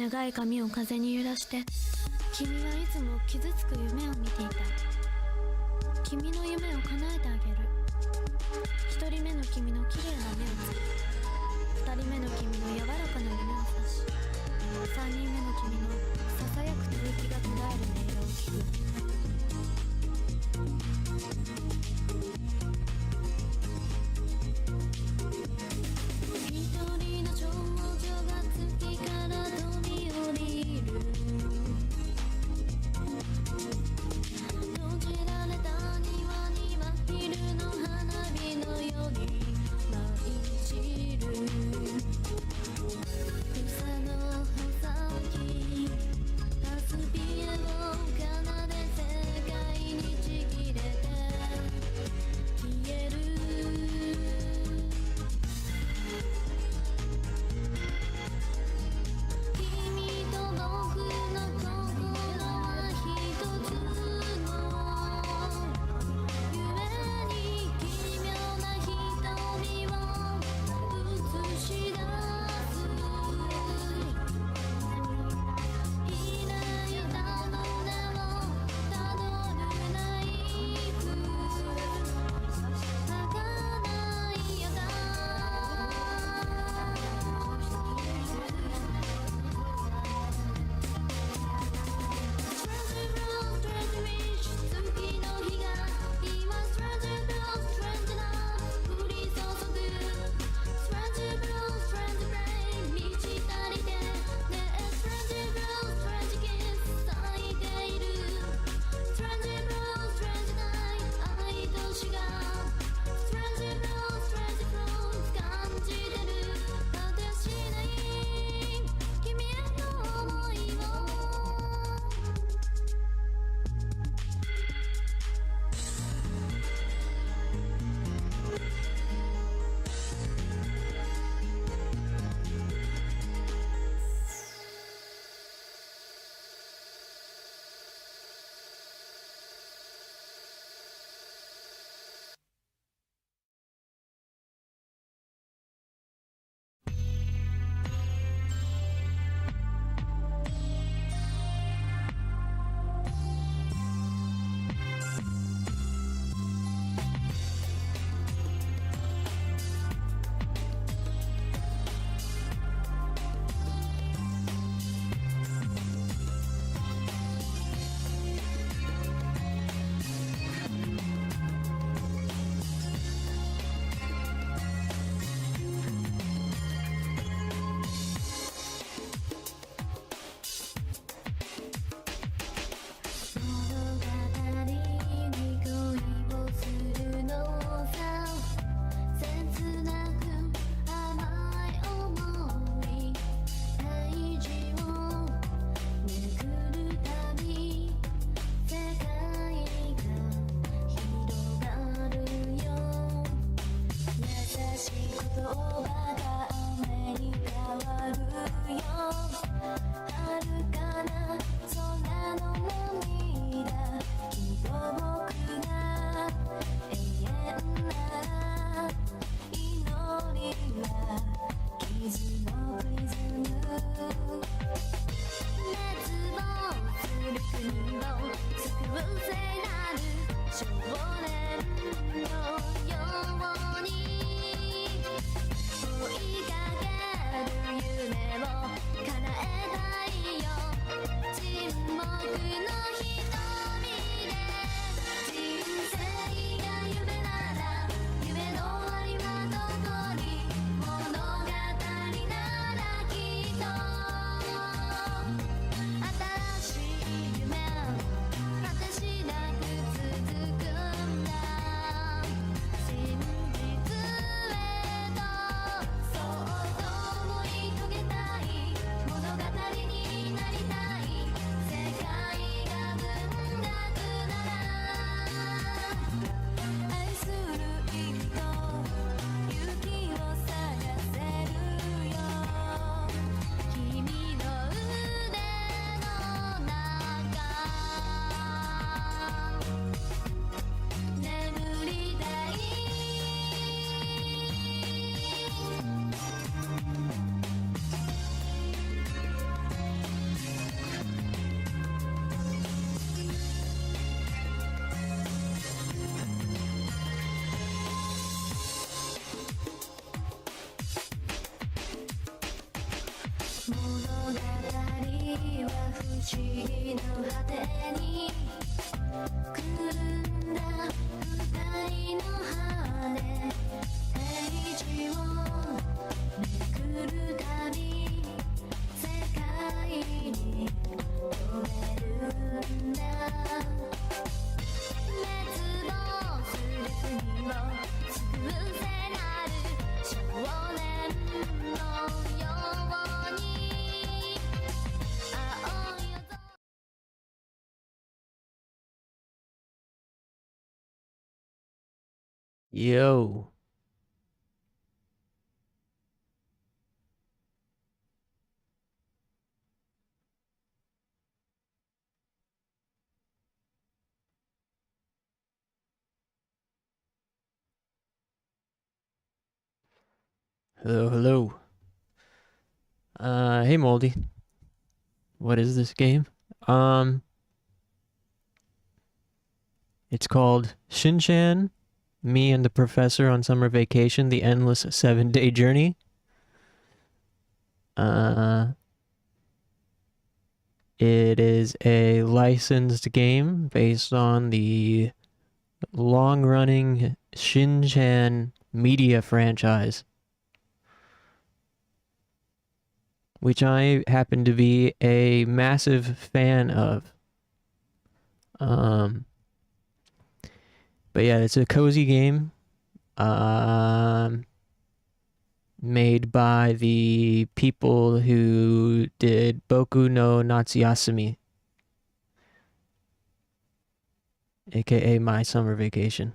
長い髪を風に揺らして、君はいつも傷つく夢を見ていた。君の夢を叶えてあげる。一人目の君の綺麗な目をつけ、二人目の君の柔らかな夢を指し、三人目の君のささやく吐息が途絶える音色を聞く。一人の少女が月から飛び降りる。閉じられた庭には昼の花火のように舞い散る。草の葉先タスピエを奏で世界にちぎれて消える。君と僕の心は一つの夢に奇妙な瞳を映し出す。いない歌の名をたどるナイフ儚いよだ。Strange world, strange wish 月の日が今 Strange world, strange love 降り注ぐ。Strange world, strange brain 満ち足りてねえ Strange world, strange kiss 咲いている。Strange world, strange night 愛と死が Strange world, strange flow 感じてる。果てしない君への想いを。物語に恋をするのさ。切なく甘い想いページをめくるたび世界が広がるよ。優しい言葉が雨に変わるよ。遥かな空の涙きっと僕が永遠なら祈りは傷のプリズム。熱望する国を救う聖なる少年のように追いかける夢を叶えたいよ。沈黙の瞳で人生が夢なら夢の終わりはどこに。物語ならきっと新しい夢果てしなく続くんだ。真実へとそっと思い遂げたい物語になりたい。世界が不思議の果てにくるんだ二人の羽ページをめくるたび世界に飛べるんだ滅亡する国を救うせなる少年のように青い夜空 Yo. Hello, hello. Hey Moldy. What is this game? It's called Shin, Me and the Professor on Summer Vacation, The Endless 7-Day Journey. It is a licensed game based on the long-running Shin media franchise, which I happen to be a massive fan of. But yeah, it's a cozy game. Made by the people who did Boku no Natsuyasumi, aka My Summer Vacation.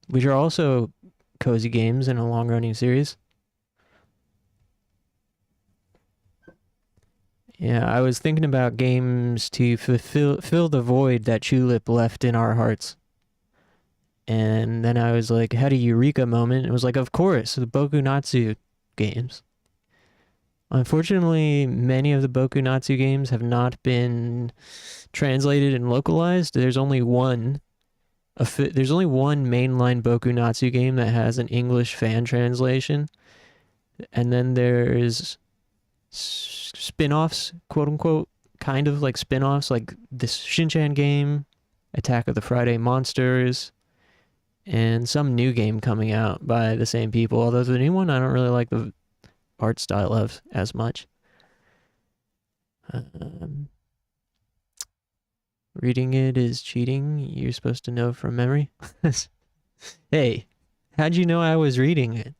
Which are also cozy games in a long-running series. Yeah, I was thinking about games to fill the void that Tulip left in our hearts. And then I was like, had a eureka moment. It was like, of course, the Boku Natsu games. Unfortunately, many of the Boku Natsu games have not been translated and localized. There's only one mainline Boku Natsu game that has an English fan translation. And then there's spin-offs, quote unquote, kind of like spin-offs, like this Shin-chan game, Attack of the Friday Monsters, and some new game coming out by the same people. Although the new one I don't really like the art style of as much. Reading it is cheating. You're supposed to know from memory. Hey, how'd you know I was reading it?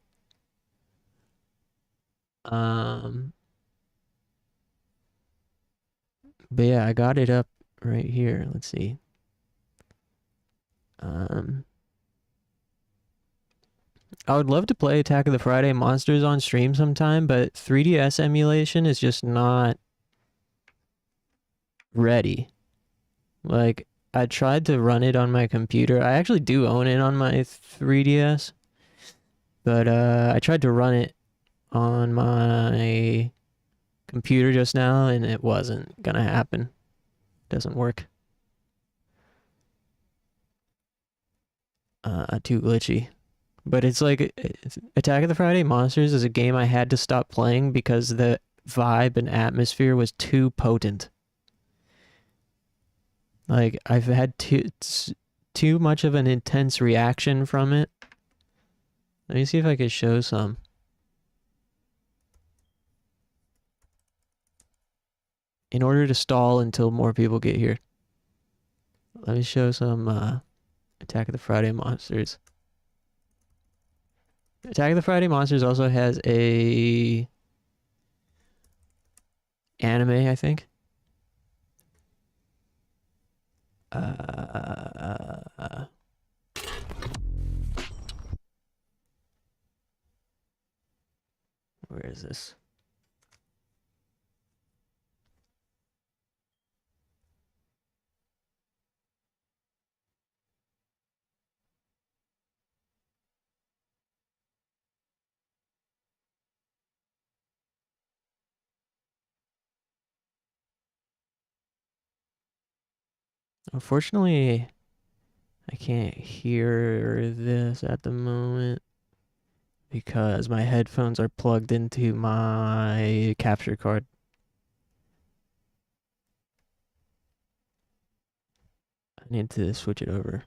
But yeah, I got it up right here. Let's see. I would love to play Attack of the Friday Monsters on stream sometime, but 3DS emulation is just not ready. Like, I tried to run it on my computer. I actually do own it on my 3DS, but I tried to run it on my computer just now, and it wasn't gonna happen. Doesn't work. Too glitchy. But it's like Attack of the Friday Monsters is a game I had to stop playing because the vibe and atmosphere was too potent. Like, I've had too much of an intense reaction from it. Let me see if I can show some. In order to stall until more people get here. Let me show some Attack of the Friday Monsters. Attack of the Friday Monsters also has a anime, I think. Where is this? Unfortunately, I can't hear this at the moment because my headphones are plugged into my capture card. I need to switch it over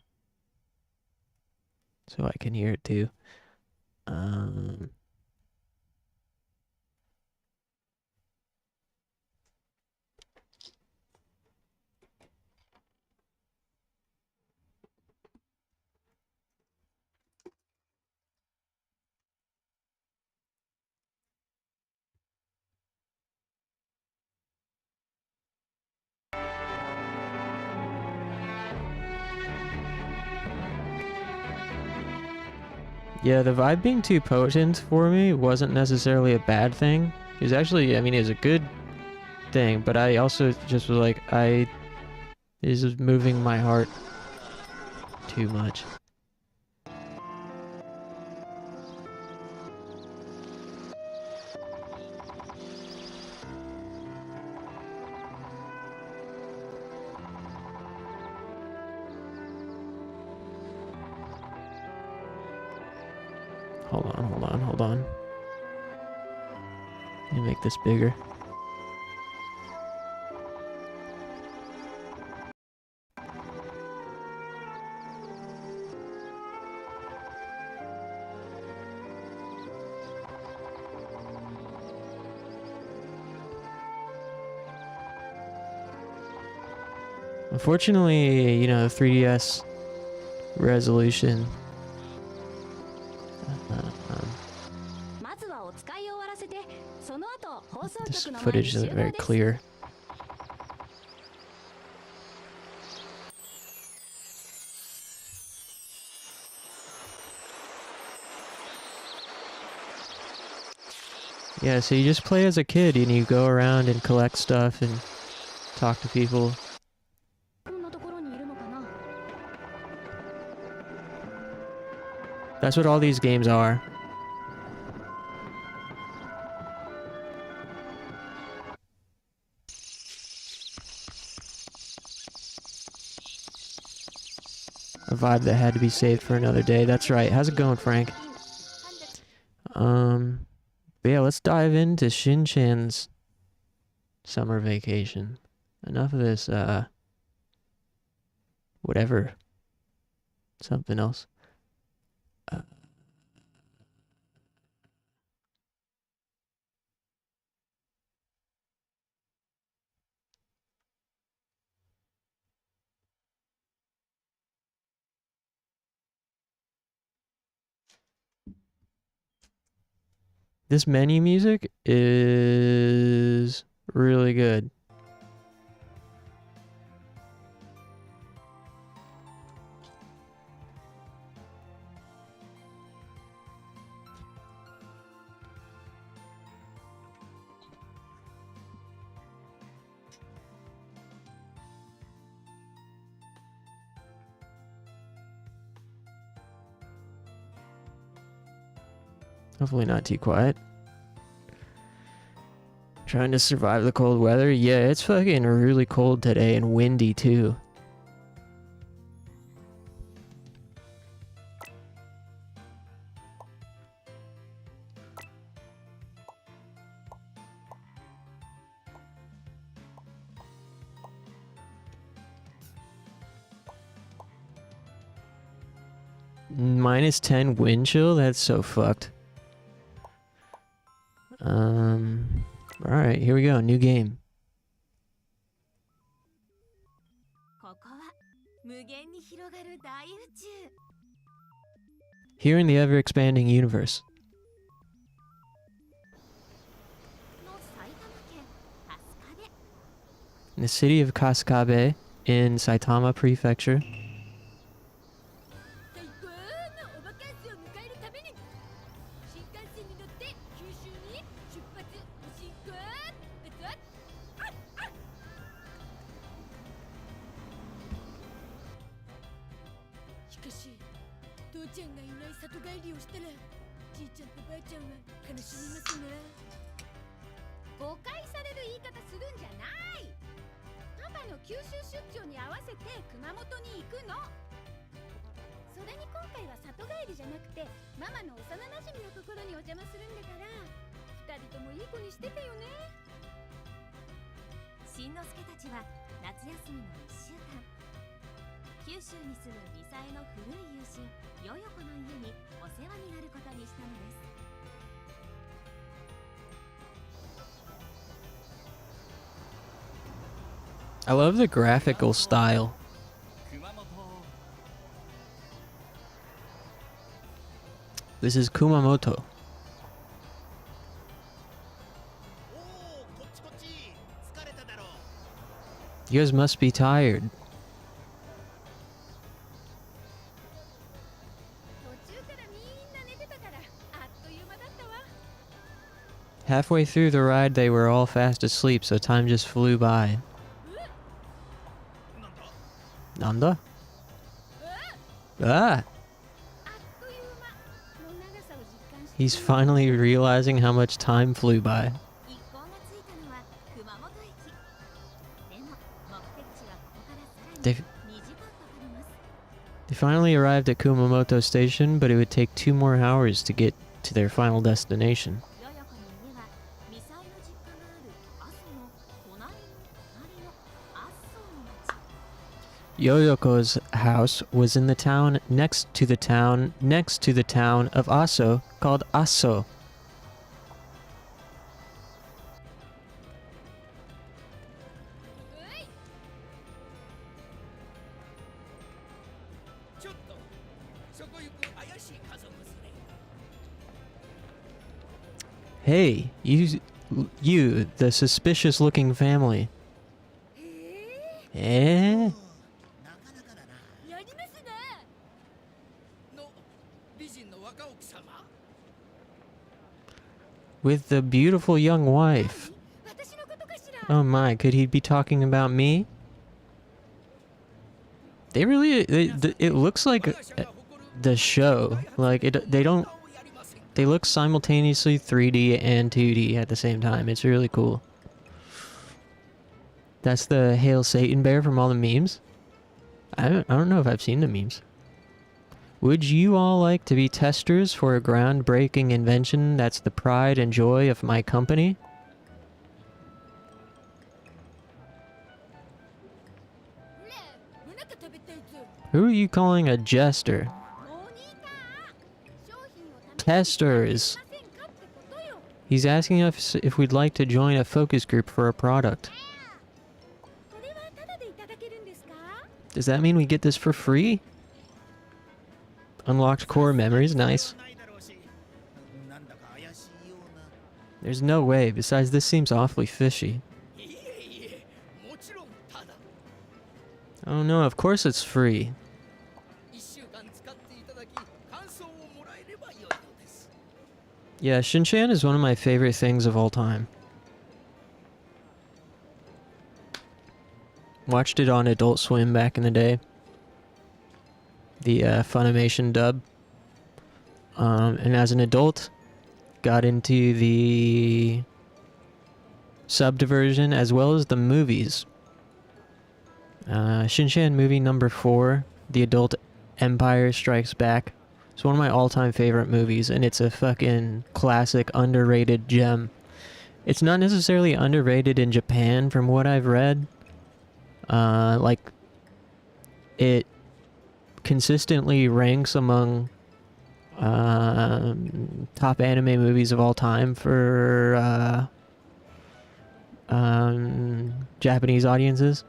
so I can hear it too. Yeah, the vibe being too potent for me wasn't necessarily a bad thing. It was actually, I mean, it was a good thing, but I also just was like, this is moving my heart too much. Hold on. Let me make this bigger. Unfortunately, you know, 3DS resolution. This footage isn't very clear. Yeah, so you just play as a kid and you go around and collect stuff and talk to people. That's what all these games are. A vibe that had to be saved for another day. That's right. How's it going, Frank? But yeah, let's dive into Shin-chan's summer vacation. Enough of this, whatever. Something else. This menu music is really good. Hopefully not too quiet. Trying to survive the cold weather. Yeah, it's fucking really cold today and windy too. -10 wind chill? That's so fucked. Alright, here we go. New game. Here in the ever-expanding universe. In the city of Kasukabe in Saitama Prefecture. 九州に住むミサエの古い友人ヨヨコの家にお世話になることにしたのです。 I love the graphical style. This is Kumamoto. You guys must be tired. 途中からみんな寝てたからあっという間だったわ。 Halfway through the ride, they were all fast asleep, so time just flew by. Nanda? Ah! あっという間の長さを実感して He's finally realizing how much time flew by. 一行が着いたのは熊本駅。でも目的地はここからさらに They 2時間かかります。 they finally arrived at Kumamoto Station, but it would take 2 more hours to get to their final destination. ヨヨコの家はミサイの実家がある阿蘇の隣の阿蘇の町。 Yoyoko's house was in the town next to the town of Aso called Aso. ちょっとそこ行く怪しい家族連れ。 Hey, you, the suspicious-looking family. へえ、 Eh? なかなかだな。やりますね。の美人の若奥様。 With the beautiful young wife. 私のことかしら。 Oh my, could he be talking about me? They really, it looks like 我が社が誇る the show. Like, they don't, をやりません。 they look simultaneously 3D and 2D at the same time. It's really cool. That's the Hail Satan bear from all the memes? I don't know if I've seen the memes. Would you all like to be testers for a groundbreaking invention that's the pride and joy of my company? ねえ、お腹食べたいぞ。 Who are you calling a jester? モニター。商品を試 Testers. しませんかってことよ。 He's asking us if we'd like to join a focus group for a product. これはタダでいただけるんですか？ Does that mean we get this for free? Unlocked core memories, nice. ないだろうし、なんだか怪しいような。 There's no way, besides this seems awfully fishy. いえいえ、もちろんただ。 Oh no, of course it's free. 1週間使っていただき、感想をもらえればよいのです。 Yeah, Shinchan is one of my favorite things of all time. Watched it on Adult Swim back in the day. The Funimation dub. And as an adult, got into the subbed version as well as the movies. Shinchan movie number 4, The Adult Empire Strikes Back. It's one of my all-time favorite movies, and it's a fucking classic, underrated gem. It's not necessarily underrated in Japan, from what I've read. Like, it consistently ranks among top anime movies of all time for Japanese audiences.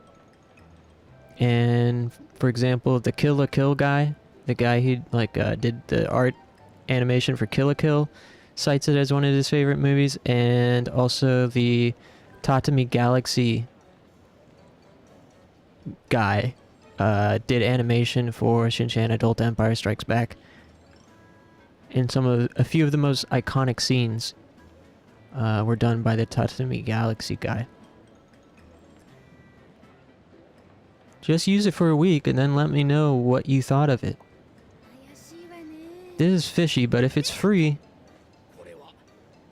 And for example, the Kill la Kill guy, the guy who did the art animation for Kill la Kill, cites it as one of his favorite movies. And also the Tatami Galaxy guy did animation for Shinchan Adult Empire Strikes Back. And a few of the most iconic scenes were done by the Tatami Galaxy guy. Just use it for a week and then let me know what you thought of it. 怪しいわね。 This is fishy, but if it's free, これは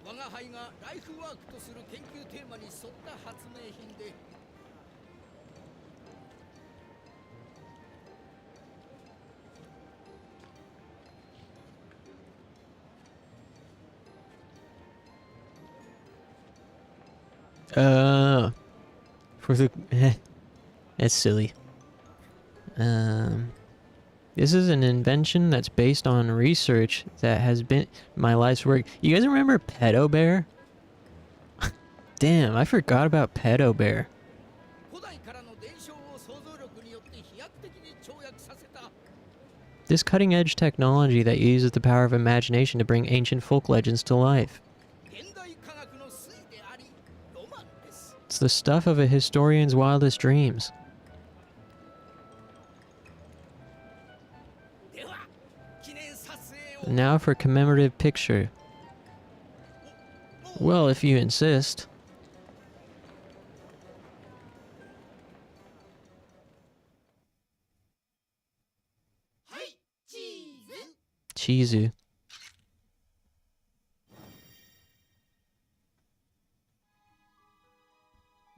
我が輩がライフワークとする研究テーマに沿った発明品で、 for the... It's silly. This is an invention that's based on research that has been my life's work. You guys remember Pedo Bear? Damn, I forgot about Pedo Bear. 古代からの伝承を想像力によって飛躍的に跳躍させた This cutting-edge technology that uses the power of imagination to bring ancient folk legends to life. 現代科学の粋でありロマンです It's the stuff of a historian's wildest dreams. では記念撮影を Now for a commemorative picture. Well, if you insist. はいチーズ Chizu.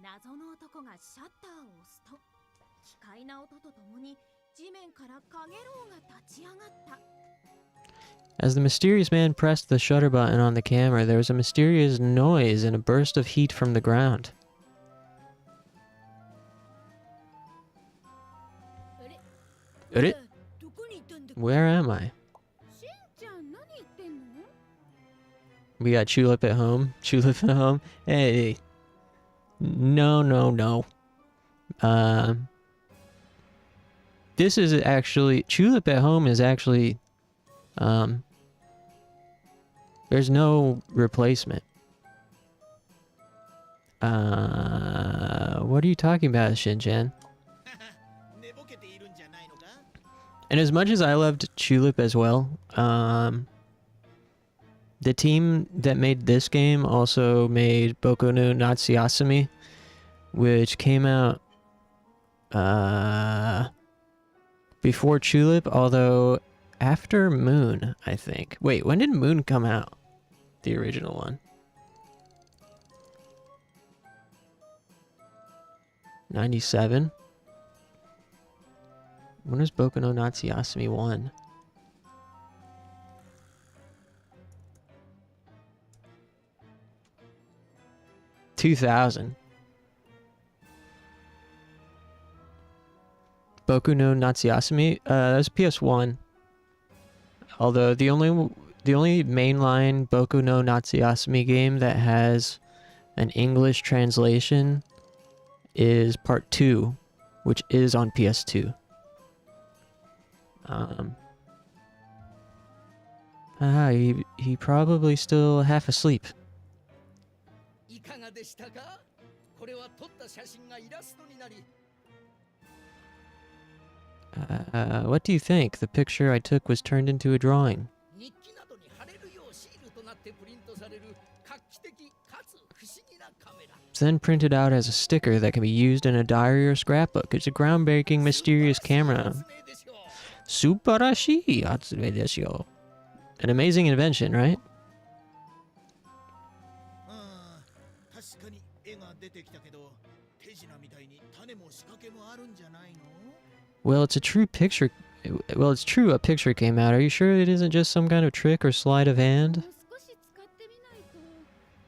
謎の男がシャッターを押すと奇怪な音とともに地面からカゲロウが立ち上がった。 As the mysterious man pressed the shutter button on the camera, there was a mysterious noise and a burst of heat from the ground. あれ Ere? どこに行ったんだ Where am I? しんちゃん何言ってんの We got Chulip at home. Chulip at home. Hey. No, no, no. This is actually... Chulip at home is actually... There's no replacement. What are you talking about, Shin-chan? 寝ぼけているんじゃないのか And as much as I loved Chulip as well, the team that made this game also made Boku no Natsuyasumi, which came out before Chulip, although after Moon, I think. Wait, when did Moon come out? The original one. 97? When was Boku no Natsuyasumi 1? $2000. Boku no Natsuyasumi? That's PS1. Although the only mainline Boku no Natsuyasumi game that has an English translation is Part 2, which is on PS2. He probably still half asleep. いかがでしたかこれは撮った写真がイラストになり What do you think? The picture I took was turned into a drawing. 日記などに貼れるようシールとなってプリントされる画期的かつ不思議なカメラ It's then printed out as a sticker that can be used in a diary or scrapbook. It's a groundbreaking, mysterious camera. 発明でしょう Subarashi hatsumei desu yo. An amazing invention, right? 確かに絵が出てきたけど手品みたいに種も仕掛けもあるんじゃないの Well, it's a true picture. Well, it's true a picture came out. Are you sure it isn't just some kind of trick or sleight of hand? 少し使ってみないと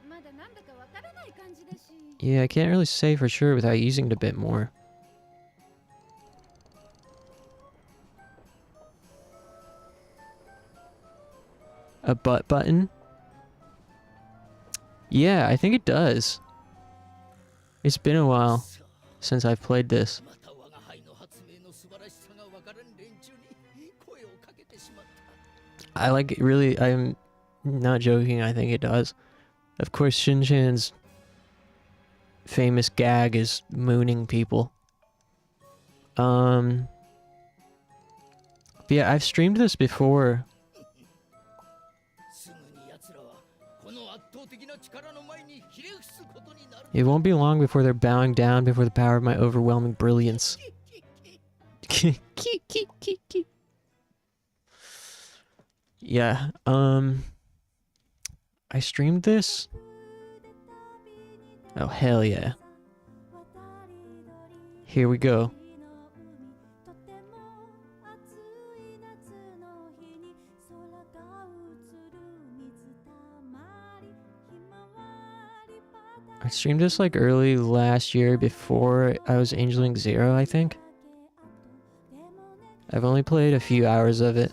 まだなんだかわからない感じだし Yeah, I can't really say for sure without using it a bit more. A butt button? Yeah, I think it does. It's been a while since I've played this. また我が輩の発明の素晴らしさがわからん連中に声をかけてしまった I like it really, I'm not joking, I think it does. Of course, Shin-chan's famous gag is mooning people. But yeah, I've streamed this before. すぐに奴らはこの圧倒的な力の前にひれ伏すことになる It won't be long before they're bowing down before the power of my overwhelming brilliance. Yeah, I streamed this. Oh, hell yeah. Here we go. I streamed this like early last year before I was Angeling Zero, I think. I've only played a few hours of it.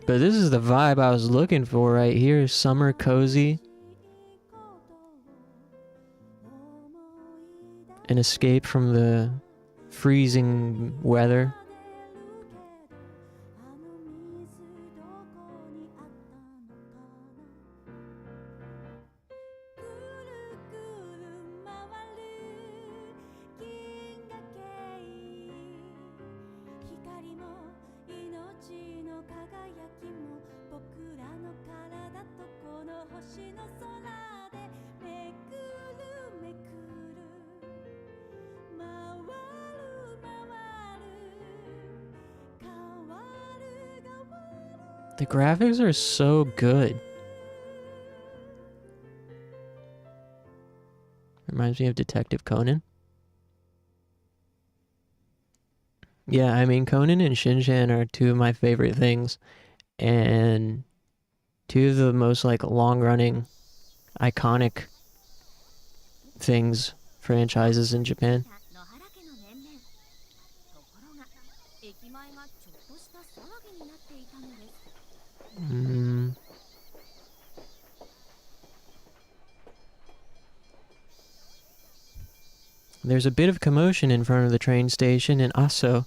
But this is the vibe I was looking for right here. Summer cozy. An escape from the freezing weather. The graphics are so good. Reminds me of Detective Conan. Yeah, I mean, Conan and Shin are two of my favorite things, and two of the most like long-running, iconic things, franchises in Japan. 野原家の面々。ところが駅前がちょっとした騒ぎになっていたのです。There's a bit of commotion in front of the train station in Aso,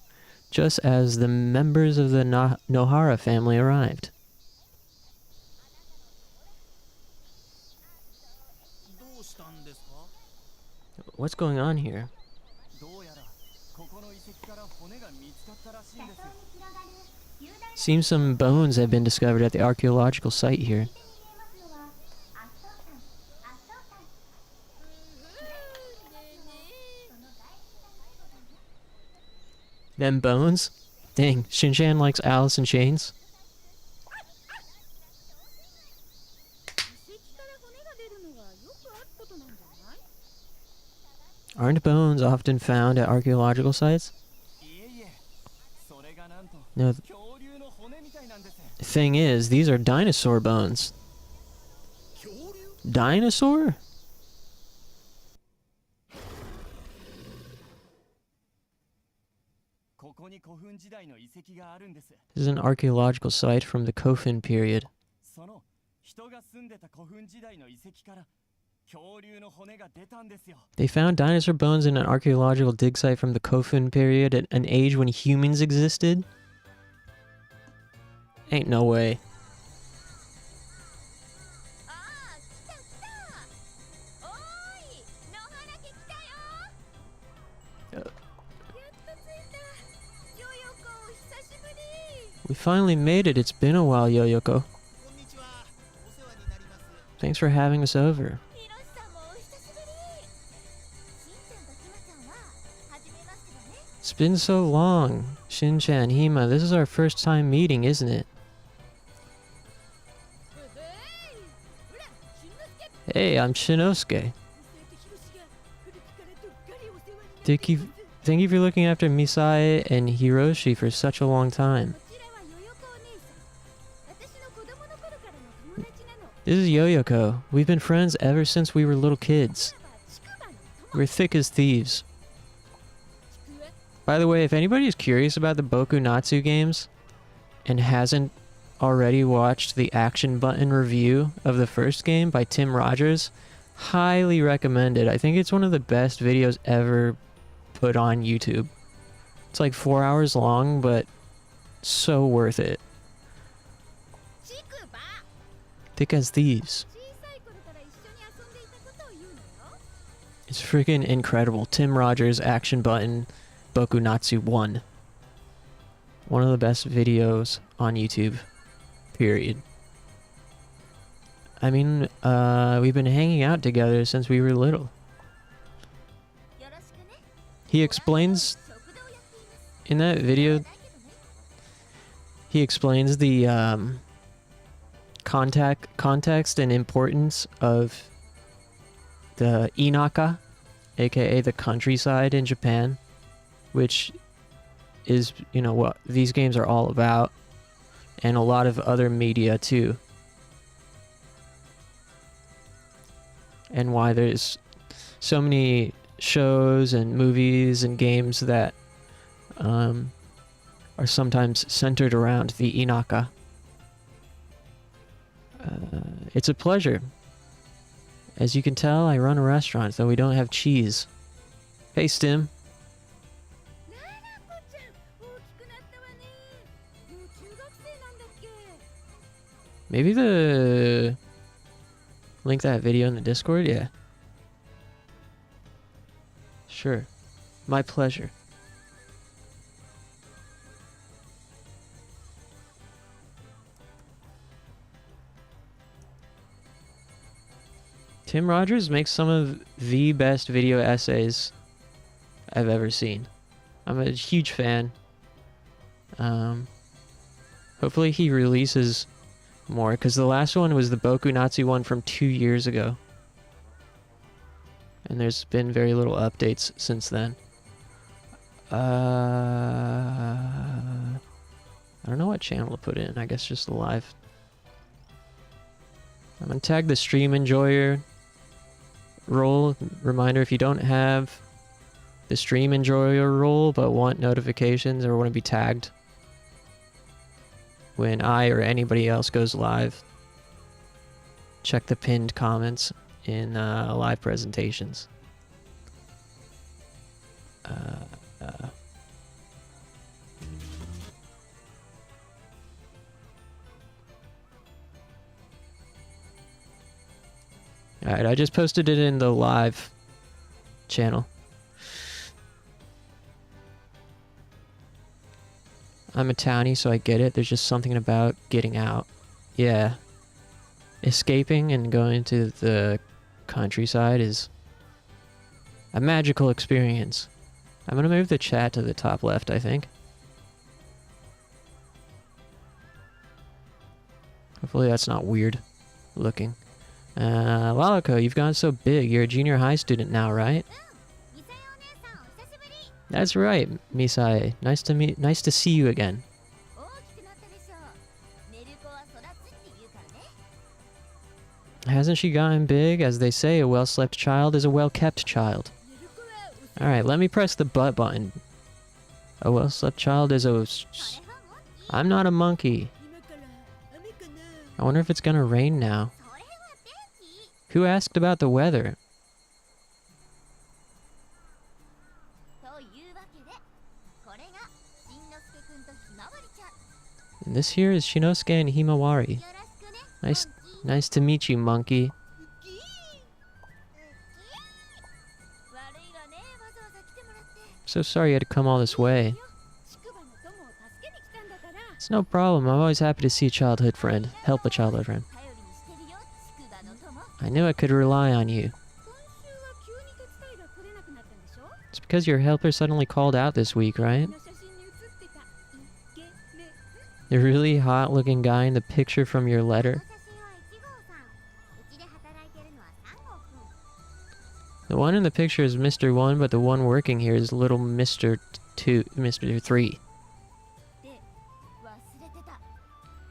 just as the members of the Nohara family arrived. どうしたんですか？ What's going on here? どうやらここの遺跡から骨が見つかったらしいんですよ。 Seems some bones have been discovered at the archaeological site here. Them bones? Dang, Shin-chan likes Alice in Chains. 遺跡から骨が出るのはよくあることなんじゃない？ Aren't bones often found at archaeological sites? いえいえ、それがなんと No, 恐竜の骨みたいなんです。 the thing is, these are dinosaur bones. 恐竜？ Dinosaur? ここに古墳時代の遺跡があるんです。 This is an archaeological site from the Kofun period. その人が住んでた古墳時代の遺跡から恐竜の骨が出たんですよ。 They found dinosaur bones in an archaeological dig site from the Kofun period at an age when humans existed? Ain't no way. ああ、来た来た。おーい、野原家来たよ。やっと着いた。ヨーヨーコ、久しぶり。 We finally made it. It's been a while, Yoyoko. こんにちは。お世話になります。 Thanks for having us over. ヒロシさんもお久しぶり。しんちゃんとひまちゃんは初めましてだね。 It's been so long. Shin-chan, Hima, this is our first time meeting, isn't it? ほら、しんのすけ。 Hey, I'm Shinosuke. ヒロシが古くからどっかりお世話になっています。 Thank you for looking after Misae and Hiroshi for such a long time. こちらはヨヨコお姉さん。私の子供の頃からの友達なの。 This is Yoyoko. We've been friends ever since we were little kids. ちくばの友。 We're thick as thieves. ちくわ。 By the way, if anybody is curious about the Boku Natsu games and hasn't already watched the Action Button review of the first game by Tim Rogers, highly recommend it. I think it's one of the best videos ever put on YouTube. It's like 4 hours long, but so worth it. ちくば。 Thick as thieves. 小さい頃から一緒に遊んでいたことを言うのよ。 It's freaking incredible. Tim Rogers Action Button Boku Natsu 1. One of the best videos on YouTube. Period. I mean, we've been hanging out together since we were little. よろしくね。 He explains 食堂やっています。 in that video, だけどね。 he explains the context and importance of the Inaka, aka the countryside in Japan, which is, you know, what these games are all about, and a lot of other media too. And why there's so many shows and movies and games that are sometimes centered around the inaka. It's a pleasure. As you can tell, I run a restaurant, though we don't have cheese. Hey, Stim. ならこちゃん大きくなったわね。もう中学生なんだっけ。 Maybe the... Link that video in the Discord? Yeah. Sure. My pleasure. Tim Rogers makes some of the best video essays I've ever seen. I'm a huge fan. Hopefully he releases more, because the last one was the Boku Natsu one from 2 years ago. And there's been very little updates since then. I don't know what channel to put in. I guess just the live. I'm gonna tag the stream enjoyer role. Reminder, if you don't have the stream enjoyer role but want notifications or want to be tagged when I or anybody else goes live, check the pinned comments in live presentations. Alright, I just posted it in the live channel. I'm a townie, so I get it. There's just something about getting out. Yeah. Escaping and going to the countryside is a magical experience. I'm gonna move the chat to the top left, I think. Hopefully that's not weird looking. Lalico, you've gotten so big. You're a junior high student now, right? ミサヨお姉さんお久しぶり。 That's right, Misae. Nice to see you again. 大きくなったでしょう。寝る子は育つって言うからね。 Hasn't she gotten big? As they say, a well-slept child is a well-kept child. 寝る子はお Alright, let me press the butt button. A well-slept child is a... それはもっと I'm not a monkey. 今から雨かな。 I wonder if it's gonna rain now. それは天気。 Who asked about the weather? というわけで、これがしんのすけくんとひまわりちゃん。 And this here is Shinosuke and Himawari. よろしくね。 Nice, モンキー nice to meet you, monkey. ウッキー。悪いわね、わざわざ来てもらって。 So sorry you had to come all this way. 宿場の友を助けに来たんだから。 It's no problem. I'm always happy to see a childhood friend. Help a childhood friend. 頼りにしてるよ、宿場の友。 I knew I could rely on you. 今週は急に手伝いが来れなくなったんでしょ？ It's because your helper suddenly called out this week, right? この写真に写ってたイケメン。 The really hot-looking guy in the picture from your この letter. 写真は1号さん。うちで働いてるのは3号くん。 The one in the picture is Mr. 1, but the one working here is little Mr. 2, Mr. 3. で、忘れてた。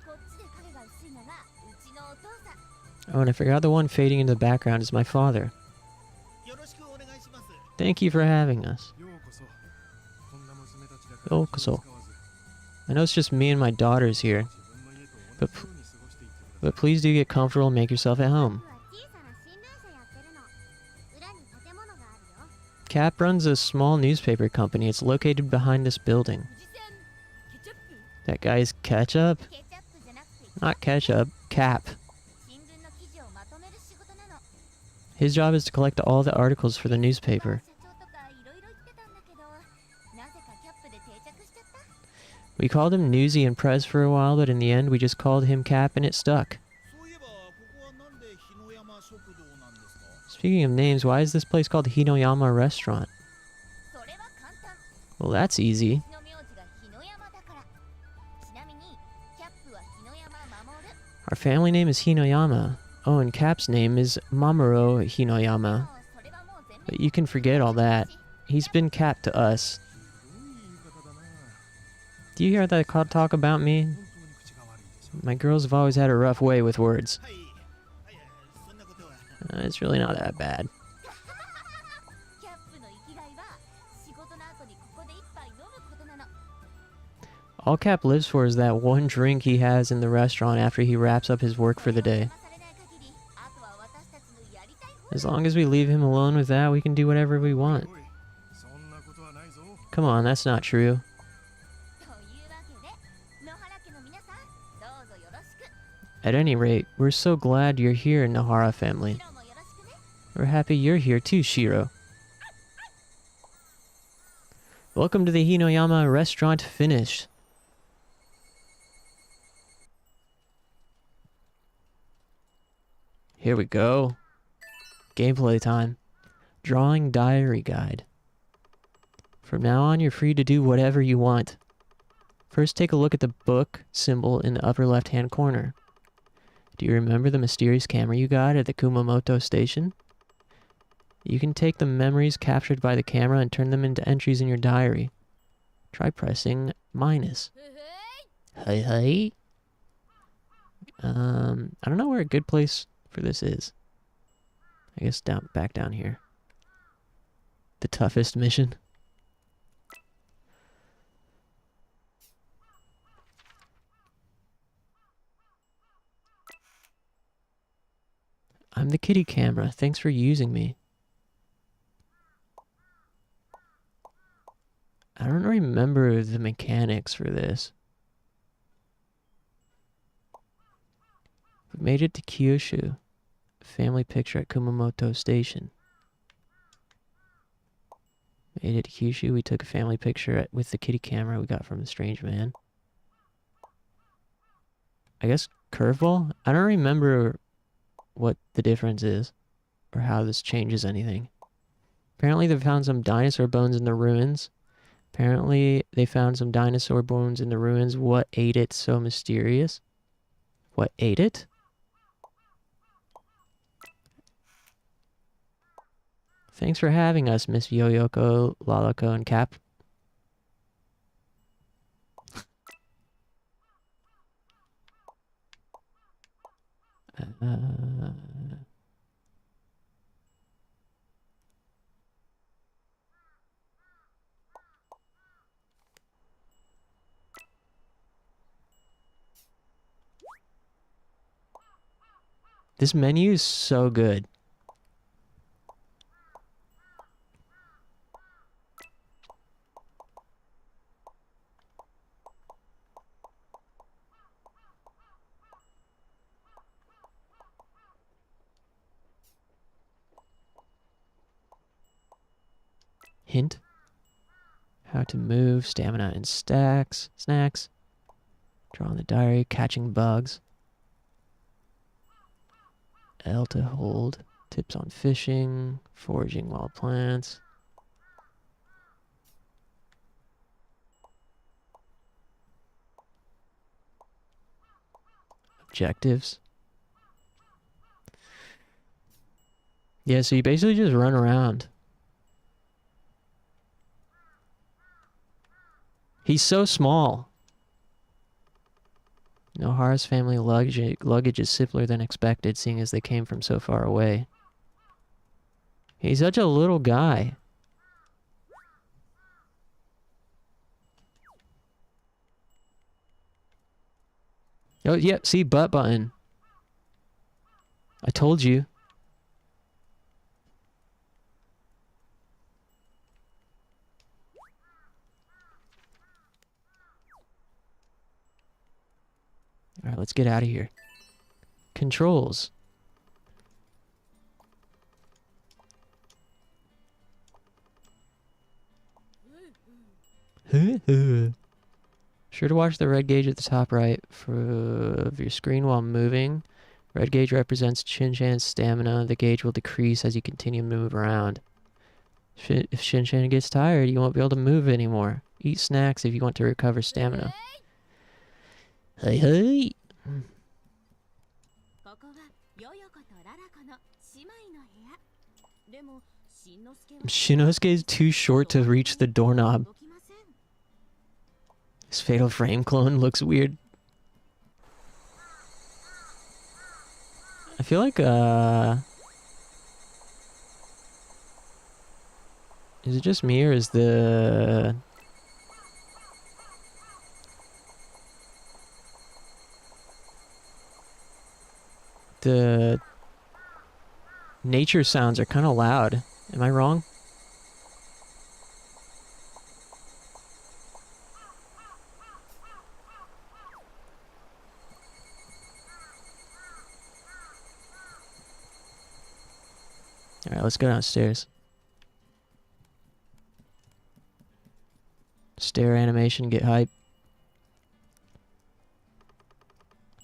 こっちで影が薄いのがうちのお父さん。 Oh, and I forgot the one fading into the background is my father. よろしくお願いします。 Thank you for having us. ようこそ。こんな娘たちだからようこそ。気を使わず I know it's just me and my daughters here, 自分の家と同じように過ごしていってください。 but please do get comfortable and make yourself at home. 僕は小さな新聞社やってるの。裏に建物があるよ。 Cap runs a small newspaper company. It's located behind this building. おじさん、ケチャップ？ That guy's ketchup? ケチャップじゃなくて、 Not ketchup, Cap. 新聞の記事をまとめる仕事なの。 His job is to collect all the articles for the newspaper. 社長とかいろいろ言ってたんだけど、なぜかキャップで定着しちゃった。 We called him Newsy and Prez for a while, but in the end we just called him Cap and it stuck. そういえばここはなんで日野山食堂なんですか？ Speaking of names, why is this place called Hinoyama Restaurant? それは簡単。 Well, that's easy. うちの名字が日野山だから。ちなみに、キャップは日野山守る。 Our family name is Hinoyama. Oh, and Cap's name is Mamoru Hinoyama. もうそれはもう全面 But you can forget all that. He's been Cap to us. ひどい言い方だな。 Do you hear that talk about me? 本当に口が悪いでしょ。 My girls have always had a rough way with words. はい。はい、そんなことは。 It's really not that bad. キャップの生きがいは仕事の後にここで一杯飲むことなの。All Cap lives for is that one drink he has in the restaurant after he wraps up his work for the day. As long as we leave him alone with that, we can do whatever we want. おいそんなことはないぞ Come on, that's not true. というわけで野原家の皆さんどうぞよろしく At any rate, we're so glad you're here, Nahara family. シロもよろしくね We're happy you're here too, Shiro. Welcome to the Hinoyama restaurant finish. Here we go. Gameplay time. Drawing diary guide. From now on, you're free to do whatever you want. First, take a look at the book symbol in the upper left-hand corner. Do you remember the mysterious camera you got at the Kumamoto station? You can take the memories captured by the camera and turn them into entries in your diary. Try pressing minus. ふふい Hey, hey. I don't know where a good place for this is. I guess back down here. The toughest mission. I'm the kitty camera. Thanks for using me. I don't remember the mechanics for this. We made it to Kyushu. Family picture at Kumamoto Station. Made it to Kyushu. We took a family picture with the kitty camera we got from the strange man. I guess curveball? I don't remember what the difference is or how this changes anything. Apparently they found some dinosaur bones in the ruins. Apparently they found some dinosaur bones in the ruins. What ate it so mysterious? What ate it? Thanks for having us, Miss Yoyoko, Lalako, and Cap. This menu is so good. Hint. How to move, stamina and snacks. Draw on the diary, catching bugs. L to hold. Tips on fishing, foraging wild plants. Objectives. Yeah, so you basically just run around. He's so small. Nohara's family luggage is simpler than expected, seeing as they came from so far away. He's such a little guy. Oh, yeah, see, butt button. I told you. Alright, let's get out of here. Controls. Sure to watch the red gauge at the top right of your screen while moving. Red gauge represents Shin-chan's stamina. The gauge will decrease as you continue to move around. If Shin-chan gets tired, you won't be able to move anymore. Eat snacks if you want to recover stamina. Hey, hey! ここはヨヨコとララコの姉妹の部屋でもしんのすけは Shinosuke is too short to reach the doorknob. 動きません His fatal frame clone looks weird. I feel like, is it just me or is the the nature sounds are kind of loud. Am I wrong? Alright, let's go downstairs. Stair animation, get hype.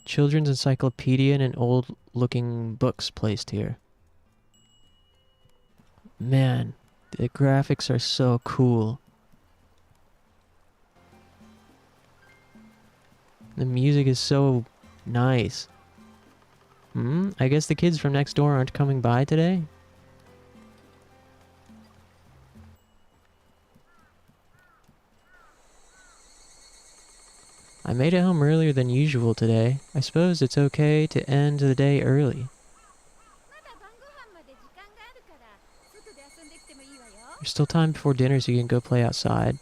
Children's encyclopedia and old looking books placed here. Man, the graphics are so cool. The music is so nice. I guess the kids from next door aren't coming by today? I made it home earlier than usual today. I suppose it's okay to end the day early. まだ晩ご飯まで時間があるから外で遊んできてもいいわよ。 There's still time before dinner so you can go play outside.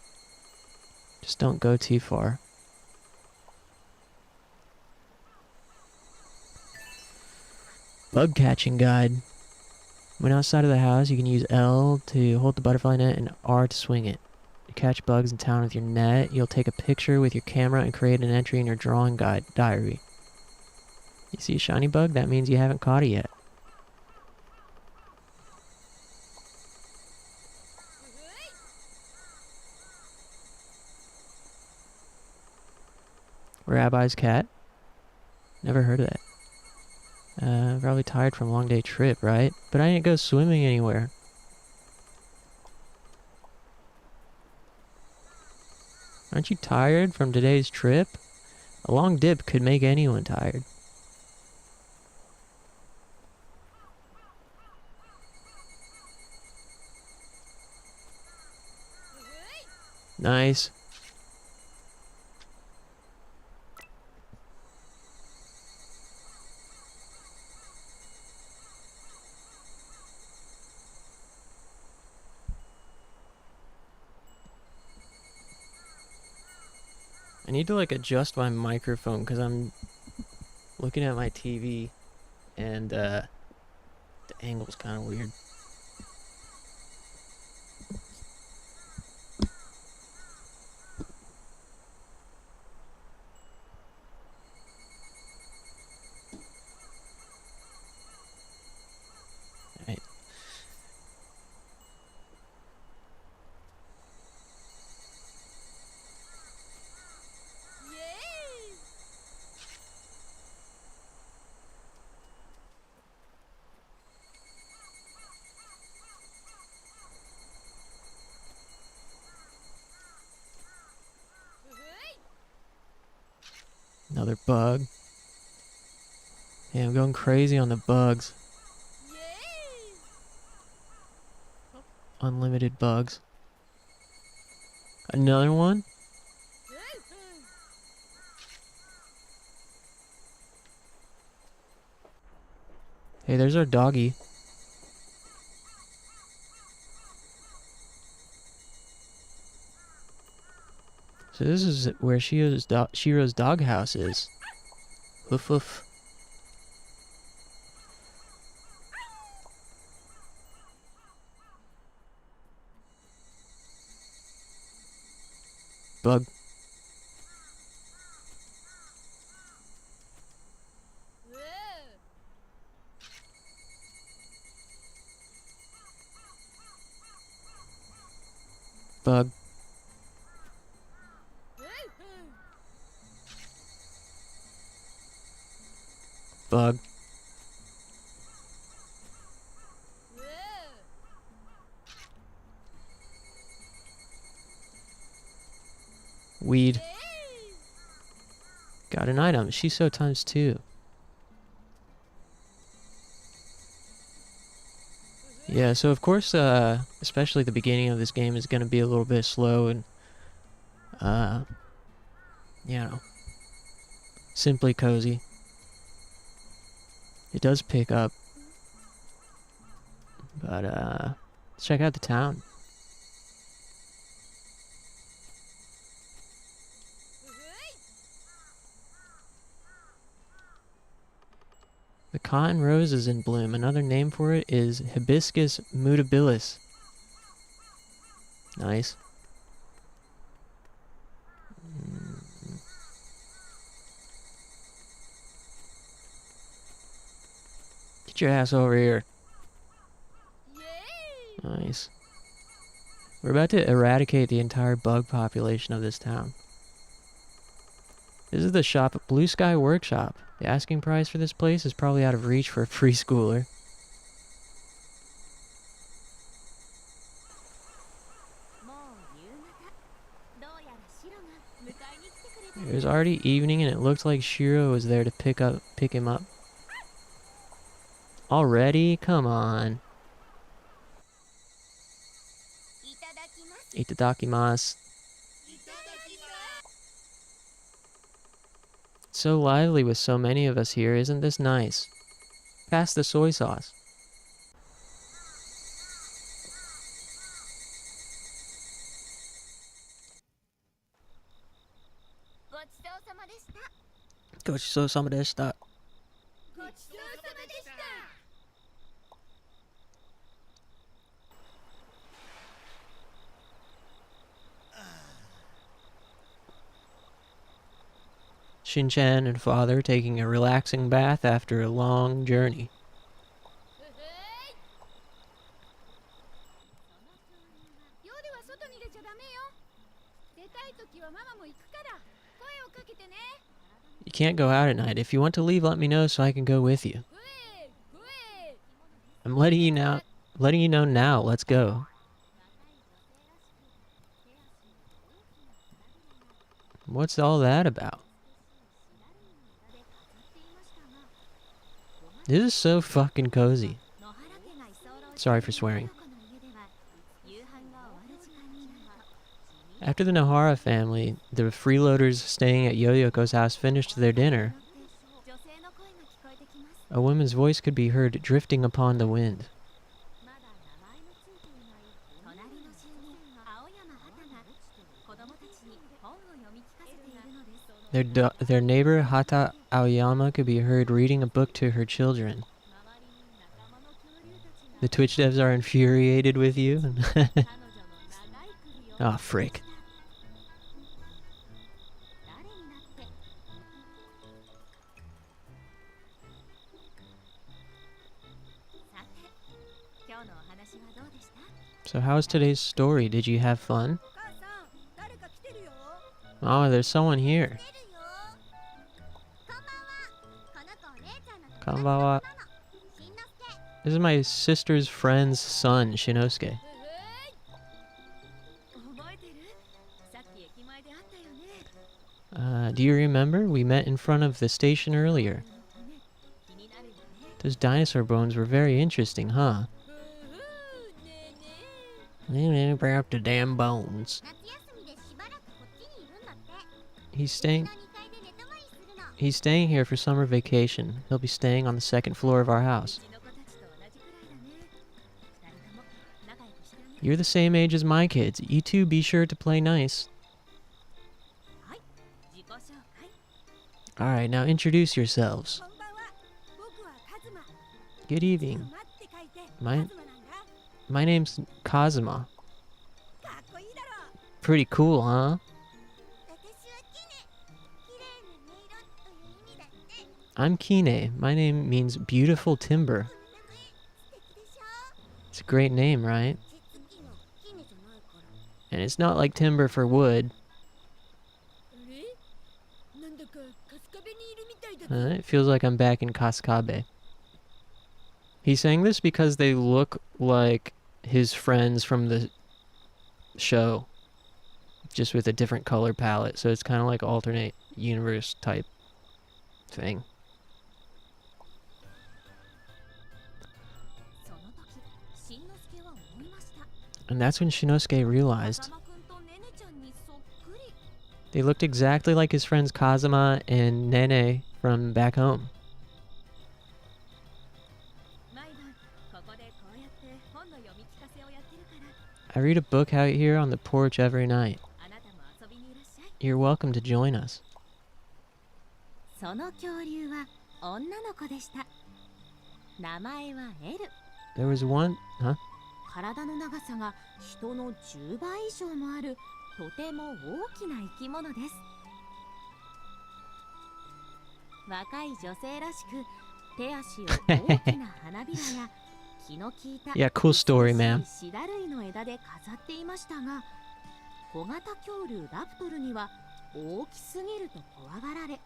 Just don't go too far. Bug catching guide. When outside of the house, you can use L to hold the butterfly net and R to swing it. To catch bugs in town with your net, you'll take a picture with your camera and create an entry in your drawing guide diary. You see a shiny bug? That means you haven't caught it yet. Rabbi's cat? Never heard of that. Probably tired from a long day trip, right? But I didn't go swimming anywhere. Aren't you tired from today's trip? A long dip could make anyone tired. Nice. I need to like adjust my microphone because I'm looking at my TV and the angle's kind of weird. Alright. Another bug. Yeah, I'm going crazy on the bugs. Unlimited bugs. Another one? Hey, there's our doggy. So this is where Shiro's doghouse is. Woof woof. Bug. Bug. Bug. Weed. Got an item. Shiso times 2. Yeah, so of course, especially the beginning of this game is going to be a little bit slow and, you know, simply cozy. It does pick up. But, let's check out the town. The Cotton rose is in bloom. Another name for it is Hibiscus mutabilis. Nice. Get your ass over here. Nice. We're about to eradicate the entire bug population of this town. This is the shop at Blue Sky Workshop. The asking price for this place is probably out of reach for a preschooler. It was already evening and it looked like Shiro was there to pick him up. Already? Come on. Itadakimasu. So lively with so many of us here, isn't this nice? Pass the soy sauce. Gochisousama deshita. Shin-chan and father taking a relaxing bath after a long journey. You can't go out at night. If you want to leave, let me know so I can go with you. I'm letting you know now. Let's go. What's all that about? This is so fucking cozy. Sorry for swearing. After the Nohara family, the freeloaders staying at Yoyoko's house finished their dinner, a woman's voice could be heard drifting upon the wind. Their neighbor Hata Aoyama could be heard reading a book to her children. The Twitch devs are infuriated with you. Ah, frick. So how's today's story? Did you have fun? Oh, there's someone here. Konbanwa. This is my sister's friend's son, Shinosuke. Do you remember? We met in front of the station earlier. Those dinosaur bones were very interesting, huh? Bring up the damn bones. He's staying here for summer vacation. He'll be staying on the second floor of our house. You're the same age as my kids. You two be sure to play nice. Alright, now introduce yourselves. Good evening. My name's Kazuma. Pretty cool, huh? I'm Kine. My name means beautiful timber. It's a great name, right? And it's not like timber for wood. It feels like I'm back in Kaskabe. He's saying this because they look like his friends from the show, just with a different color palette, so it's kind of like alternate universe type thing. And that's when Shinosuke realized they looked exactly like his friends Kazuma and Nene from back home. I read a book out here on the porch every night. You're welcome to join us. 名前はエル。 There was one, huh? 体の長さが人の10倍以上もあるとても大きな生き物です。若い女性らしく手足を大きな花びらや気の利いた Yeah, cool story, man. 美しいシダ類の枝で飾っていましたが、小型恐竜ラプトルには大きすぎると怖がられ、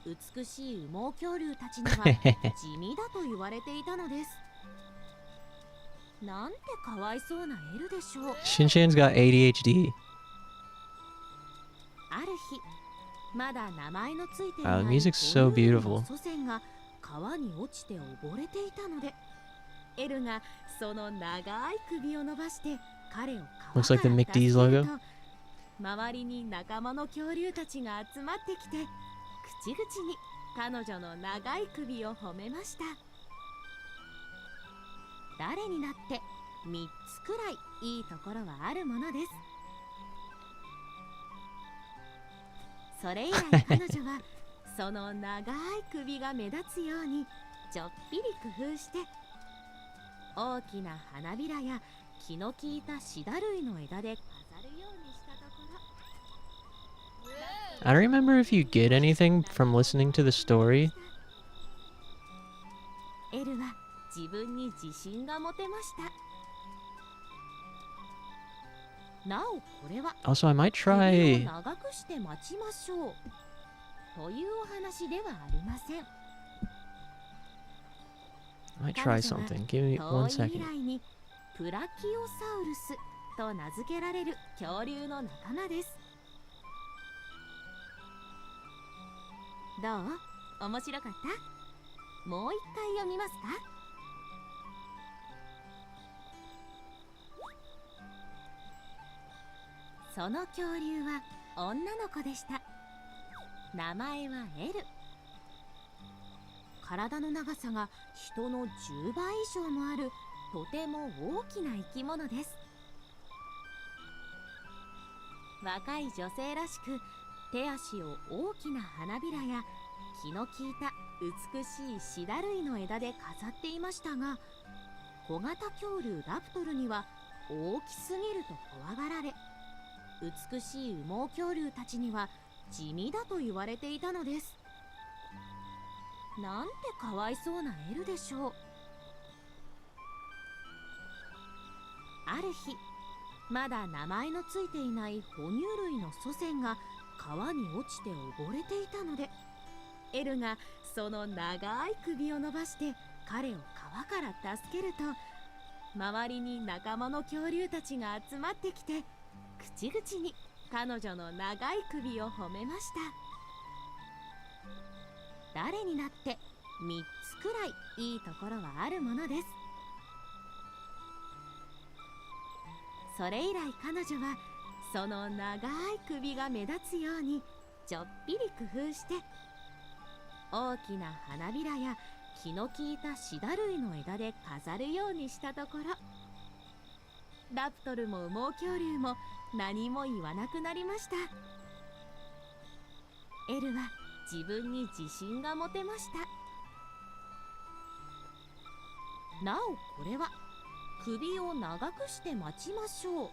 美しい羽毛恐竜たちには地味だと言われていたのです。なんてかわいそうなエルでしょう。 Shinshan's got ADHD. ある日、まだ名前のついてい Wow, ない the music's so 哺乳類 beautiful. の祖先が川に落ちて溺れていたので、エルがその長い首を伸ばして彼を川 Looks か like ら the 助け McD's る logo. と、周りに仲間の恐竜たちが集まってきて、口々に彼女の長い首を褒めました。誰になって3つくらいいいところはあるものです。それ以来彼女はその長い首が目立つようにちょっぴり工夫して、大きな花びらや気の利いたシダ類の枝で飾るようにしたところ、 I don't remember if you get anything from listening to the story. エルは自分に自信が持てました。なおこれは Also, I might 首を try. 長くして待ちましょうというお話ではありません。 I might try something. Give me 遠 one い未 second. 来にプラキオサウルスと名付けられる恐竜の仲間です。どう？面白かった？もう一回読みますか？その恐竜は女の子でした。名前はエル。体の長さが人の10倍以上もあるとても大きな生き物です。若い女性らしく手足を大きな花びらや気の利いた美しいシダ類の枝で飾っていましたが、小型恐竜ラプトルには大きすぎると怖がられ、美しい羽毛恐竜たちには地味だと言われていたのです。なんてかわいそうなエルでしょう。ある日、まだ名前のついていない哺乳類の祖先が川に落ちて溺れていたので、エルがその長い首を伸ばして彼を川から助けると、周りに仲間の恐竜たちが集まってきて、口々に彼女の長い首を褒めました。誰になって3つくらいいいところはあるものです。それ以来彼女はその長い首が目立つようにちょっぴり工夫して、大きな花びらや気の利いたシダ類の枝で飾るようにしたところ、ラプトルも羽毛恐竜も何も言わなくなりました。エルは自分に自信が持てました。なおこれは首を長くして待ちましょう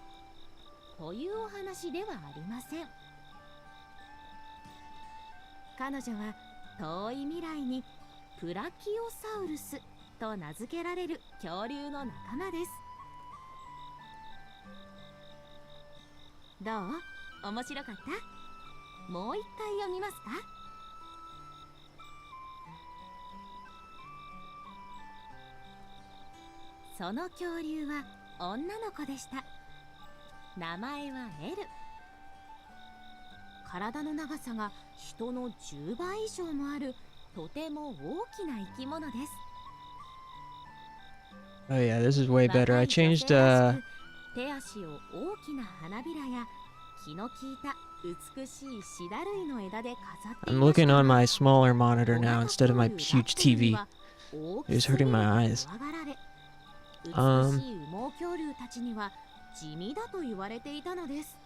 というお話ではありません。彼女は遠い未来にプラキオサウルスと名付けられる恐竜の仲間です。どう？面白かった？もう一回読みますか？その恐竜は女の子でした。名前はエル。体の長さが人の10倍以上もあるとても大きな生き物です。 Oh yeah, this is way better. I 若い女性 changed らしく手足を大きな花びらや気の利いた美しいシダ類の枝で飾ってい I'm ました looking が、 on my smaller monitor 小 now 型 instead of my 恐竜 huge ラプトルに TV. は大 It き was すぎる hurting と my eyes. 怖がられ、美しい Um 羽毛恐竜たちには地味だと言われていたのです。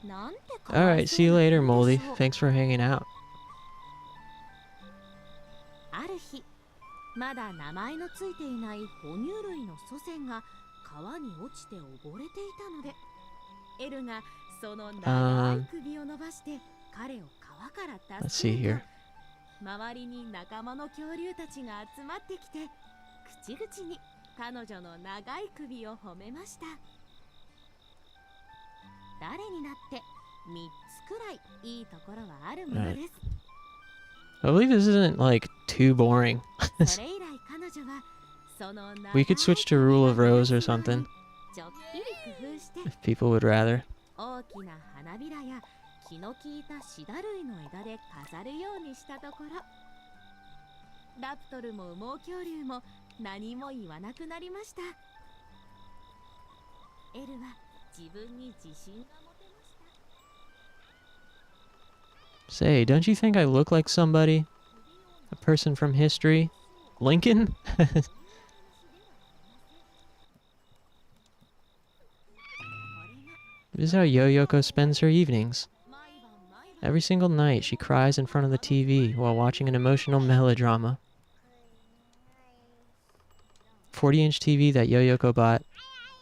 なんてかわい Alright, そう see you なエ later, ルで Moldy. しょう。 Thanks for hanging out. ある日、まだ名前のついていない哺乳類の祖先が川に落ちて溺れていたので、エルがその長い首を伸ばして彼を川から Let's 助 see ける here. と、周りに仲間の恐竜たちが集まってきて、口々に彼女の長い首を褒めました。誰になって3つくらいいいところはあるものです。 I believe this isn't like too boring. それ以来彼女はその長い We could switch to Rule of Rose or 首が something ちょっぴり工夫して if people would rather. 大きな花びらや気の利いたシダ類の枝で飾るようにしたところ、ラプトルも羽毛恐竜も何も言わなくなりました。エルは自分に自信が持てました。 Say, don't you think I look like somebody? A person from history? Lincoln? This is how Yo-Yoko spends her evenings. Every single night, she cries in front of the TV while watching an emotional melodrama. 40-inch TV that Yo-Yoko bought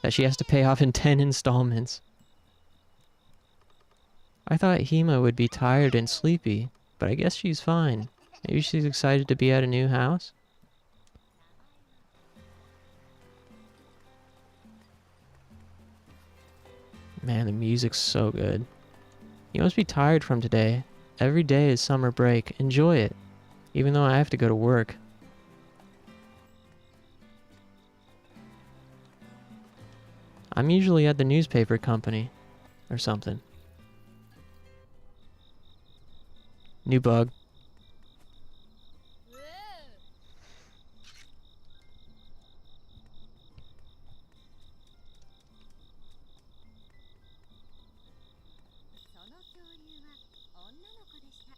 that she has to pay off in 10 installments. I thought Hima would be tired and sleepy, but I guess she's fine. Maybe she's excited to be at a new house? Man, the music's so good. You must be tired from today. Every day is summer break. Enjoy it, even though I have to go to work. I'm usually at the newspaper company or something. New bug. その恐竜は女の子でした。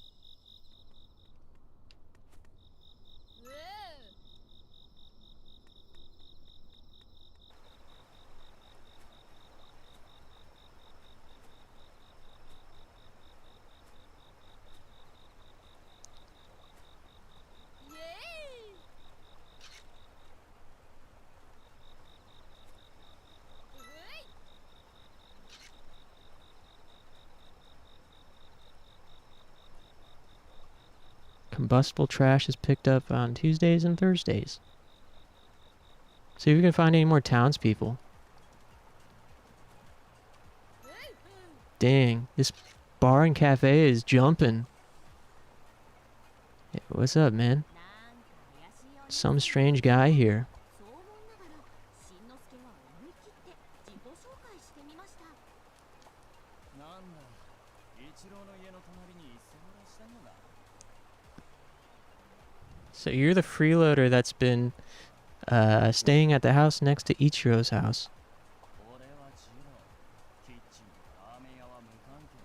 Combustible trash is picked up on Tuesdays and Thursdays. See if we can find any more townspeople. Dang, this bar and cafe is jumping. Hey, what's up, man? なんか怪しいお兄 Some strange guy here. そう思いながら、しんのすけは思い切って自己紹介してみました。なんだ、一郎の家の隣に居候したのだ。 So you're the freeloader that's been staying at the house next to Ichiro's house. 俺はジロー、キッチンとラーメン屋は無関係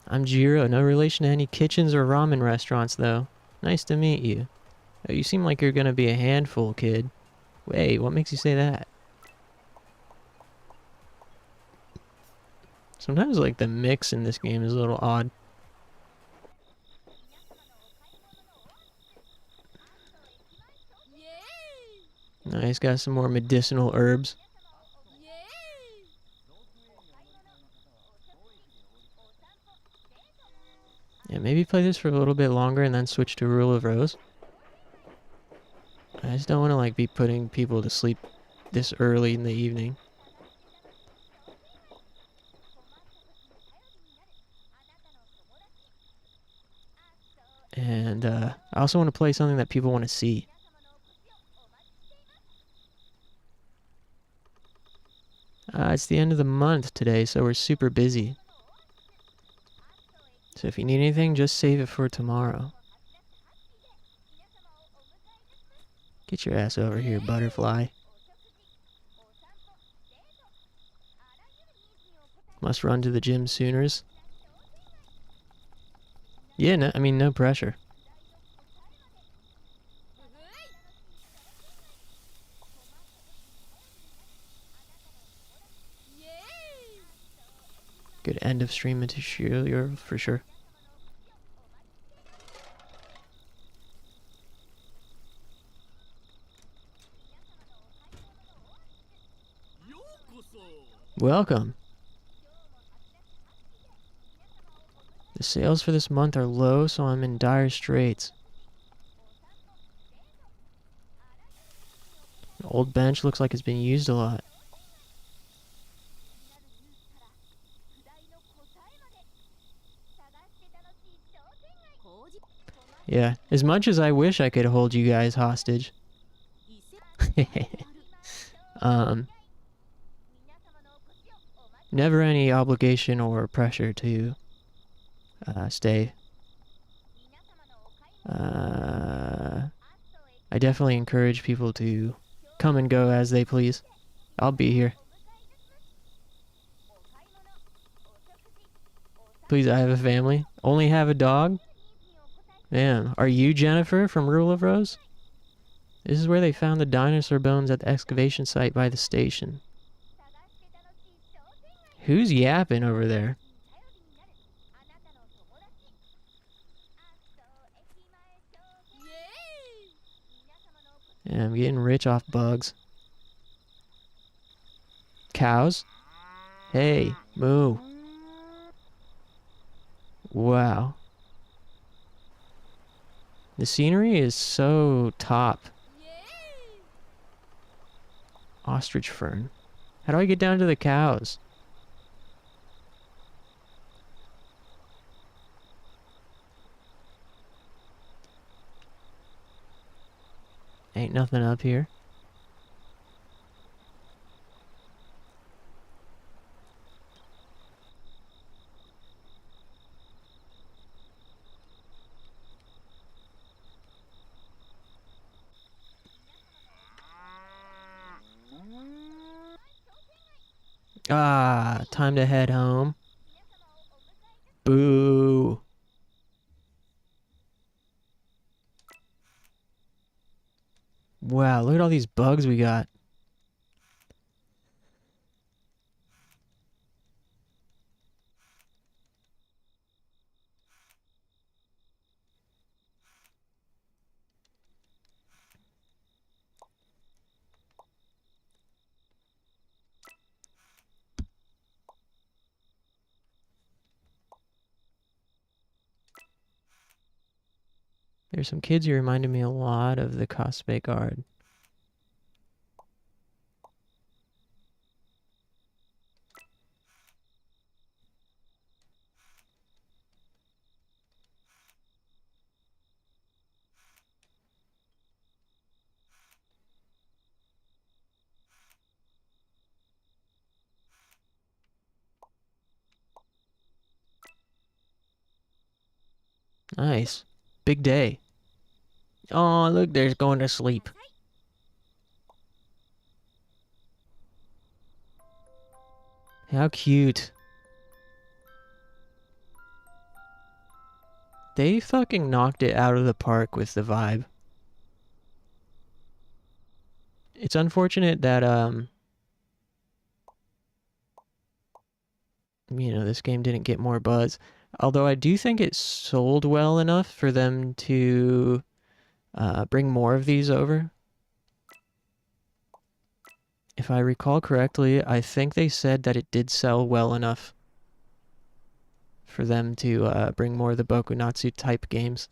だ。 I'm Jiro, no relation to any kitchens or ramen restaurants, though. Nice to meet you. Oh, you seem like you're gonna be a handful, kid. Wait, what makes you say that? Sometimes, like, the mix in this game is a little odd. Nice, got some more medicinal herbs. Yeah, maybe play this for a little bit longer and then switch to Rule of Rose. I just don't want to like be putting people to sleep this early in the evening. And I also want to play something that people want to see. It's the end of the month today, so we're super busy. So if you need anything, just save it for tomorrow. Get your ass over here, butterfly. Must run to the gym sooners. Yeah, no, I mean, no pressure. Good end of stream material for sure. Welcome. The sales for this month are low, so I'm in dire straits. The old bench looks like it's been used a lot. Yeah, as much as I wish I could hold you guys hostage. Never any obligation or pressure to stay. I definitely encourage people to come and go as they please. I'll be here. Please, I have a family. Only have a dog? Man, are you Jennifer from Rule of Rose? This is where they found the dinosaur bones at the excavation site by the station. Who's yapping over there? Yeah, I'm getting rich off bugs. Cows? Hey, moo. Wow. The scenery is so top. Ostrich fern. How do I get down to the cows? Ain't nothing up here. Ah, time to head home. Boo. Wow, look at all these bugs we got. There's some kids who reminded me a lot of the Cosplay Guard. Nice. Big day. Oh, look, there's going to sleep. How cute. They fucking knocked it out of the park with the vibe. It's unfortunate that, this game didn't get more buzz. Although I do think it sold well enough for them to bring more of these over. If I recall correctly, I think they said that it did sell well enough for them to bring more of the Bokunatsu type games.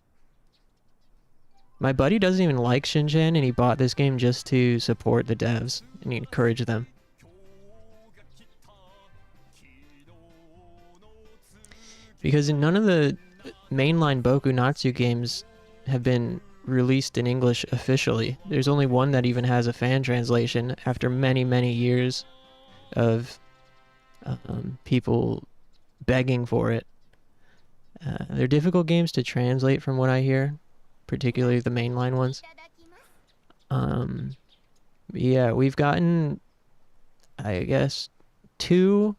My buddy doesn't even like Shin, and he bought this game just to support the devs and encourage them. Because none of the mainline Bokunatsu games have been released in English officially. There's only one that even has a fan translation after many, many years of people begging for it. They're difficult games to translate from what I hear, particularly the mainline ones. Yeah, we've gotten, I guess, 2,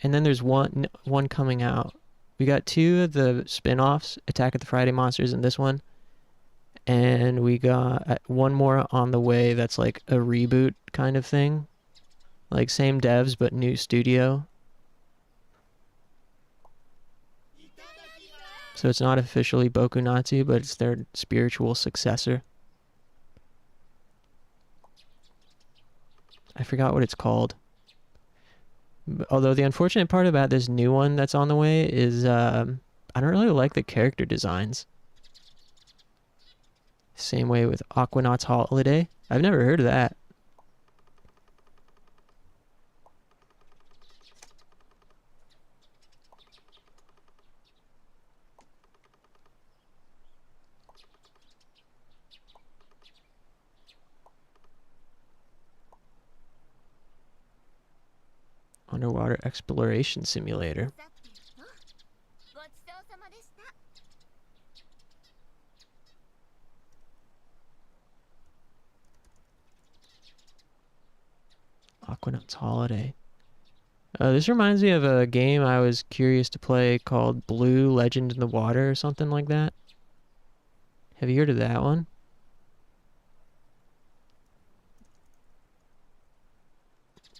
and then there's one coming out. We got 2 of the spin-offs, Attack of the Friday Monsters and this one. And we got one more on the way that's like a reboot kind of thing. Like same devs but new studio. So it's not officially Bokunatsu, but it's their spiritual successor. I forgot what it's called. Although the unfortunate part about this new one that's on the way is I don't really like the character designs. Same way with Aquanaut's Holiday. I've never heard of that. Underwater exploration simulator. さてとごちそうさまでした。 Aquanaut's Holiday. This reminds me of a game I was curious to play called Blue Legend in the Water or something like that. Have you heard of that one?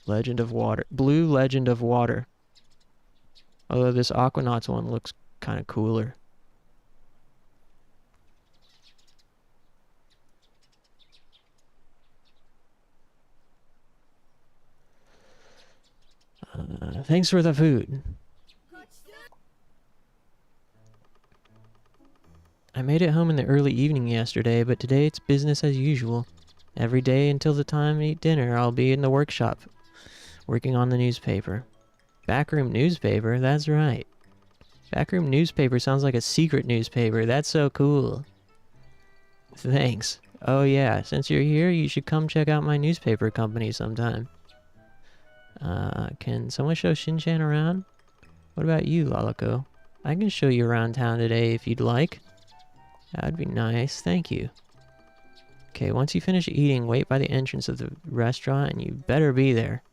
Legend of Water. Blue Legend of Water. Although this Aquanauts one looks kind of cooler. Thanks for the food. I made it home in the early evening yesterday, but today it's business as usual. Every day until the time to eat dinner, I'll be in the workshop, working on the newspaper. Backroom newspaper? That's right. Backroom newspaper sounds like a secret newspaper. That's so cool. Thanks. Oh yeah, since you're here, you should come check out my newspaper company sometime. Can someone show Shin-chan around? What about you, Lalico? I can show you around town today if you'd like. That'd be nice, thank you. Okay, once you finish eating, wait by the entrance of the restaurant and you better be there.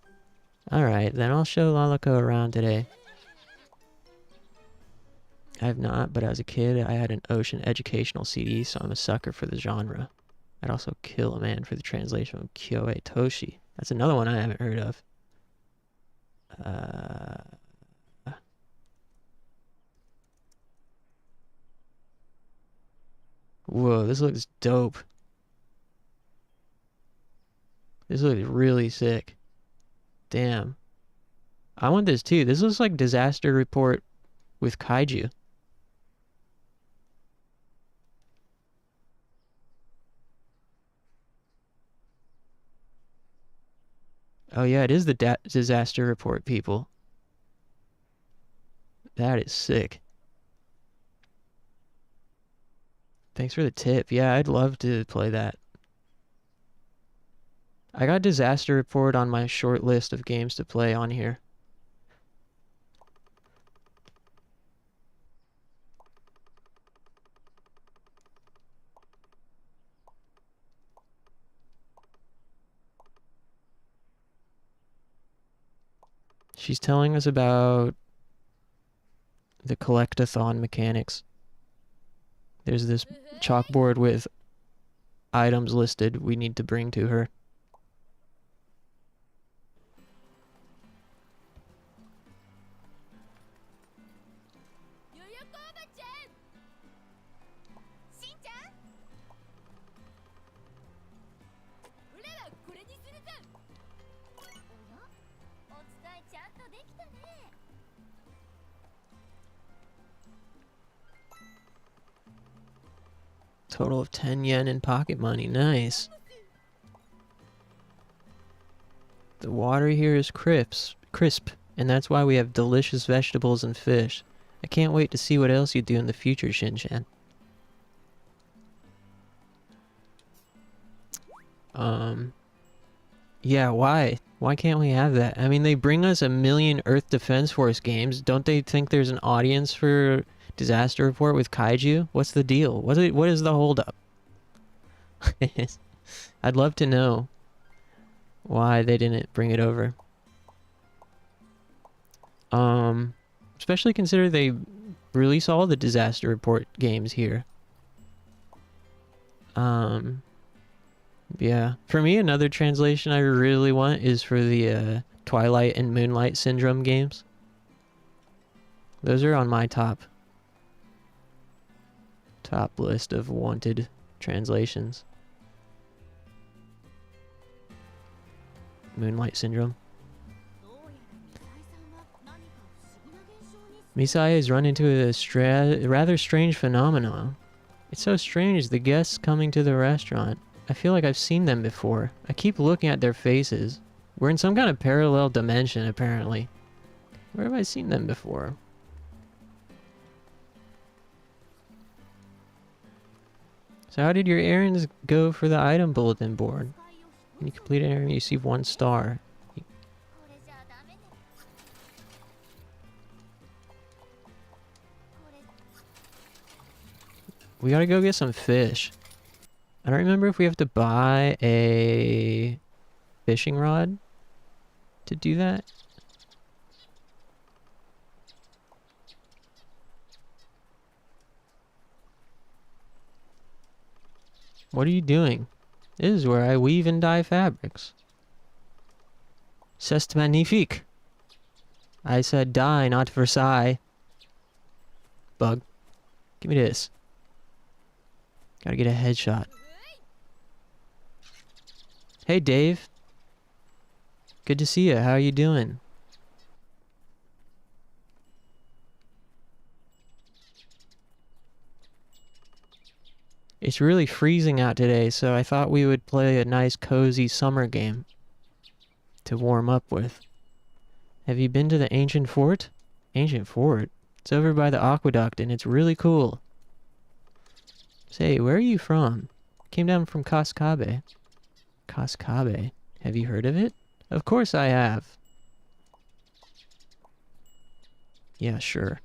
Alright, then I'll show Lalico around today. I have not, but as a kid, I had an ocean educational CD, so I'm a sucker for the genre. I'd also kill a man for the translation of Kyoei Toshi. That's another one I haven't heard of. Whoa, this looks dope. This looks really sick. Damn. I want this too. This looks like Disaster Report with kaiju. Oh yeah, it is the Disaster Report people. That is sick. Thanks for the tip. Yeah, I'd love to play that. I got Disaster Report on my short list of games to play on here. She's telling us about the collectathon mechanics. There's this chalkboard with items listed we need to bring to her. Total of 10 yen in pocket money. Nice. The water here is crisp, and that's why we have delicious vegetables and fish. I can't wait to see what else you do in the future, Shin-chan. Yeah, why? Why can't we have that? I mean, they bring us a million Earth Defense Force games. Don't they think there's an audience for Disaster Report with kaiju? What's the deal? What is the holdup? I'd love to know why they didn't bring it over. Especially consider they release all the Disaster Report games here. Yeah. For me, another translation I really want is for the Twilight and Moonlight Syndrome games. Those are on my top list of wanted translations. Moonlight Syndrome. Misai has run into a rather strange phenomenon. It's so strange, the guests coming to the restaurant. I feel like I've seen them before. I keep looking at their faces. We're in some kind of parallel dimension, apparently. Where have I seen them before? So how did your errands go for the item bulletin board? When you complete an errand, you receive 1 star. これじゃダメねこれ We gotta go get some fish. I don't remember if we have to buy a fishing rod to do that. What are you doing? This is where I weave and dye fabrics. C'est magnifique. I said dye, not Versailles. Bug. Give me this. Gotta get a headshot. Hey, Dave. Good to see you. How are you doing? It's really freezing out today, so I thought we would play a nice cozy summer game to warm up with. Have you been to the ancient fort? Ancient fort? It's over by the aqueduct and it's really cool. Say, where are you from? Came down from Cascabe. Cascabe? Have you heard of it? Of course I have. Yeah, sure.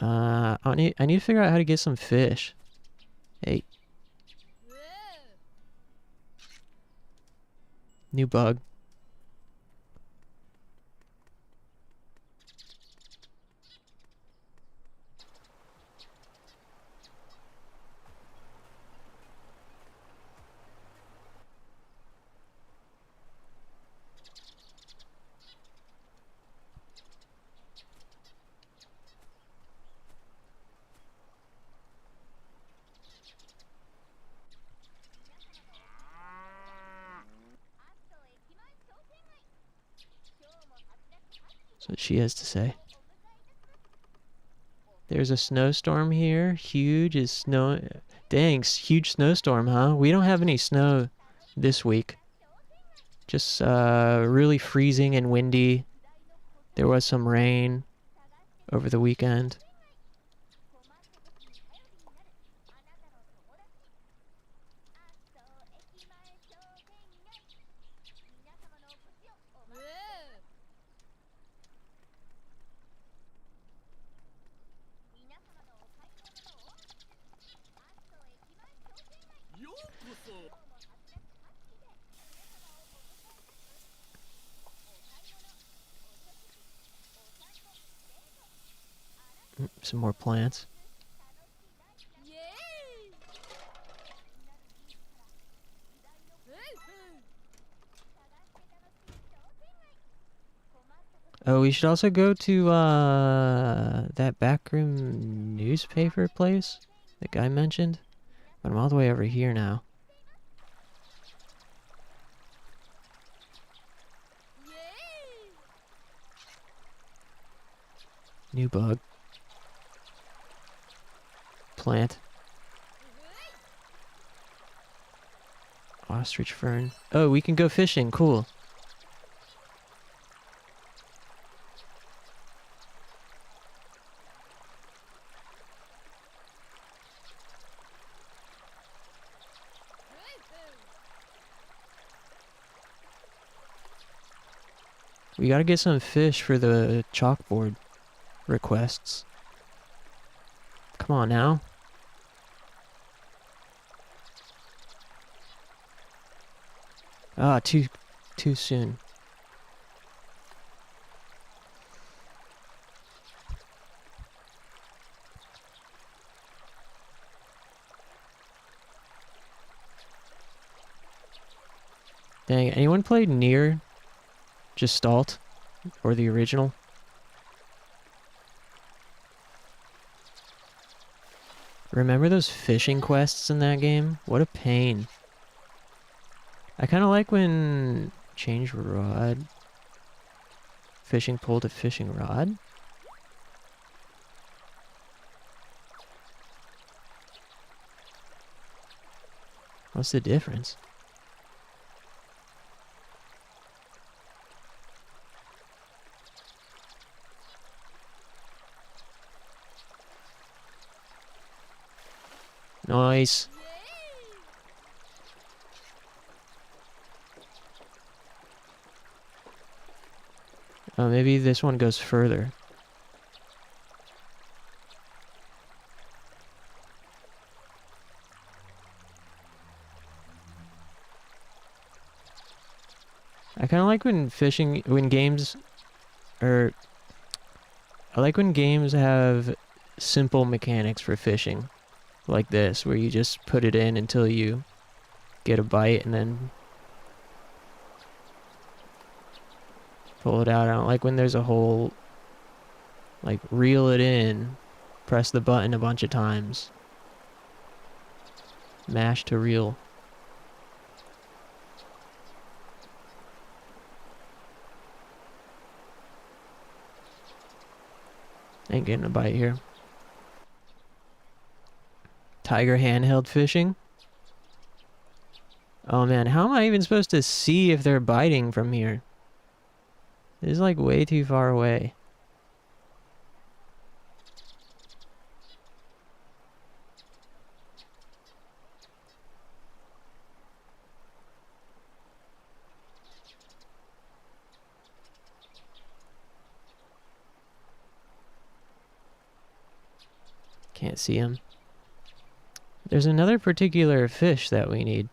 I need to figure out how to get some fish. Hey. New bug. That's what she has to say. There's a snowstorm here. Huge is snow. Dang, huge snowstorm, huh? We don't have any snow this week. Just really freezing and windy. There was some rain over the weekend. Some more plants. Oh, we should also go to that backroom newspaper place the guy mentioned. But I'm all the way over here now. New bug. Plant. Ostrich fern. Oh, we can go fishing. Cool. We gotta get some fish for the chalkboard requests. Come on now. Ah, too soon. Dang, anyone played Nier Gestalt or the original? Remember those fishing quests in that game? What a pain. I kind of like when change rod, fishing pole to fishing rod. What's the difference? Nice. Oh, maybe this one goes further. I kind of like when I like when games have simple mechanics for fishing, like this, where you just put it in until you get a bite and then pull it out. I don't like when there's a whole, like, reel it in, press the button a bunch of times, mash to reel. Ain't getting a bite here. Tiger handheld fishing. Oh man, how am I even supposed to see if they're biting from here? This is like way too far away. Can't see him. There's another particular fish that we need.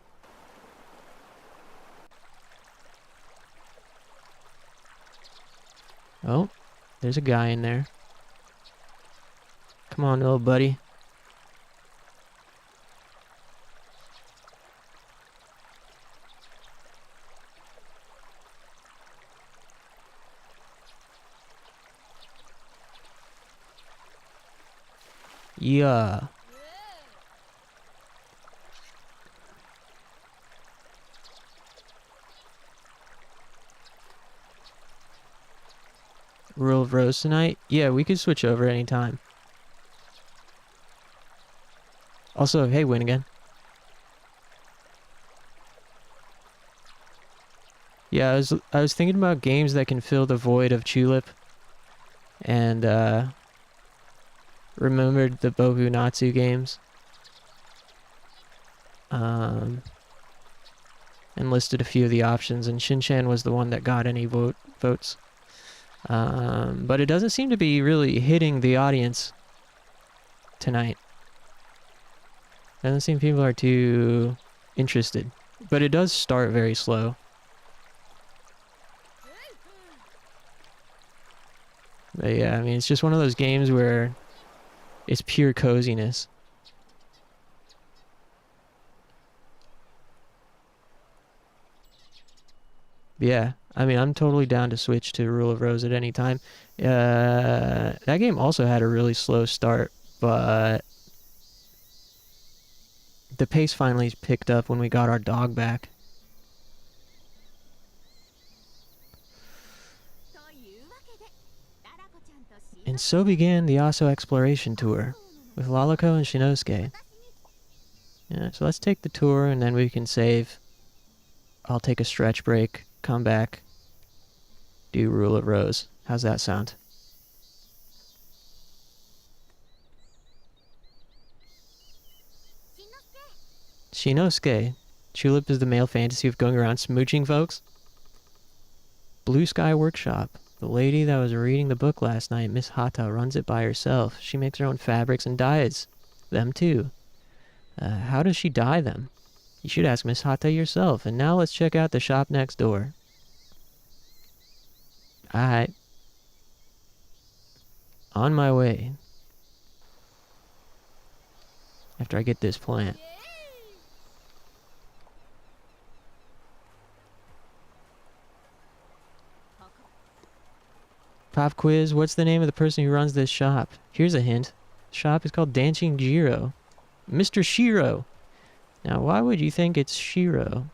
Oh, there's a guy in there. Come on, little buddy. Yeah. Rule of Rose tonight? Yeah, we could switch over anytime. Also, hey, win again. Yeah, I was thinking about games that can fill the void of Tulip, and remembered the Boku Natsu games. And listed a few of the options, and Shin was the one that got any votes. But it doesn't seem to be really hitting the audience tonight. Doesn't seem people are too interested. But it does start very slow. But yeah, I mean, it's just one of those games where it's pure coziness. Yeah, I mean, I'm totally down to switch to Rule of Rose at any time. That game also had a really slow start, but the pace finally picked up when we got our dog back. And so began the Aso exploration tour with Lalako and Shinosuke. Yeah, so let's take the tour and then we can save. I'll take a stretch break, come back, do Rule of Rose. How's that sound? Shinosuke. Tulip is the male fantasy of going around smooching folks. Blue Sky Workshop. The lady that was reading the book last night, Miss Hata, runs it by herself. She makes her own fabrics and dyes them too. How does she dye them? You should ask Miss Hata yourself. And now let's check out the shop next door. Alright. On my way. After I get this plant. Pop quiz, what's the name of the person who runs this shop? Here's a hint. The shop is called Dancing Jiro. Mr. Shiro. Now, why would you think it's Shiro?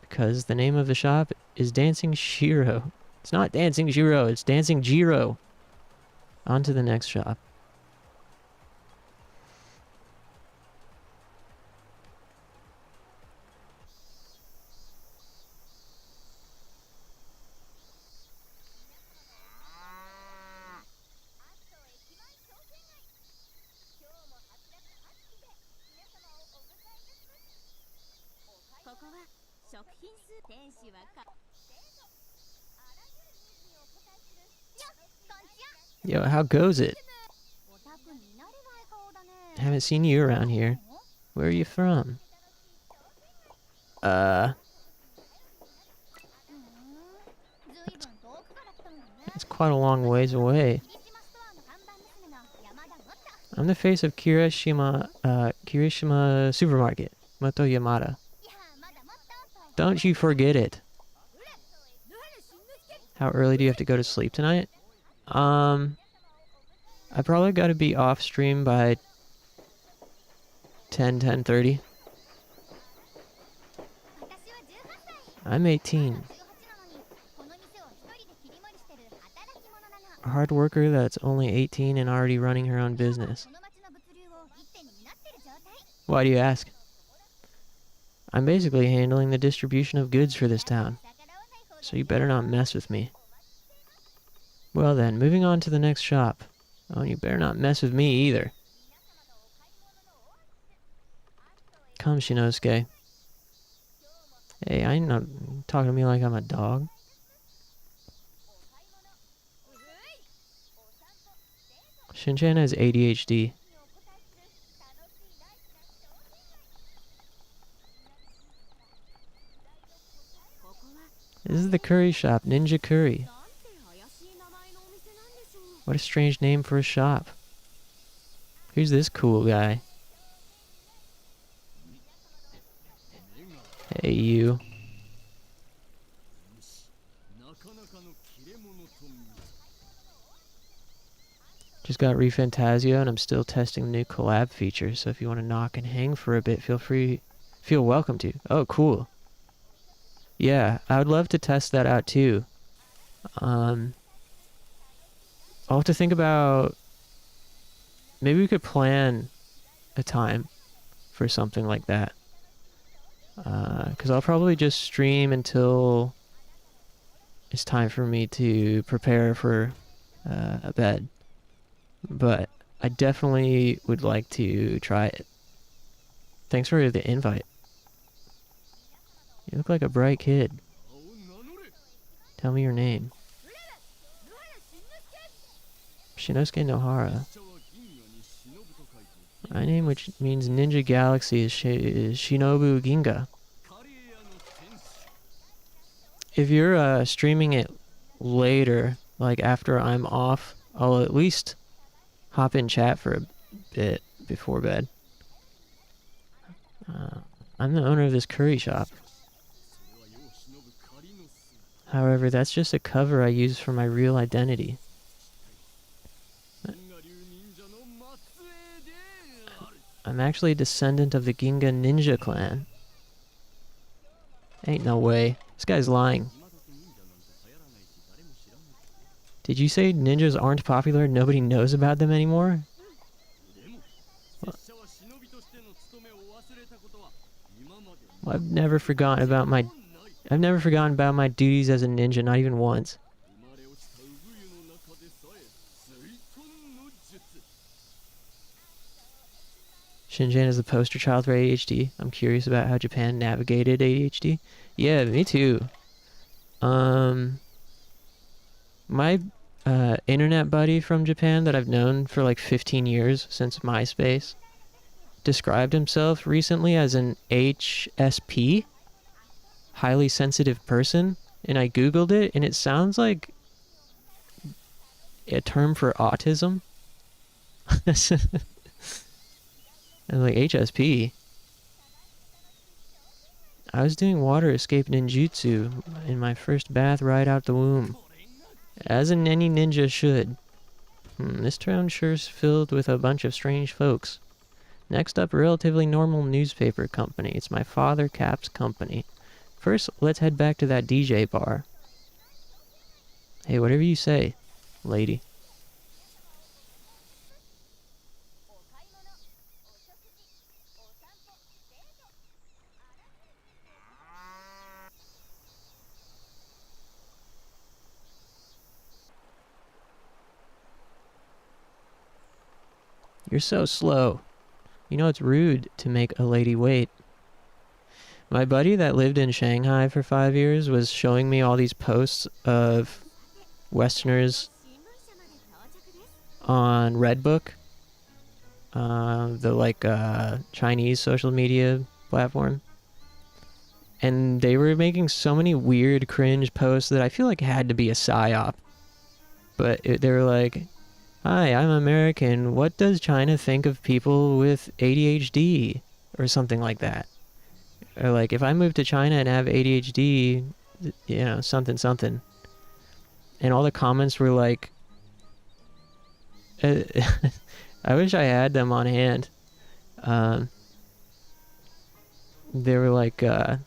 Because the name of the shop is Dancing Shiro. It's not Dancing Shiro, it's Dancing Jiro. On to the next shop. Yo, how goes it? Haven't seen you around here. Where are you from? It's quite a long ways away. I'm the face of Kirishima Supermarket, Moto Yamada. Don't you forget it. How early do you have to go to sleep tonight? I probably got to be off stream by 10:30. I'm 18. A hard worker that's only 18 and already running her own business. Why do you ask? I'm basically handling the distribution of goods for this town, so you better not mess with me. Well then, moving on to the next shop. Oh, and you better not mess with me either. Come, Shinosuke. Hey, I ain't not talking to me like I'm a dog. Shinchan has ADHD. This is the curry shop, Ninja Curry. What a strange name for a shop. Who's this cool guy? Hey, you. Just got ReFantazio and I'm still testing the new collab feature, so if you want to knock and hang for a bit, feel welcome to. Oh, cool. Yeah, I would love to test that out too. I'll have to think about... Maybe we could plan a time for something like that. Because I'll probably just stream until it's time for me to prepare for a bed. But I definitely would like to try it. Thanks for the invite. You look like a bright kid. Tell me your name. Shinosuke Nohara. My name, which means Ninja Galaxy, is Shinobu Ginga. If you're streaming it later, like after I'm off, I'll at least hop in chat for a bit before bed. I'm the owner of this curry shop. However, that's just a cover I use for my real identity. I'm actually a descendant of the Ginga ninja clan. Ain't no way. This guy's lying. Did you say ninjas aren't popular and nobody knows about them anymore? Well, I've never forgotten about my duties as a ninja, not even once. Shinjan is the poster child for ADHD. I'm curious about how Japan navigated ADHD. Yeah, me too. My internet buddy from Japan that I've known for like 15 years, since MySpace, described himself recently as an HSP, highly sensitive person, and I googled it, and it sounds like a term for autism. And like HSP. I was doing water escape ninjutsu in my first bath right out the womb, as any ninja should. This town sure's filled with a bunch of strange folks. Next up, a relatively normal newspaper company. It's my father Cap's company. First, let's head back to that DJ bar. Hey, whatever you say, lady. You're so slow. You know it's rude to make a lady wait. My buddy that lived in Shanghai for 5 years was showing me all these posts of Westerners 新聞社まで到着です。 on Redbook, the like Chinese social media platform. And they were making so many weird cringe posts that I feel like had to be a psyop. But they were like, "Hi, I'm American. What does China think of people with ADHD?" Or something like that. Or like, if I move to China and have ADHD, you know, something, something. And all the comments were like, I wish I had them on hand. They were like, I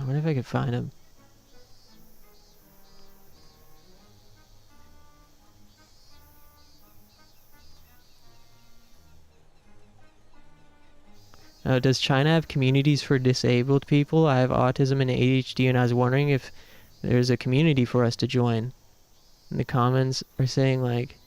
wonder if I could find them. Does China have communities for disabled people? I have autism and ADHD, and I was wondering if there's a community for us to join. And the comments are saying like,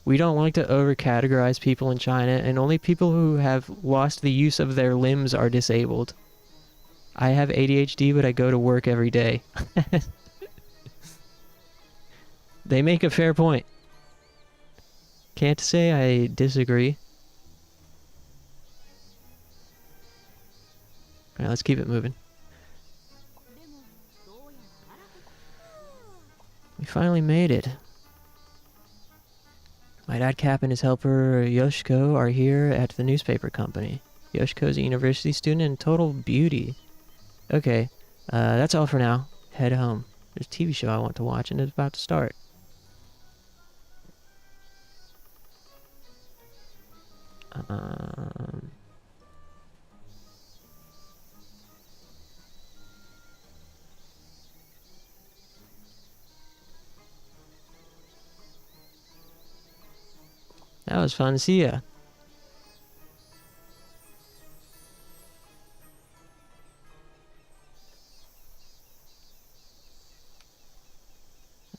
we don't like to over-categorize people in China, and only people who have lost the use of their limbs are disabled. I have ADHD, but I go to work every day. They make a fair point. Can't say I disagree. Alright, let's keep it moving. でもどうやら荒く We finally made it. My dad Cap and his helper Yoshiko are here at the newspaper company. Yoshiko's a university student and total beauty. Okay, that's all for now. Head home. There's a TV show I want to watch and it's about to start. That was fun. See ya.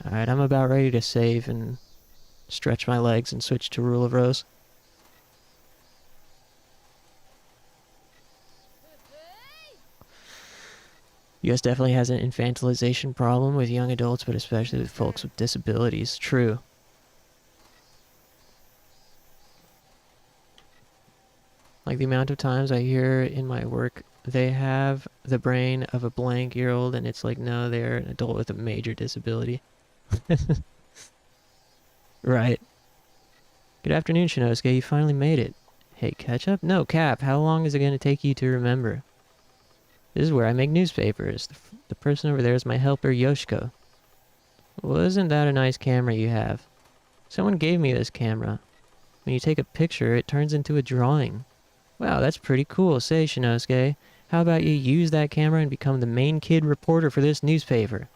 Alright, I'm about ready to save and stretch my legs and switch to Rule of Rose. US definitely has an infantilization problem with young adults, but especially with folks with disabilities. True. Like the amount of times I hear in my work, they have the brain of a blank-year-old, and it's like, no, they're an adult with a major disability. Right. Good afternoon, Shinosuke. You finally made it. Hey, catch up? No, Cap. How long is it going to take you to remember? This is where I make newspapers. The person over there is my helper, Yoshiko. Well, isn't that a nice camera you have? Someone gave me this camera. When you take a picture, it turns into a drawing. Wow, that's pretty cool. Say, Shinosuke, how about you use that camera and become the main kid reporter for this newspaper?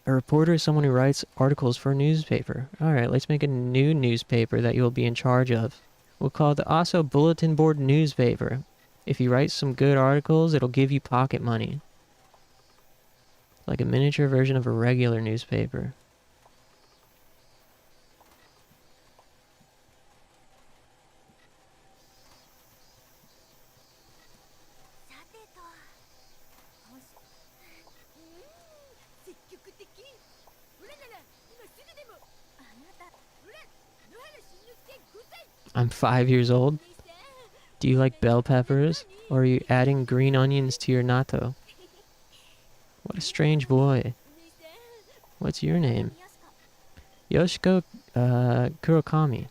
A reporter is someone who writes articles for a newspaper. Alright, let's make a new newspaper that you'll be in charge of. We'll call it the Aso Bulletin Board Newspaper. If you write some good articles, it'll give you pocket money. Like a miniature version of a regular newspaper. I'm 5 years old. Do you like bell peppers? Or are you adding green onions to your natto? What a strange boy. What's your name? Yoshiko Kurokami.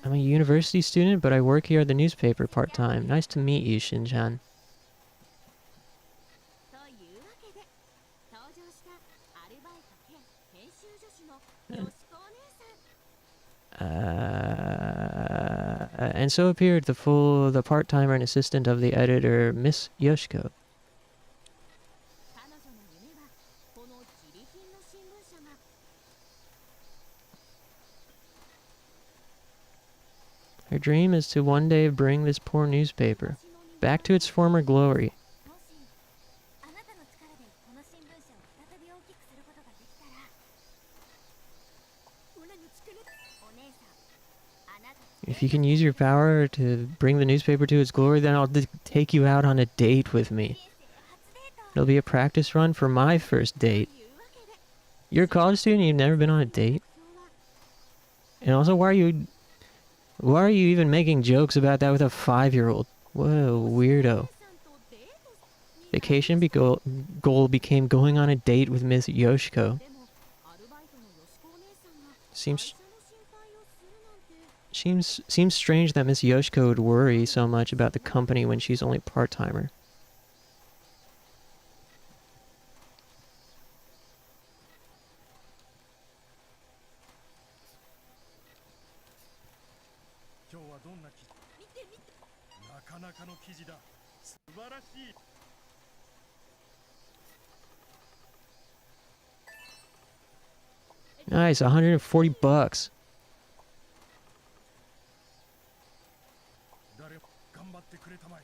I'm a university student, but I work here at the newspaper part-time. Nice to meet you, Shin-chan. And so appeared the part-timer and assistant of the editor, Miss Yoshiko. 彼女の夢はこの自利品の新聞社が Her dream is to one day bring this poor newspaper back to its former glory. もしあなたの力でこの新聞社を再び大きくすることができたら俺の力お姉さんあなた If you can use your power to bring the newspaper to its glory, then I'll take you out on a date with me. 人生初デート It'll be a practice run for my first date. というわけで You're a college student and you've never been on a date? 今日は And also, why are you even making jokes about that with a 5-year-old? What a weirdo. さんとデート Vacation goal became going on a date with Miss Yoshiko. でもアルバイトのよしこお姉さんが Seems 会社の心配をするなんて seems strange that Miss Yoshiko would worry so much about the company when she's only part-timer. 今日はどんな記事見て見てなかなかの記事だ素晴らしい Nice, $140. 誰も頑張ってくれたまえ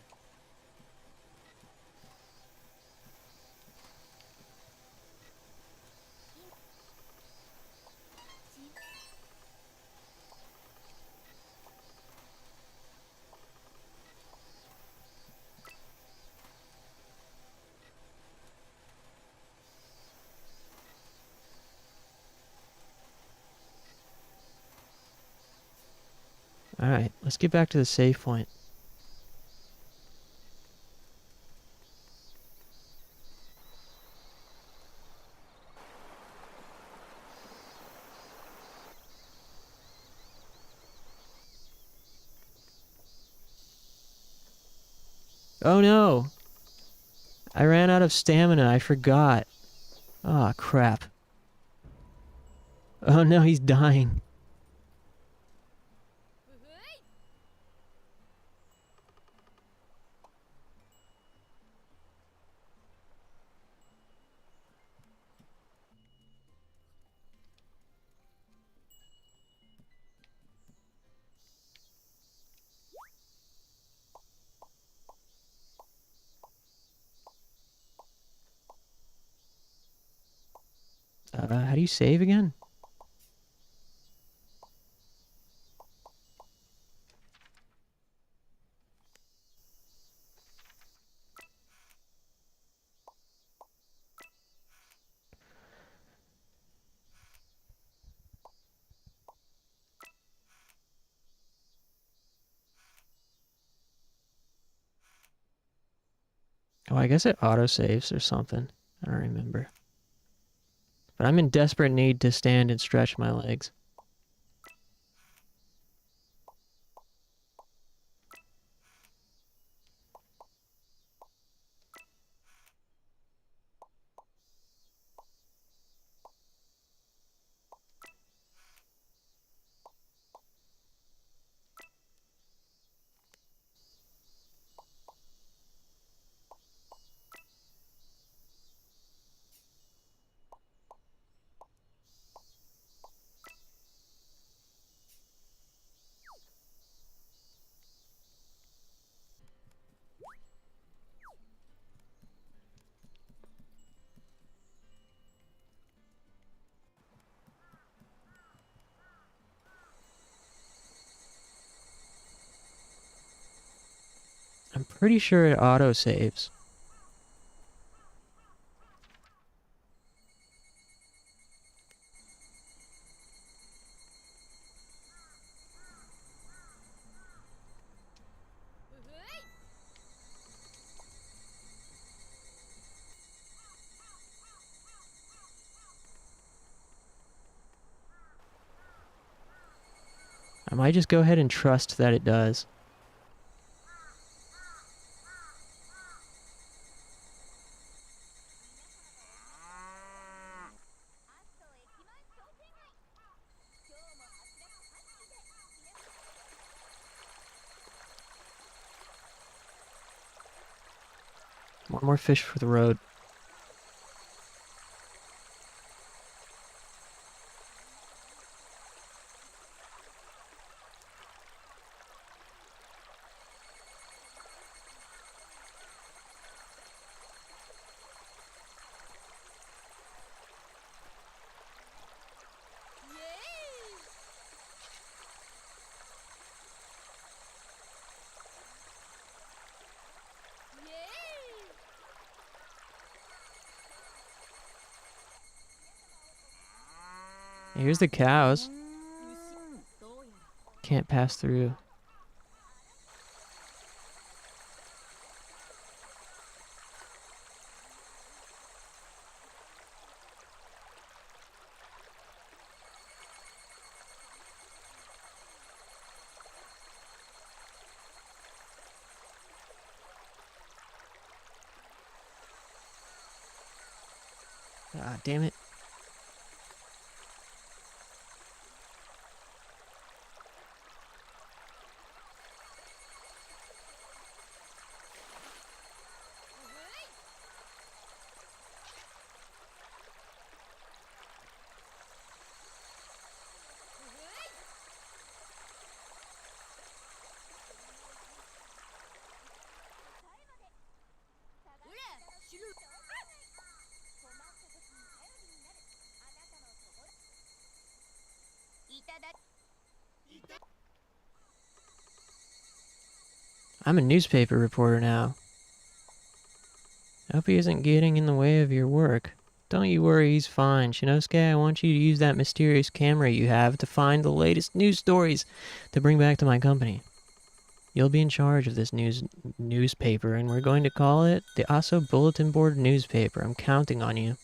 Alright, let's get back to the save point. Oh no! I ran out of stamina, I forgot. Ah, crap. Oh no, he's dying. うふい How do you save again? Oh, I guess it autosaves or something. I don't remember. But I'm in desperate need to stand and stretch my legs. I'm pretty sure it autosaves. I might just go ahead and trust that it does. One more fish for the road. Here's the cows. Can't pass through. Ah, damn it. I'm a newspaper reporter now. I hope he isn't getting in the way of your work. Don't you worry, he's fine. Shinosuke, I want you to use that mysterious camera you have to find the latest news stories to bring back to my company. You'll be in charge of this newspaper, and we're going to call it the Aso Bulletin Board Newspaper. I'm counting on you.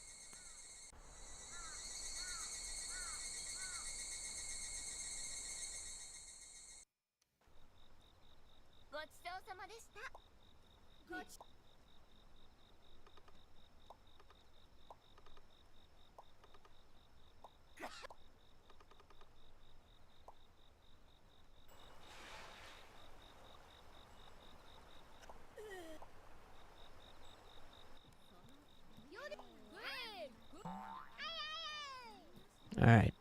Alright.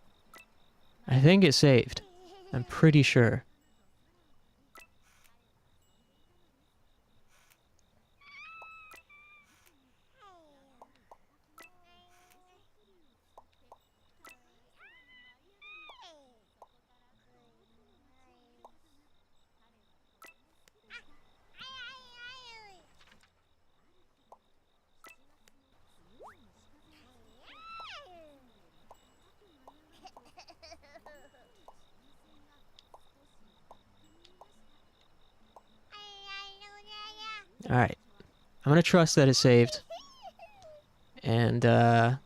I think it saved. I'm pretty sure. Alright. I'm gonna trust that it saved. And, oh.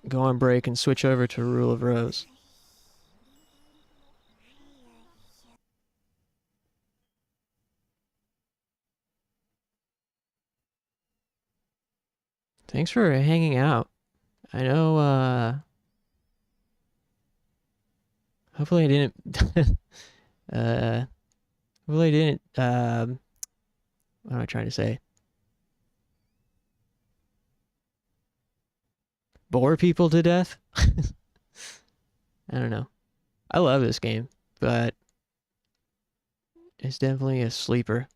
Go on break and switch over to Rule of Rose. Thanks for hanging out. I know, hopefully I didn't, hopefully I didn't, what am I trying to say? Bore people to death? I don't know. I love this game, but it's definitely a sleeper.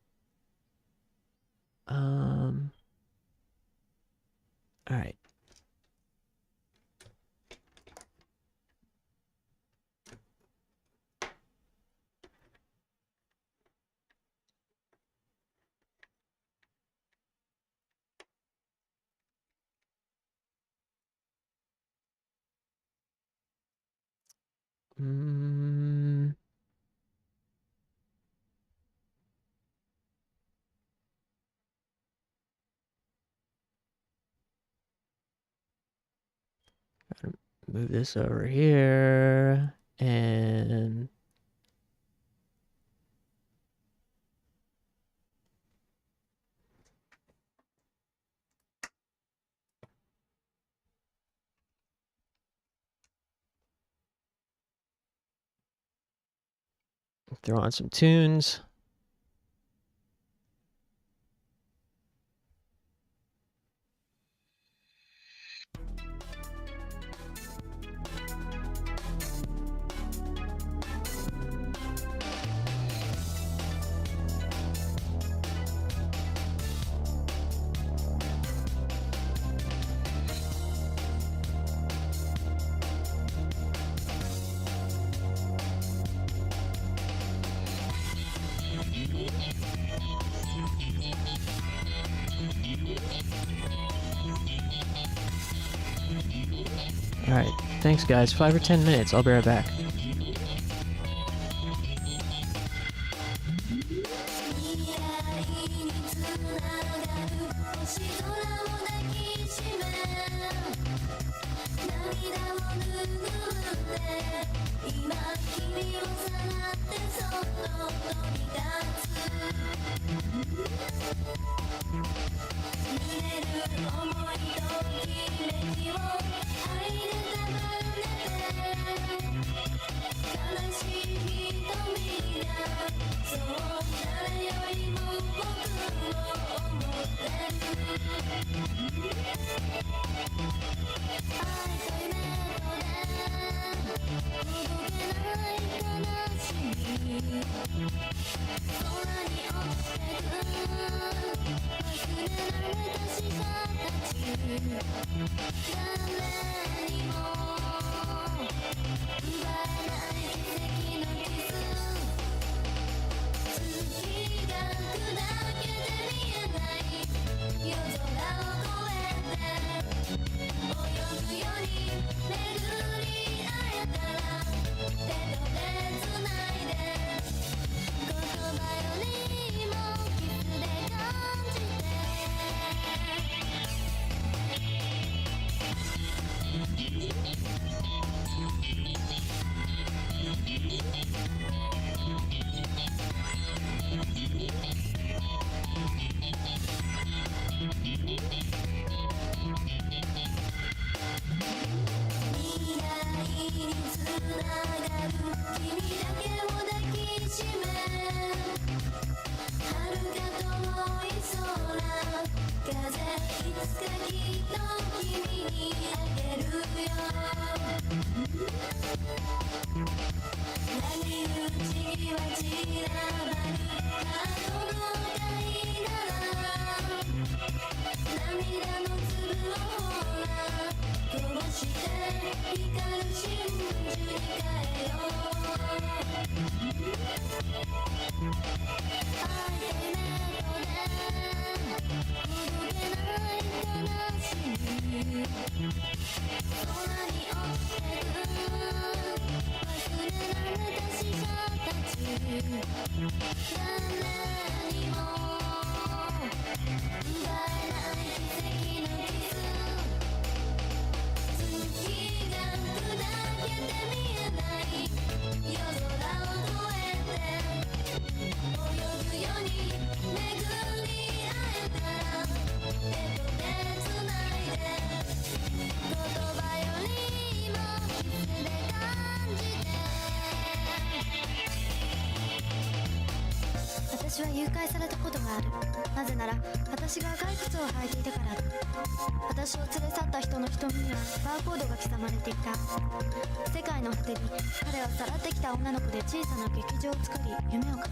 Alright. Move this over here, and Throw on some tunes. Alright, thanks guys. 5 or 10 minutes. I'll be right back. 私は誘拐されたことがある。なぜなら私が赤い靴を履いていたからだ。私を連れ去った人の瞳にはバーコードが刻まれていた。世界の果てに彼はさらってきた女の子で小さな劇場を作り夢を語る。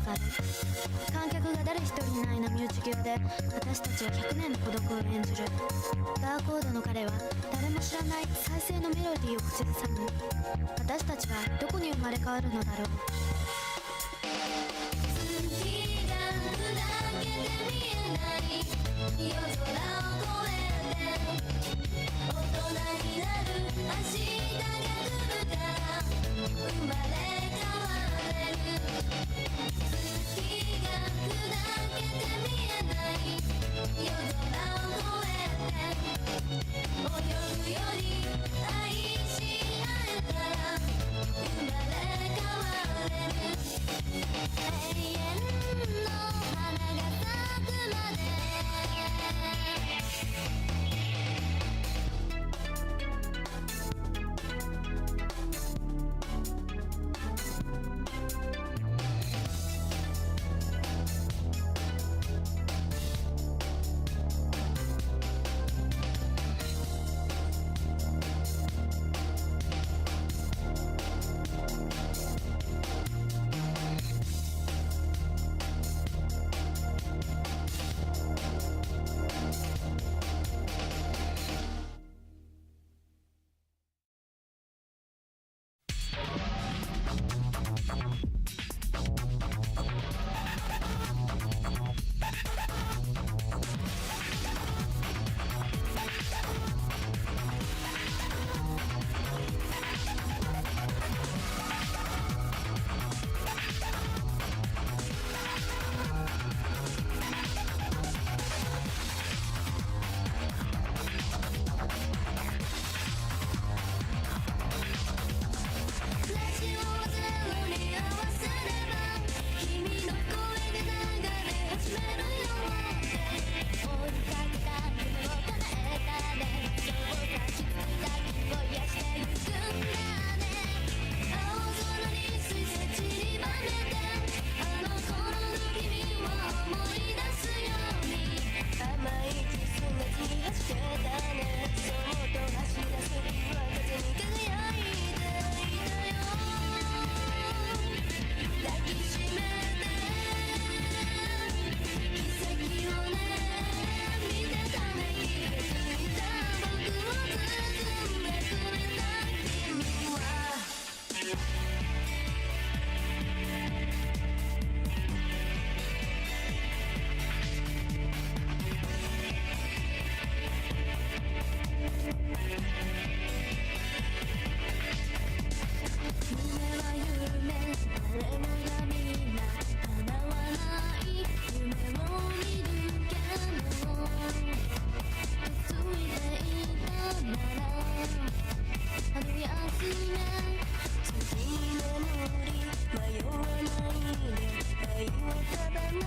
観客が誰一人いない波打ち際で私たちは100年の孤独を演じる。バーコードの彼は誰も知らない再生のメロディーを口ずさむ。私たちはどこに生まれ変わるのだろう。夜空を越えて大人になる明日が来るから生まれ変われる。月が砕けて見えない夜空を越えて泳ぐより愛し合えたら生まれ変われる。永遠の花が咲くまで「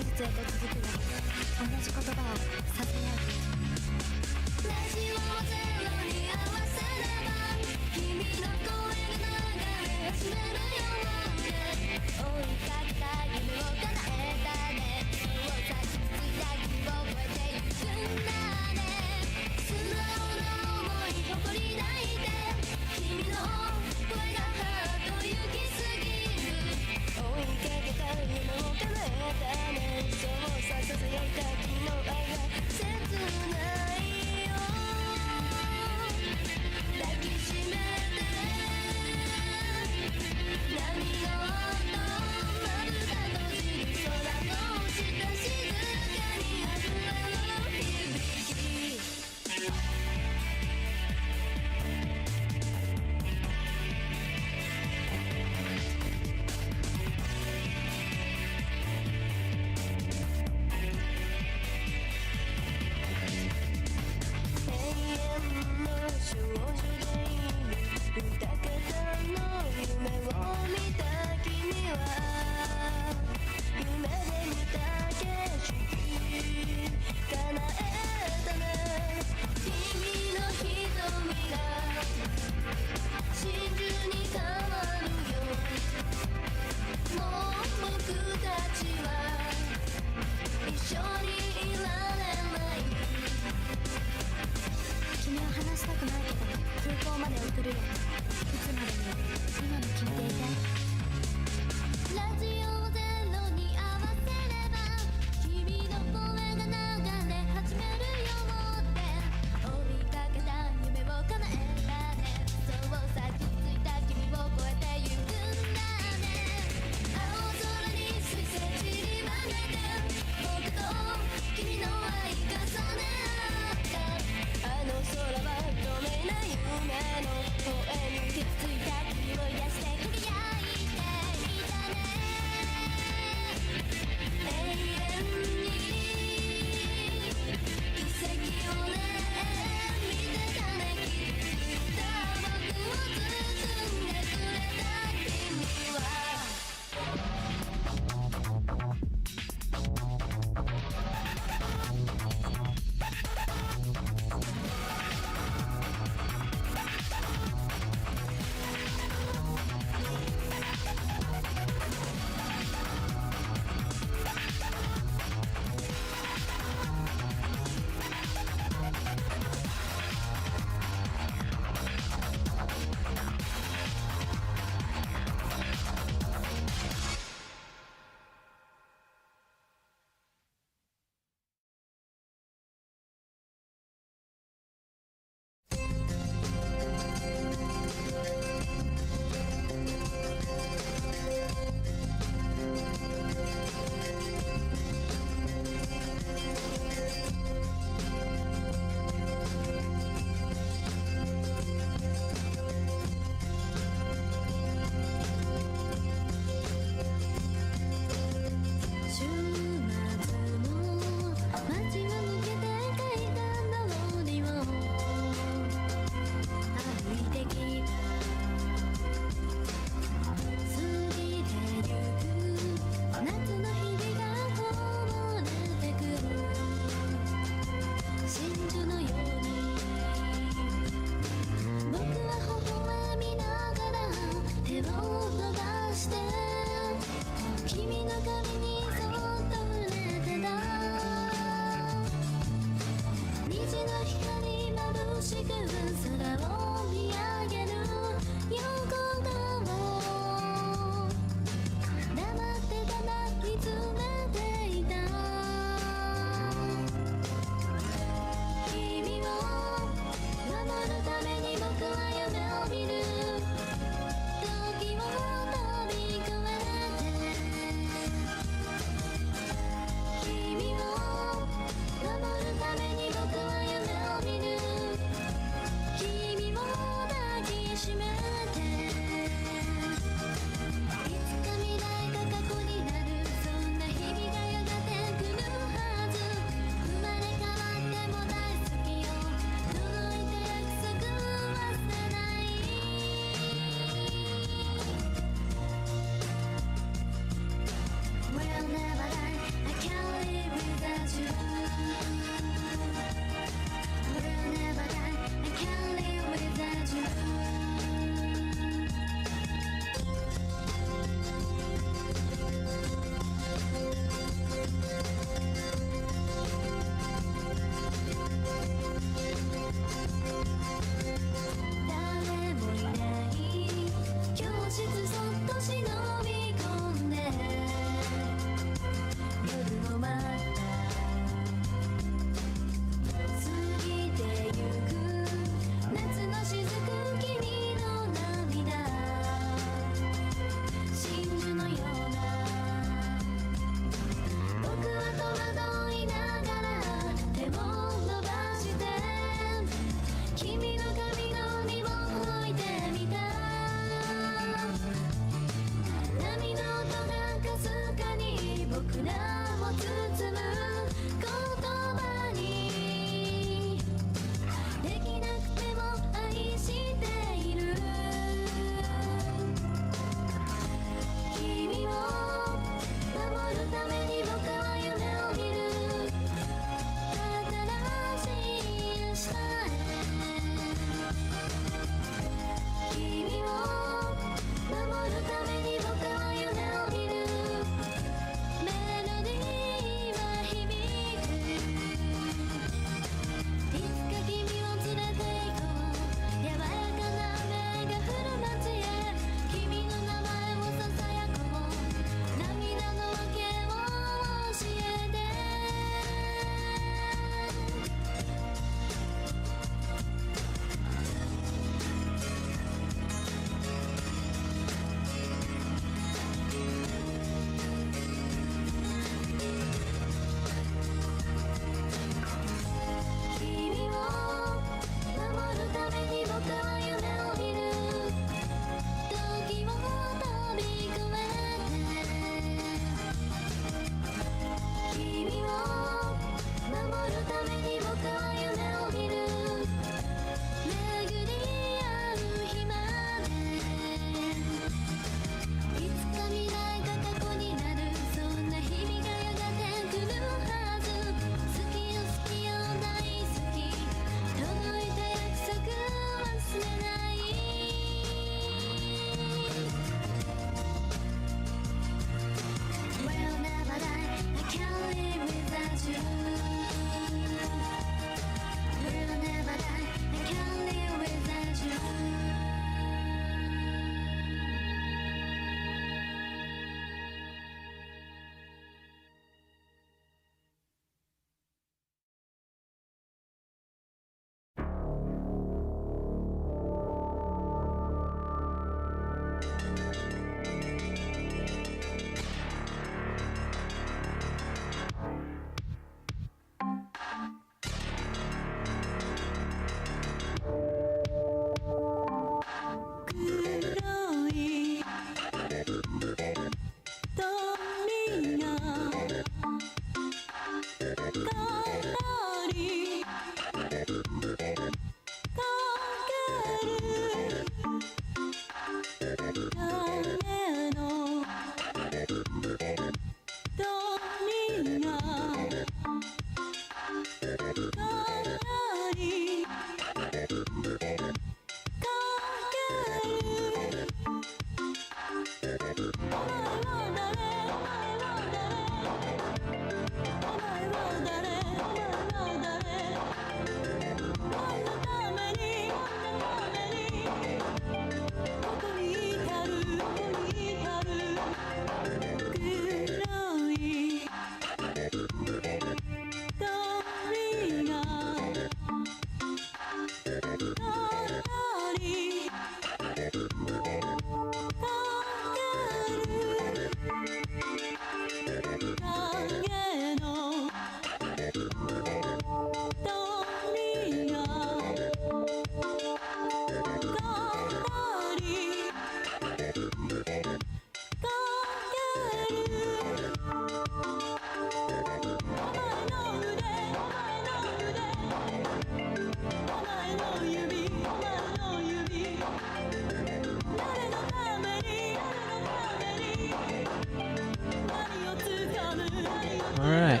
Alright.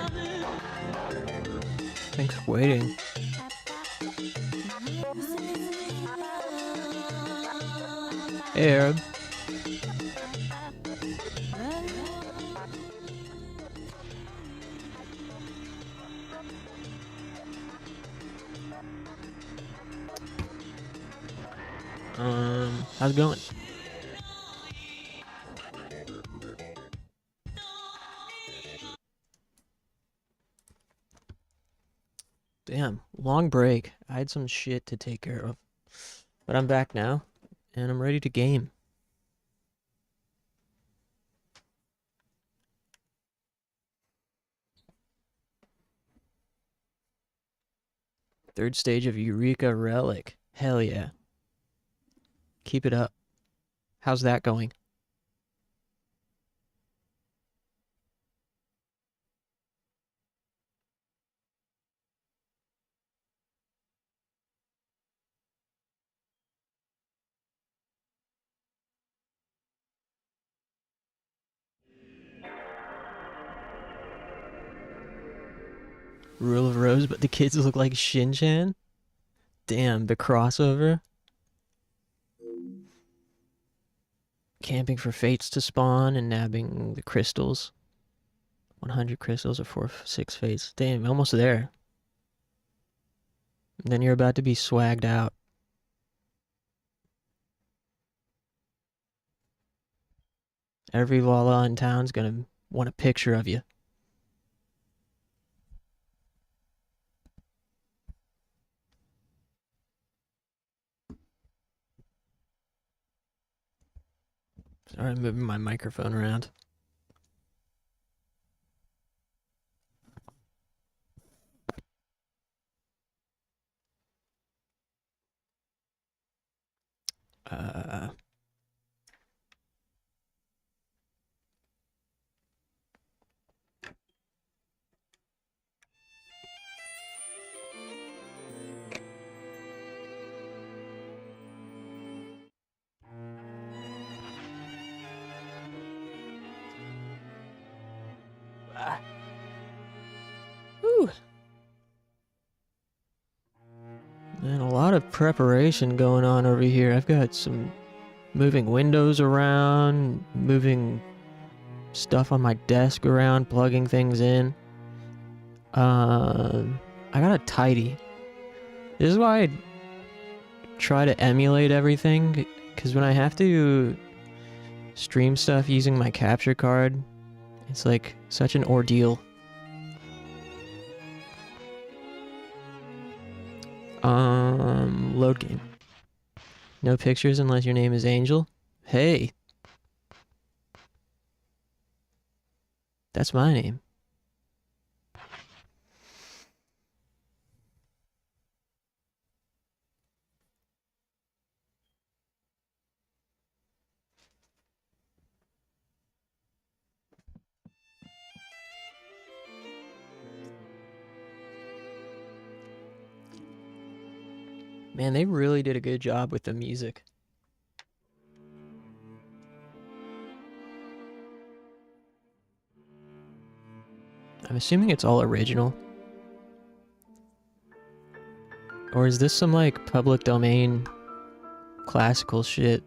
Thanks for waiting. Hey, Arab. How's it going? Damn, long break. I had some shit to take care of. But I'm back now, and I'm ready to game. Third stage of Eureka Relic. Hell yeah. Keep it up. How's that going? Rule of Rose, but the kids look like Shin. Damn, the crossover. Camping for fates to spawn and nabbing the crystals. 100 crystals or 6 fates. Damn, almost there. And then you're about to be swagged out. Every Lala in town's gonna want a picture of you. Sorry, I'm moving my microphone around. Whew. Man, a lot of preparation going on over here. I've got some moving windows around, moving stuff on my desk around, plugging things in. I gotta tidy. This is why I try to emulate everything, because when I have to stream stuff using my capture card, it's like such an ordeal. Load game. No pictures unless your name is Angel. Hey. That's my name. Man, they really did a good job with the music. I'm assuming it's all original. Or is this some like public domain classical shit?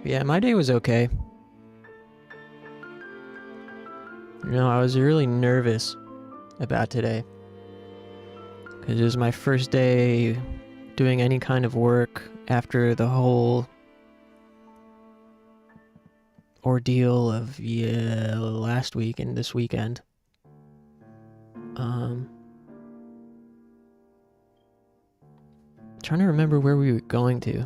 Yeah, my day was okay. You know, I was really nervous about today. Because it was my first day doing any kind of work after the whole ordeal of last week and this weekend. trying to remember where we were going to.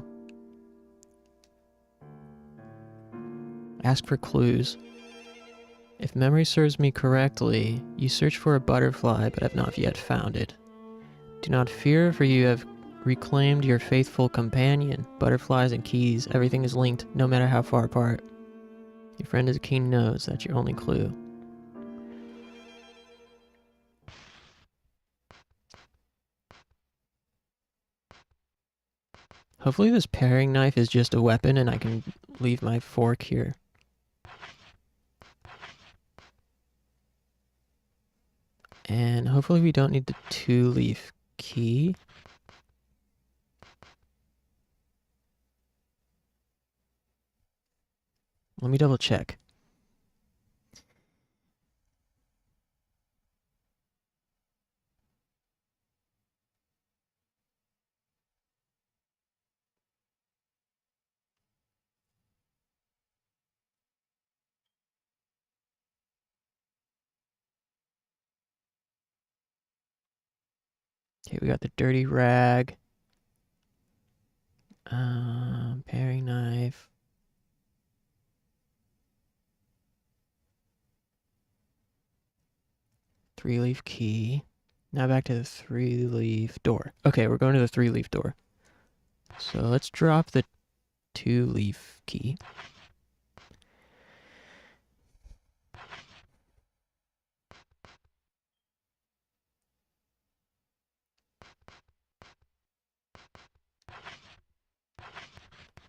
Ask for clues. If memory serves me correctly, you search for a butterfly but have not yet found it. Do not fear, for you have reclaimed your faithful companion. Butterflies and keys, everything is linked, no matter how far apart. Your friend has a keen nose, that's your only clue. Hopefully this paring knife is just a weapon and I can leave my fork here. And hopefully we don't need the 2-leaf key. Let me double check. Okay, we got the dirty rag. Paring knife. Three-leaf key. Now back to the 3-leaf door. Okay, we're going to the 3-leaf door. So let's drop the 2-leaf key.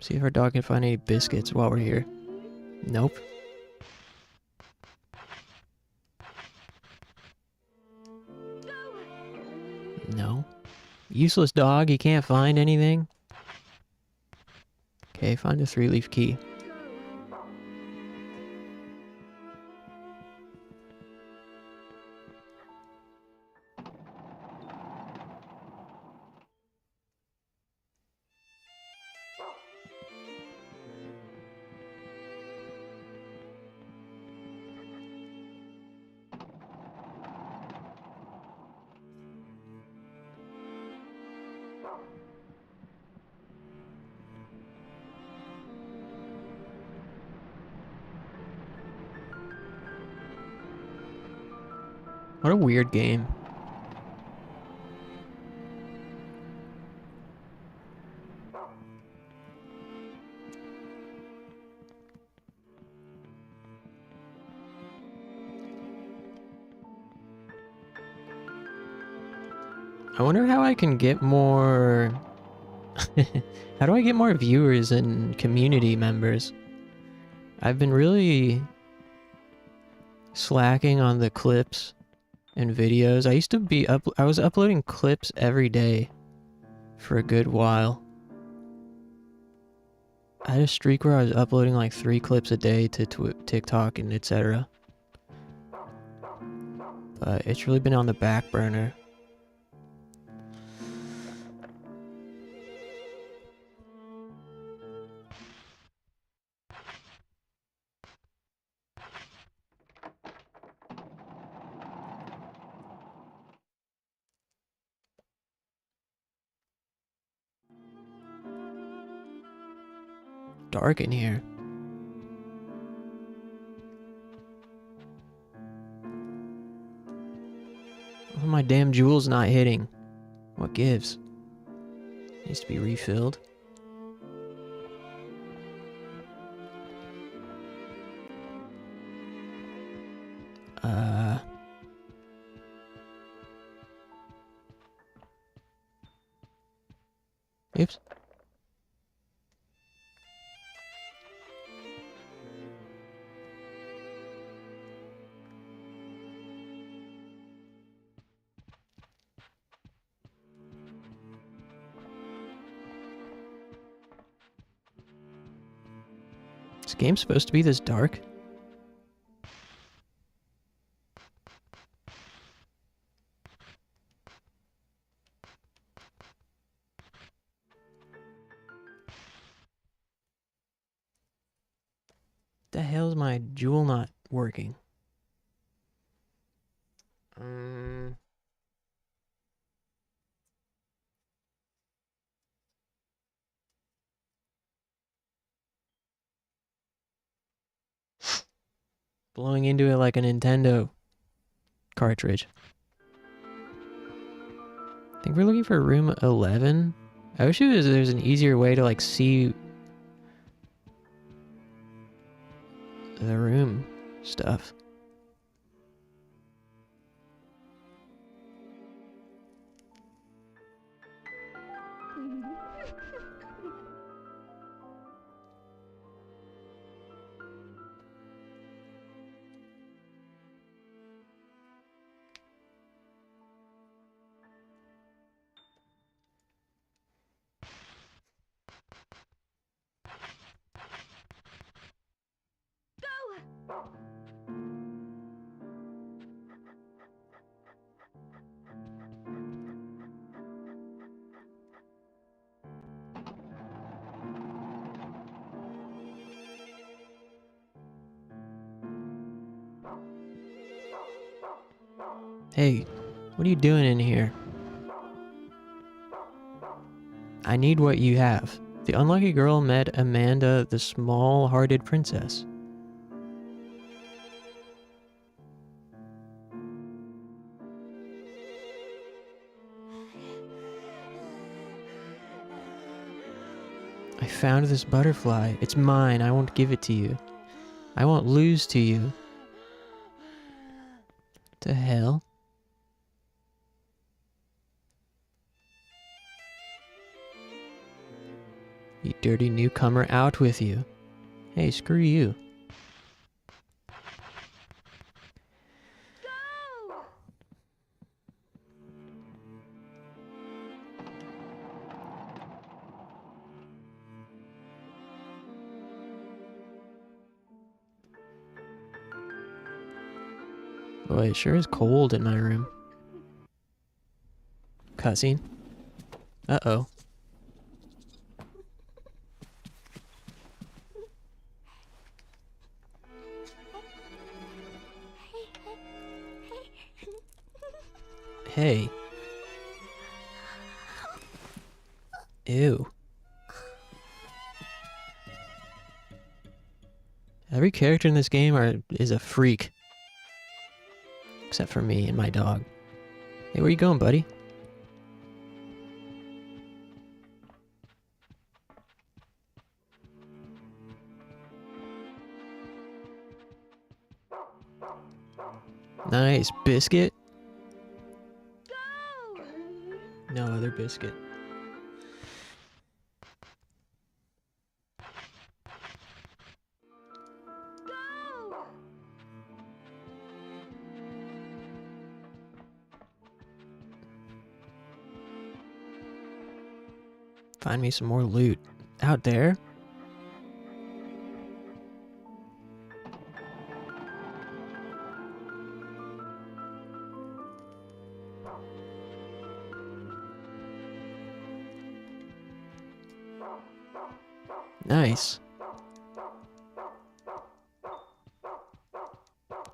See if our dog can find any biscuits while we're here. Nope. No. Useless dog, you can't find anything? Okay, find the 3-leaf key. What a weird game. I wonder how I can get more... How do I get more viewers and community members? I've been really slacking on the clips and videos. I used to be I was uploading clips every day for a good while. I had a streak where I was uploading like 3 clips a day to TikTok and etc. But it's really been on the back burner. Dark in here. Oh, my damn jewel's not hitting. What gives? Needs to be refilled. Oops. This game's supposed to be this dark? The hell's my jewel not working? blowing into it like a Nintendo cartridge. I think we're looking for room 11. I wish there's an easier way to like see the room stuff. Hey, what are you doing in here? I need what you have. The unlucky girl met Amanda, the small-hearted princess. I found this butterfly. It's mine. I won't give it to you. I won't lose to you. What the hell? You dirty newcomer, out with you. Hey, screw you. Boy, it sure is cold in my room. Cutscene. Uh-oh. Hey. Ew. Every character in this game is a freak. Except for me and my dog. Hey, where you going, buddy? Nice. Biscuit? No other biscuit. Find me some more loot. Out there? Nice.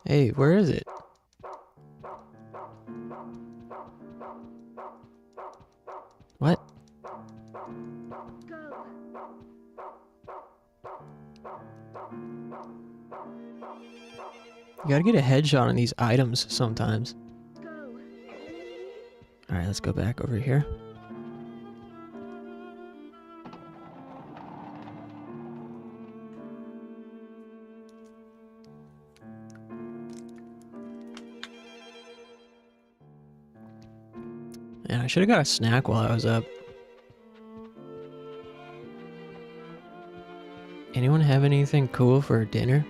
Hey, where is it? What? You gotta get a headshot on these items sometimes. Alright, let's go back over here. Yeah, I should have got a snack while I was up. Anyone have anything cool for dinner?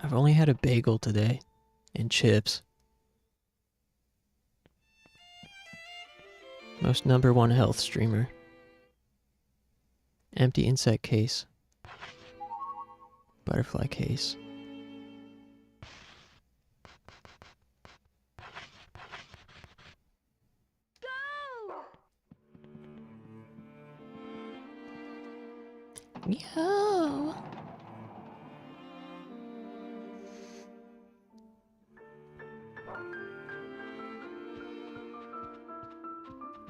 I've only had a bagel today and chips. Most #1 health streamer. Empty insect case. Butterfly case. Yo.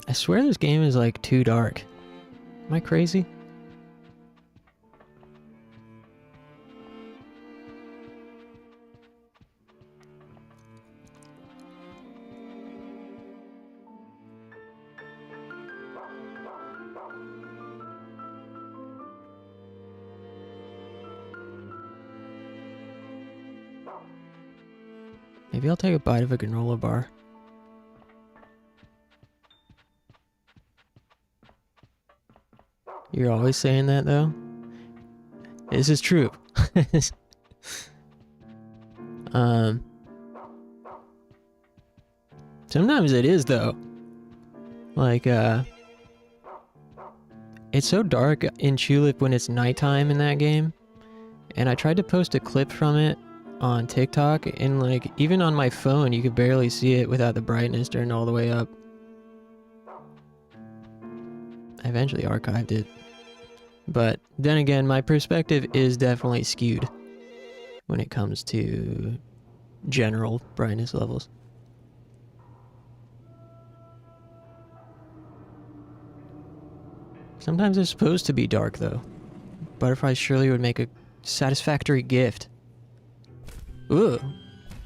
I swear this game is like too dark. Am I crazy? Maybe I'll take a bite of a granola bar. You're always saying that, though? This is true. Sometimes it is, though. Like, it's so dark in Tulip when it's nighttime in that game. And I tried to post a clip from it on TikTok, and like, even on my phone, you could barely see it without the brightness turned all the way up. I eventually archived it. But then again, my perspective is definitely skewed when it comes to general brightness levels. Sometimes it's supposed to be dark, though. Butterflies surely would make a satisfactory gift. Ugh.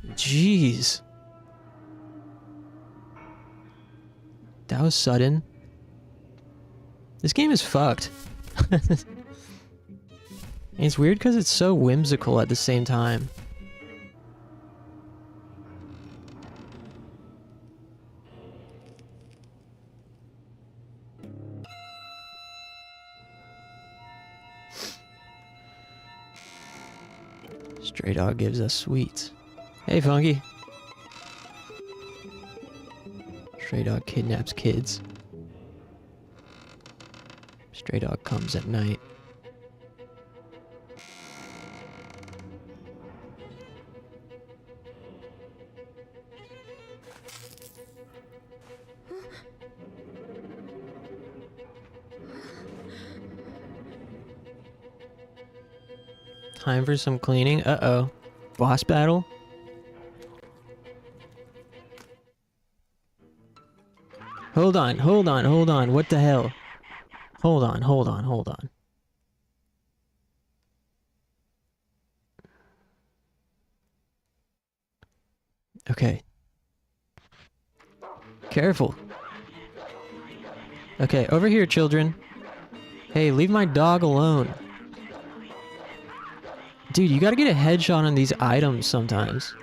Jeez. That was sudden. This game is fucked. It's weird because it's so whimsical at the same time. Stray Dog gives us sweets. Hey, Funky. Stray Dog kidnaps kids. Stray Dog comes at night. Time for some cleaning. Uh-oh. Boss battle? Hold on, hold on, hold on. What the hell? Hold on, hold on, hold on. Okay. Careful. Okay, over here, children. Hey, leave my dog alone. Dude, you gotta get a headshot on these items sometimes.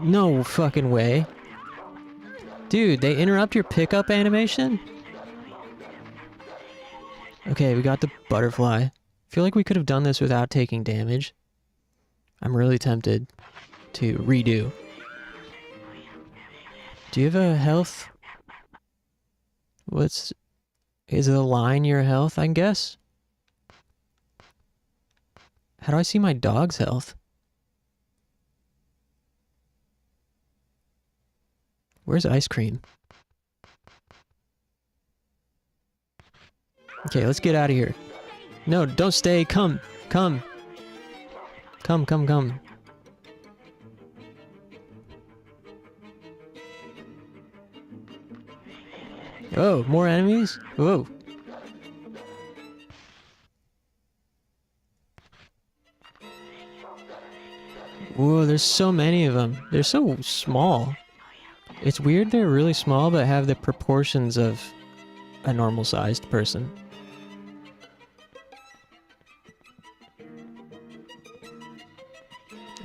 No fucking way. Dude, they interrupt your pickup animation? Okay, we got the butterfly. I feel like we could have done this without taking damage. I'm really tempted to redo. Do you have a health? Is it a line your health, I guess? How do I see my dog's health? Where's ice cream? Okay, let's get out of here. No, don't stay. Come. Come. Come, come, come. Oh, more enemies? Whoa. Whoa, there's so many of them. They're so small. It's weird they're really small but have the proportions of a normal-sized person.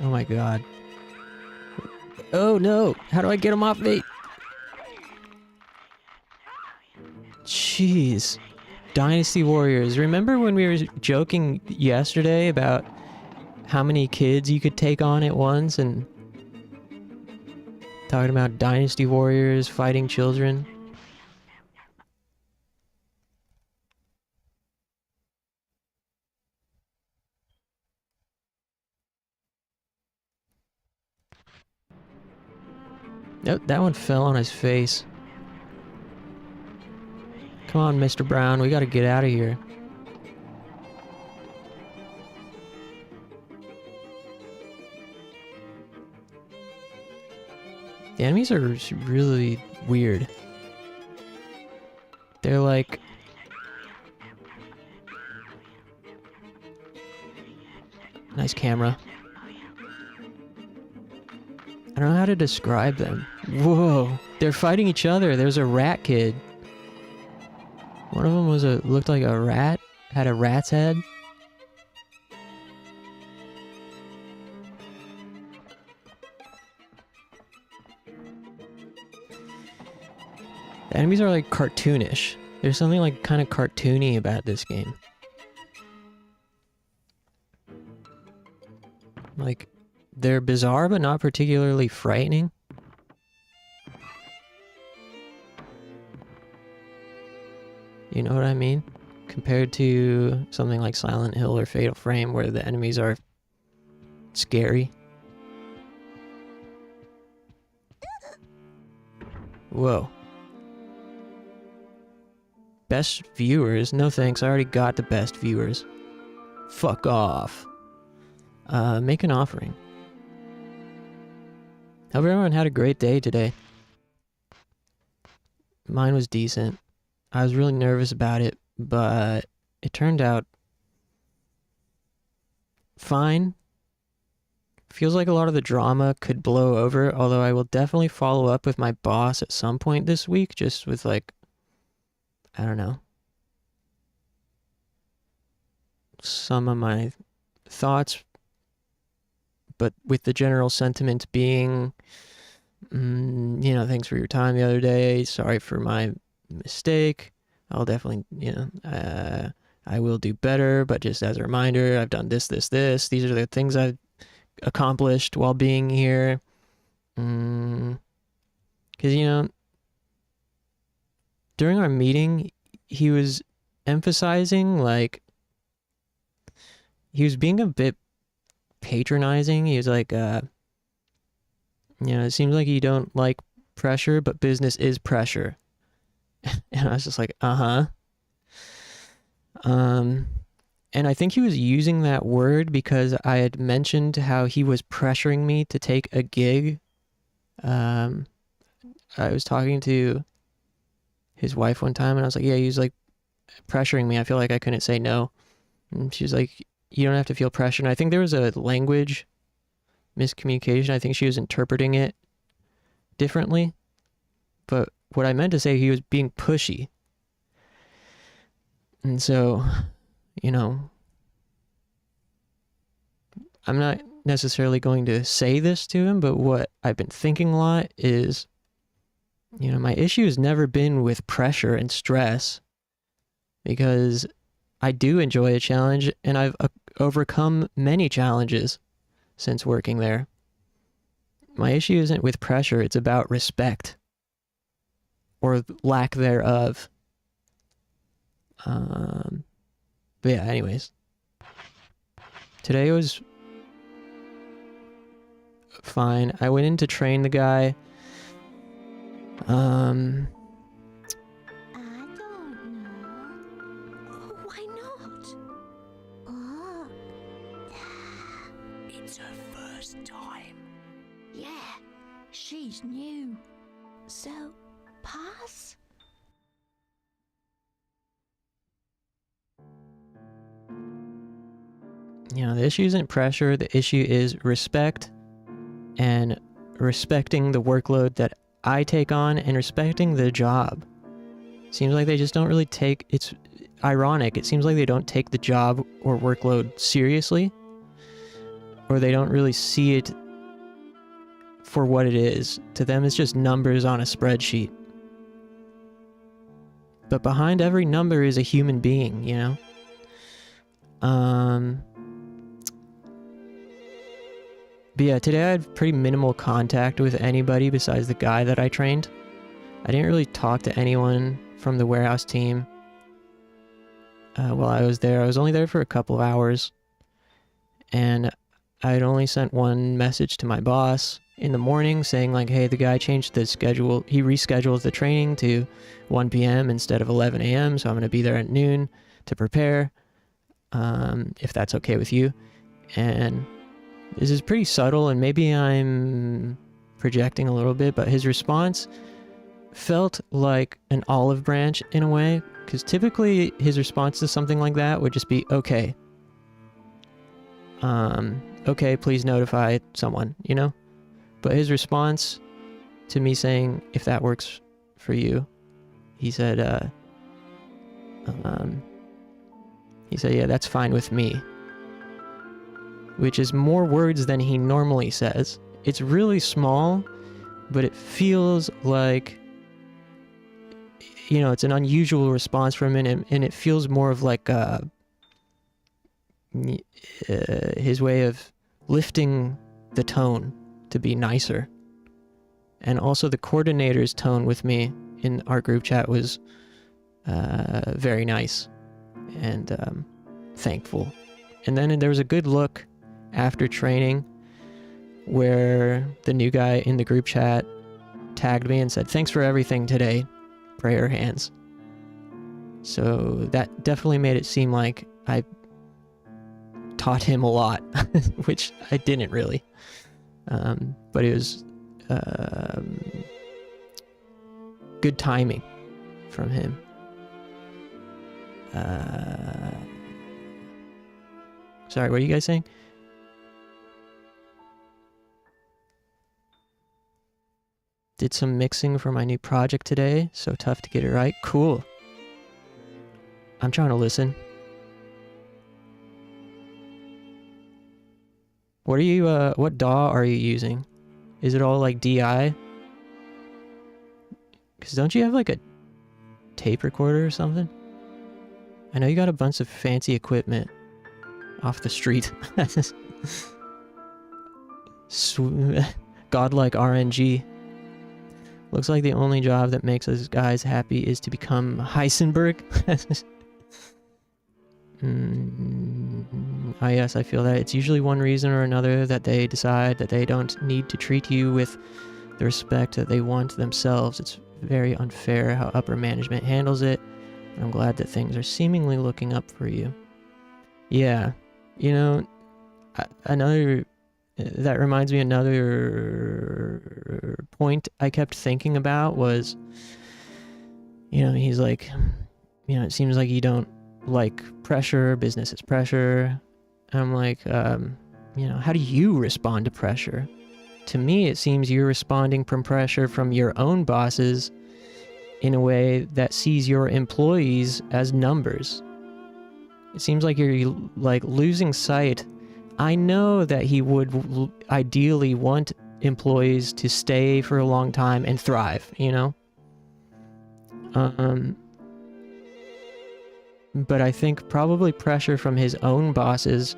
Oh my god. Oh no! How do I get them off me? Jeez. Dynasty Warriors. Remember when we were joking yesterday about how many kids you could take on at once and talking about Dynasty Warriors fighting children? Nope, that one fell on his face. Come on, Mr. Brown, we gotta get out of here. The enemies are really weird. They're like... Nice camera. I don't know how to describe them. Whoa! They're fighting each other. There's a rat kid. One of them looked like a rat. Had a rat's head. The enemies are like cartoonish. There's something like kind of cartoony about this game. Like, they're bizarre but not particularly frightening. You know what I mean? Compared to something like Silent Hill or Fatal Frame where the enemies are scary. Whoa. Best viewers? No thanks, I already got the best viewers. Fuck off. Make an offering. Hope everyone had a great day today. Mine was decent. I was really nervous about it, but it turned out fine. Feels like a lot of the drama could blow over, although I will definitely follow up with my boss at some point this week, just with like, I don't know, some of my thoughts, but with the general sentiment being, you know, thanks for your time the other day, sorry for my mistake, I'll definitely, you know, I will do better, but just as a reminder, I've done this, these are the things I've accomplished while being here. Because, you know, during our meeting, he was emphasizing, like, he was being a bit patronizing. He was like, you know, it seems like you don't like pressure, but business is pressure. And I was just like, and I think he was using that word because I had mentioned how he was pressuring me to take a gig. I was talking to his wife one time and I was like, yeah, he was like pressuring me. I feel like I couldn't say no. And she was like, you don't have to feel pressure. And I think there was a language miscommunication. I think she was interpreting it differently. But what I meant to say, he was being pushy. And so, you know, I'm not necessarily going to say this to him, but what I've been thinking a lot is, you know, my issue has never been with pressure and stress because I do enjoy a challenge and I've overcome many challenges since working there. My issue isn't with pressure, it's about respect or lack thereof. But yeah, anyways. Today was fine. I went in to train the guy. I don't know. Why not? Oh. It's her first time. Yeah, she's new. So, pass? You know, the issue isn't pressure, the issue is respect and respecting the workload that I take on and respecting the job. Seems like they just don't really take, it's ironic, it seems like they don't take the job or workload seriously, or they don't really see it for what it is. To them, it's just numbers on a spreadsheet. But behind every number is a human being, you know? But yeah, today I had pretty minimal contact with anybody besides the guy that I trained. I didn't really talk to anyone from the warehouse team while I was there. I was only there for a couple of hours. And I had only sent one message to my boss in the morning saying like, hey, the guy changed the schedule. He rescheduled the training to 1 p.m. instead of 11 a.m. So I'm going to be there at noon to prepare, if that's okay with you. And this is pretty subtle and maybe I'm projecting a little bit, but his response felt like an olive branch in a way, because typically his response to something like that would just be, okay. Okay, please notify someone, you know? But his response to me saying, if that works for you, he said, yeah, that's fine with me. Which is more words than he normally says. It's really small, but it feels like you know, it's an unusual response from him, and it feels more of like his way of lifting the tone to be nicer. And also the coordinator's tone with me in our group chat was very nice and thankful. And then there was a good look after training where the new guy in the group chat tagged me and said, "Thanks for everything today, prayer hands." So that definitely made it seem like I taught him a lot, which I didn't really. But it was good timing from him. Sorry, what are you guys saying? Did some mixing for my new project today, so tough to get it right. Cool. I'm trying to listen. What are you, what DAW are you using? Is it all like DI? Because don't you have like a tape recorder or something? I know you got a bunch of fancy equipment off the street. Godlike RNG. Looks like the only job that makes us guys happy is to become Heisenberg. Ah, yes, I feel that. It's usually one reason or another that they decide that they don't need to treat you with the respect that they want themselves. It's very unfair how upper management handles it. I'm glad that things are seemingly looking up for you. Yeah, you know, that reminds me, another point I kept thinking about was, you know, he's like, you know, it seems like you don't like pressure, business is pressure. And I'm like, you know, how do you respond to pressure? To me, it seems you're responding from pressure from your own bosses in a way that sees your employees as numbers. It seems like you're like losing sight. I know that he would ideally want employees to stay for a long time and thrive, you know? But I think probably pressure from his own bosses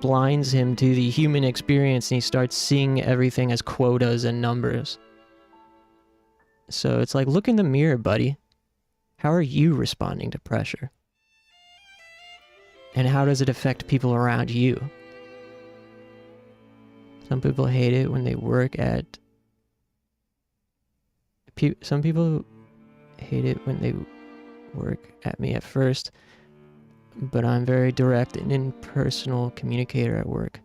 blinds him to the human experience, and he starts seeing everything as quotas and numbers. So it's like, look in the mirror, buddy. How are you responding to pressure? And how does it affect people around you? Some people hate it when they work at... Some people hate it when they work at me at first, but I'm very direct and impersonal communicator at work.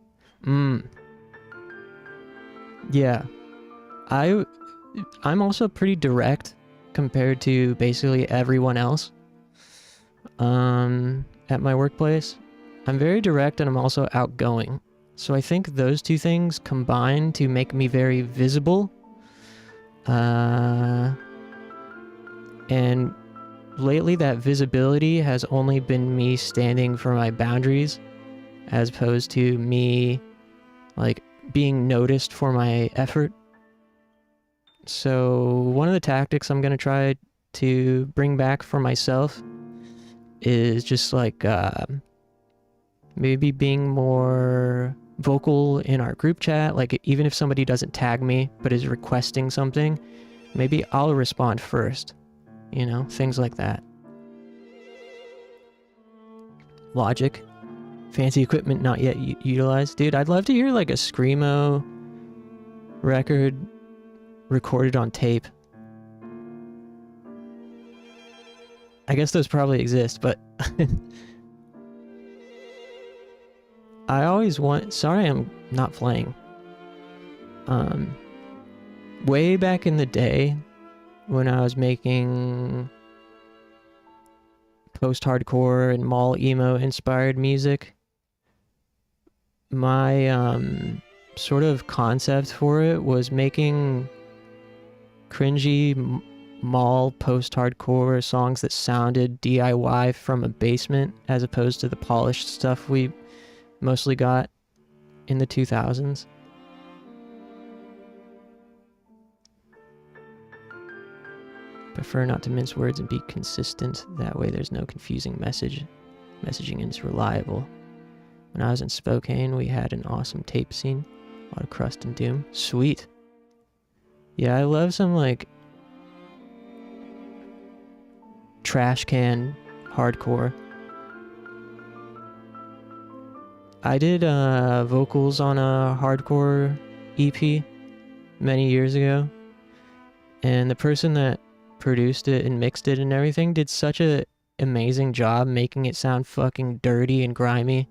Yeah. I'm also pretty direct compared to basically everyone else. At my workplace, I'm very direct and I'm also outgoing. So I think those two things combine to make me very visible. And lately that visibility has only been me standing for my boundaries as opposed to me like being noticed for my effort. So one of the tactics I'm going to try to bring back for myself is just like maybe being more vocal in our group chat. Like even if somebody doesn't tag me but is requesting something, maybe I'll respond first. You know, things like that. Logic. Fancy equipment not yet utilized. Dude, I'd love to hear like a Screamo record recorded on tape. I guess those probably exist, but I always want... Sorry I'm not playing. Way back in the day when I was making post-hardcore and mall emo inspired music, my sort of concept for it was making cringy mall post-hardcore songs that sounded DIY from a basement as opposed to the polished stuff we mostly got in the 2000s. Prefer not to mince words and be consistent. That way there's no confusing messaging and it's reliable. When I was in Spokane, we had an awesome tape scene. A lot of crust and doom. Sweet. Yeah, I love some like trash can hardcore. I did vocals on a hardcore EP many years ago, and the person that produced it and mixed it and everything did such a amazing job making it sound fucking dirty and grimy.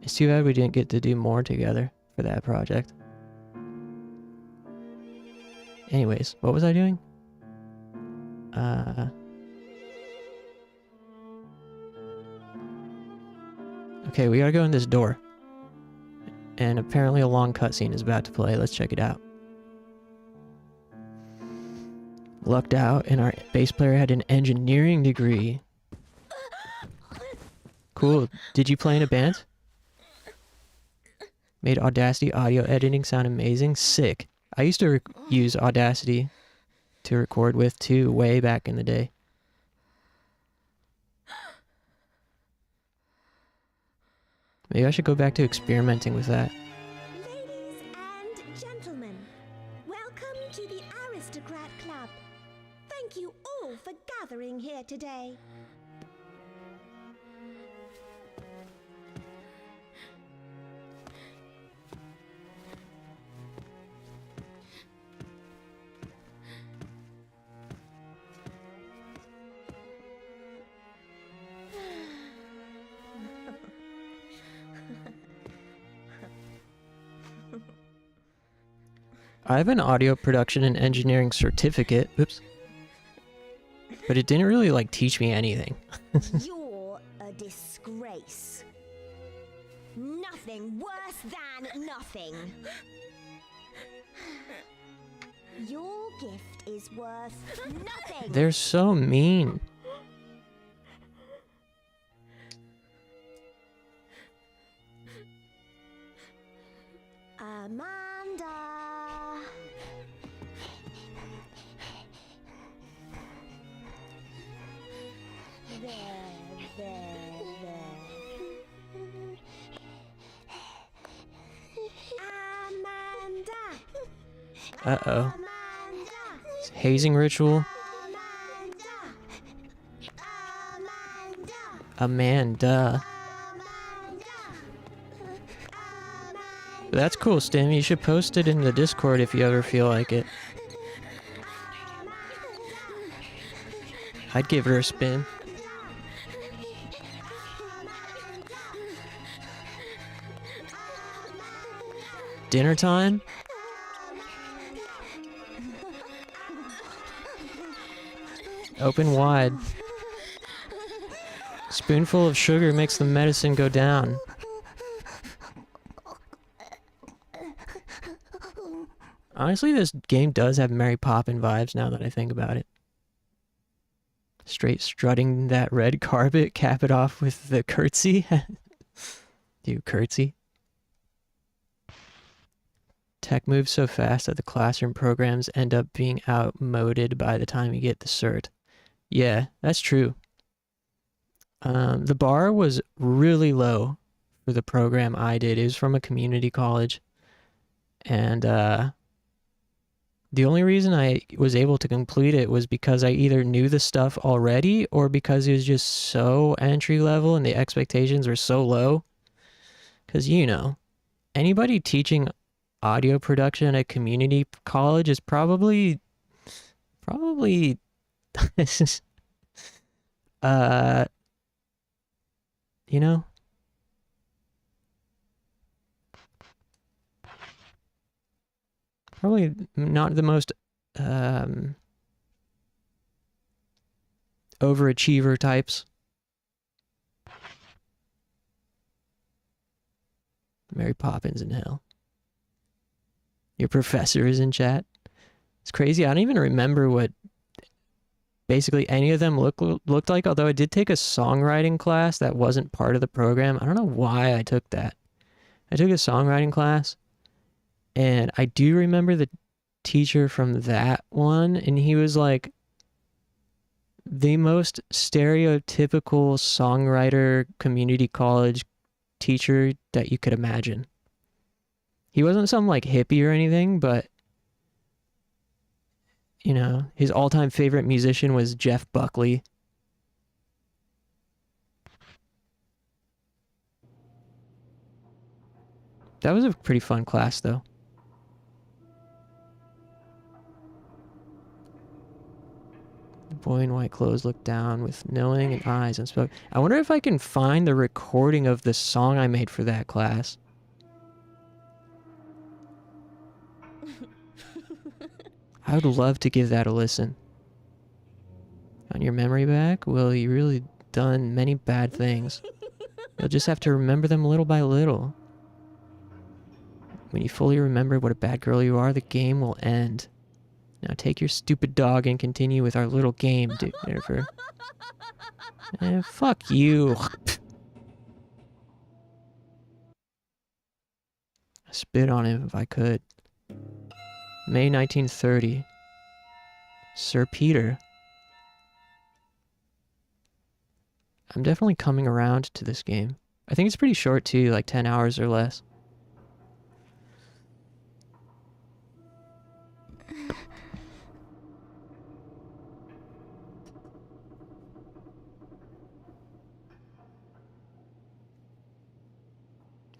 It's too bad we didn't get to do more together for that project. Anyways, what was I doing? Okay, we gotta go in this door. And apparently a long cutscene is about to play. Let's check it out. Lucked out, and our bass player had an engineering degree. Cool. Did you play in a band? Made Audacity audio editing sound amazing. Sick. I used to use Audacity to record with too, way back in the day. Maybe I should go back to experimenting with that. Ladies and gentlemen, welcome to the Aristocrat Club. Thank you all for gathering here today. I have an audio production and engineering certificate. Oops. But it didn't really like teach me anything. You're a disgrace. Nothing worse than nothing. Your gift is worth nothing. They're so mean. Amanda. There. Amanda. Uh-oh. Amanda. Hazing ritual. Amanda. Amanda. That's cool, Stim. You should post it in the Discord if you ever feel like it. I'd give her a spin. Dinner time? Open wide. Spoonful of sugar makes the medicine go down. Honestly, this game does have Mary Poppins vibes now that I think about it. Straight strutting that red carpet, cap it off with the curtsy. Dude, curtsy. Tech moves so fast that the classroom programs end up being outmoded by the time you get the cert. Yeah, that's true. The bar was really low for the program I did. It was from a community college. And the only reason I was able to complete it was because I either knew the stuff already or because it was just so entry level and the expectations were so low. Because, you know, anybody teaching audio production at community college is probably you know, probably not the most overachiever types. Mary Poppins in hell. Your professor is in chat. It's crazy. I don't even remember what basically any of them looked like, although I did take a songwriting class that wasn't part of the program. I don't know why I took that. I took a songwriting class, And I do remember the teacher from that one, and he was like the most stereotypical songwriter community college teacher that you could imagine. He wasn't some like hippie or anything, but you know, his all-time favorite musician was Jeff Buckley. That was a pretty fun class though. The boy in white clothes looked down with knowing eyes and spoke. I wonder if I can find the recording of the song I made for that class. I would love to give that a listen. On your memory back? Well, you really done many bad things. You'll just have to remember them little by little. When you fully remember what a bad girl you are, the game will end. Now take your stupid dog and continue with our little game, Jennifer. Fuck you. I spit on him if I could. May 1930. Sir Peter. I'm definitely coming around to this game. I think it's pretty short too, like 10 hours or less.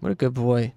What a good boy.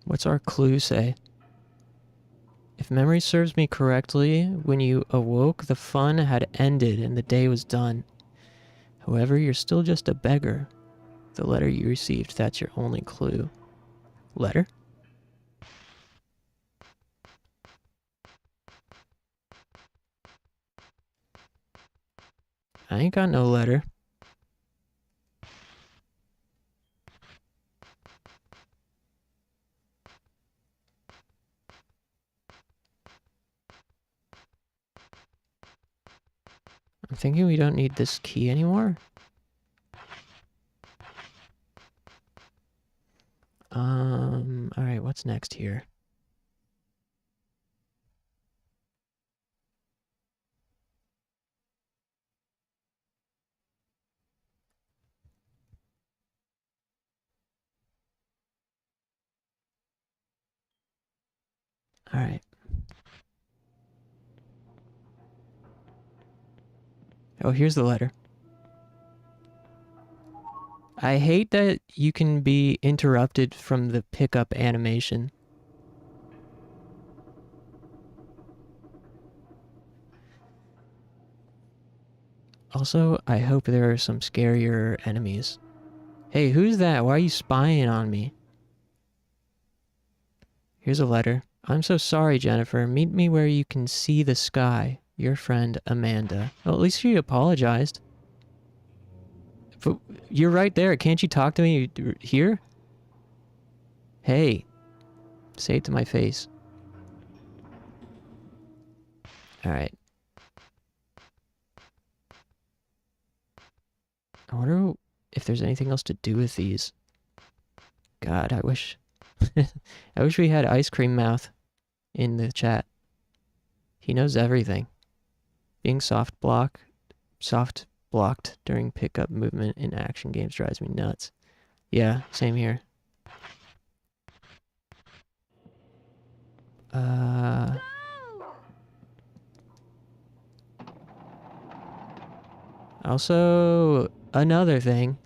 What's our clue say? If memory serves me correctly, when you awoke, the fun had ended and the day was done. However, you're still just a beggar. The letter you received, that's your only clue. Letter? I ain't got no letter. I'm thinking we don't need this key anymore. Alright, what's next here? Alright. Oh, here's the letter. I hate that you can be interrupted from the pickup animation. Also, I hope there are some scarier enemies. Hey, who's that? Why are you spying on me? Here's a letter. I'm so sorry, Jennifer. Meet me where you can see the sky. Your friend, Amanda. Well, at least she apologized. But you're right there. Can't you talk to me here? Hey. Say it to my face. Alright. I wonder if there's anything else to do with these. God, I wish... I wish we had Ice Cream Mouth in the chat. He knows everything. Being soft blocked during pickup movement in action games drives me nuts. Yeah, same here. Also, another thing.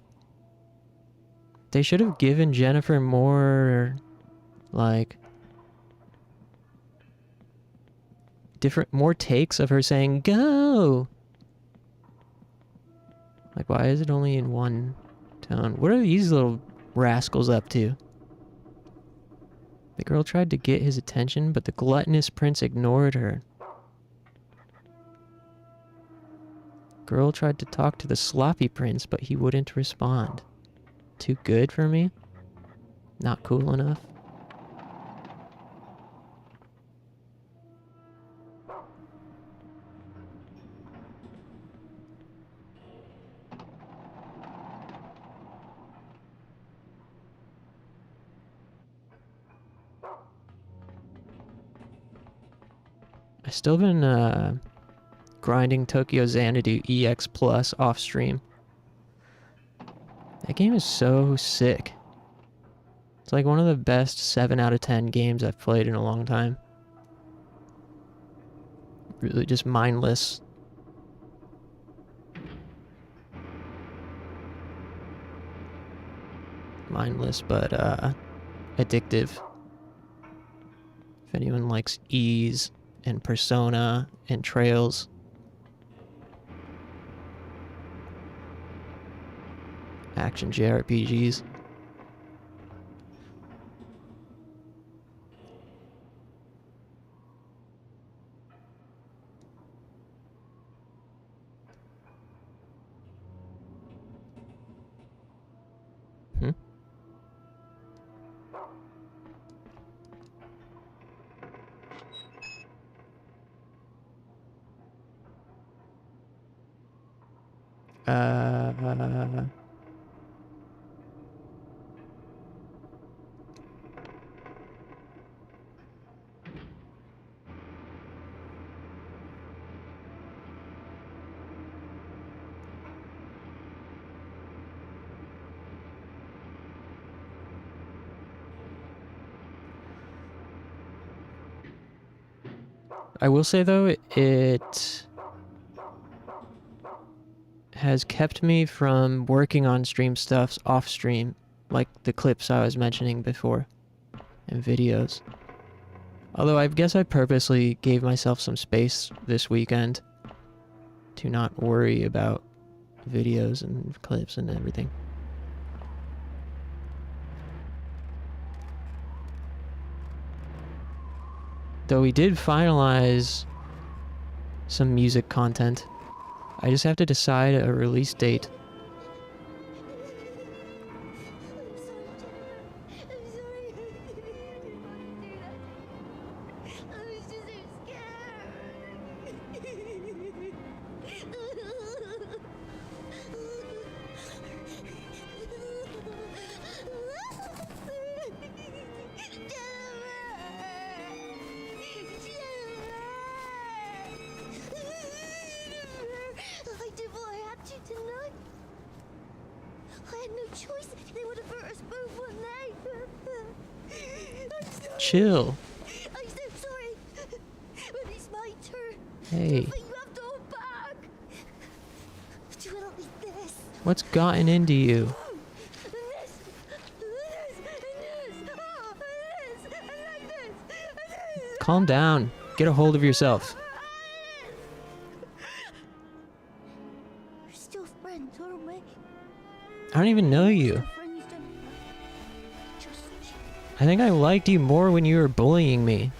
They should have given Jennifer more, like, more takes of her saying, go! Like, why is it only in one tone? What are these little rascal's up to. The girl tried to get his attention, but the gluttonous prince ignored her. Girl tried to talk to the sloppy prince, but he wouldn't respond. Too good for me? Not cool enough? I've still been grinding Tokyo Xanadu EX Plus off stream. That game is so sick. It's like one of the best 7 out of 10 games I've played in a long time. Really just mindless. Mindless, but addictive. If anyone likes Ease and Persona and Trails. Action JRPGs. Hmm? I will say though, it has kept me from working on stream stuff off stream, like the clips I was mentioning before, and videos. Although I guess I purposely gave myself some space this weekend to not worry about videos and clips and everything. Though we did finalize some music content. I just have to decide a release date. Chill. I'm so sorry. But it's my turn. Hey. But you have to hold back. Do it like this. What's gotten into you? And this. And this. And like this. Calm down. Get a hold of yourself. We're still friends, aren't we? I don't even know you. Friends don't just I think I liked you more when you were bullying me.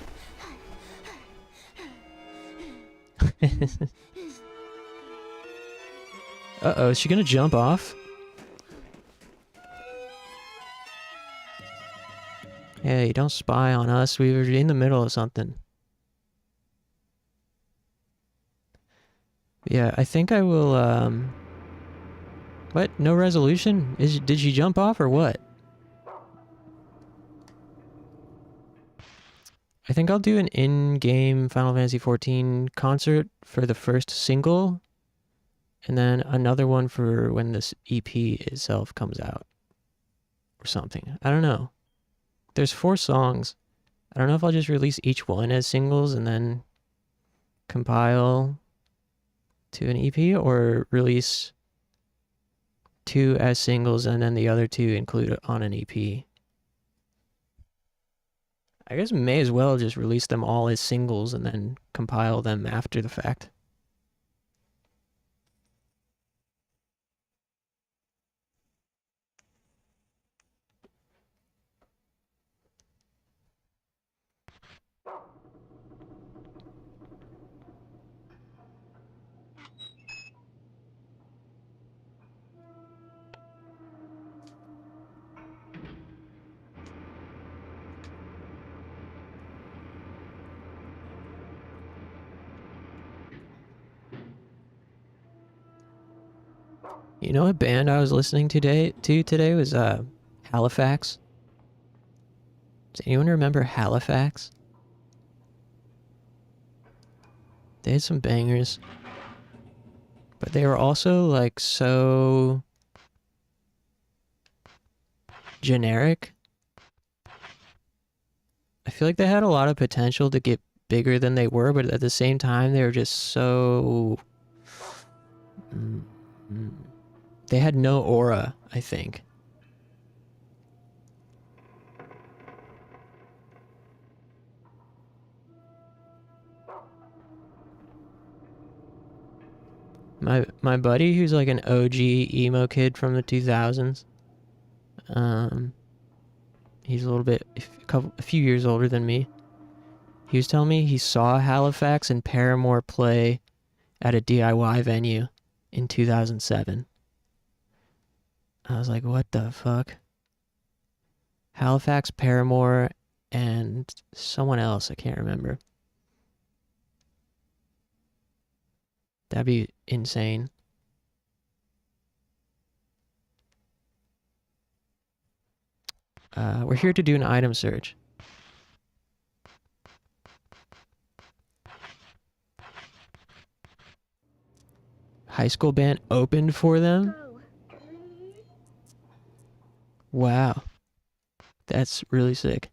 Uh-oh, is she gonna jump off? Hey, don't spy on us. We were in the middle of something. Yeah, I think I will, What? No resolution? Did she jump off or what? I think I'll do an in-game Final Fantasy XIV concert for the first single, and then another one for when this EP itself comes out, or something. I don't know. There's 4 songs. I don't know if I'll just release each one as singles and then compile to an EP, or release 2 as singles and then the other 2 include on an EP. I guess may as well just release them all as singles and then compile them after the fact. You know what band I was listening today was Halifax. Does anyone remember Halifax? They had some bangers. But they were also like so generic. I feel like they had a lot of potential to get bigger than they were, but at the same time they were just so they had no aura, I think. My buddy, who's like an OG emo kid from the 2000s, he's a few years older than me. He was telling me he saw Halifax and Paramore play at a DIY venue in 2007. I was like, what the fuck? Halifax, Paramore, and someone else, I can't remember. That'd be insane. We're here to do an item search. High school band opened for them? Wow. That's really sick.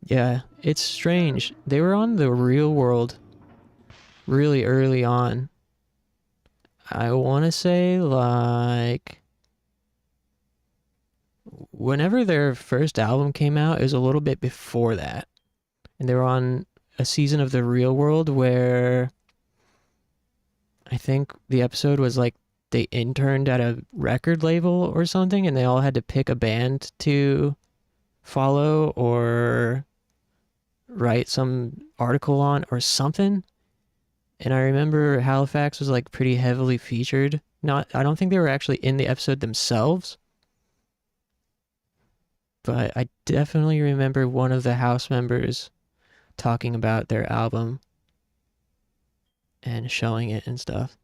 Yeah, it's strange. They were on The Real World really early on. I want to say like whenever their first album came out, it was a little bit before that. And they were on a season of The Real World where I think the episode was like they interned at a record label or something, and they all had to pick a band to follow or write some article on or something. And I remember Halifax was like pretty heavily featured. I don't think they were actually in the episode themselves, but I definitely remember one of the house members talking about their album and showing it and stuff.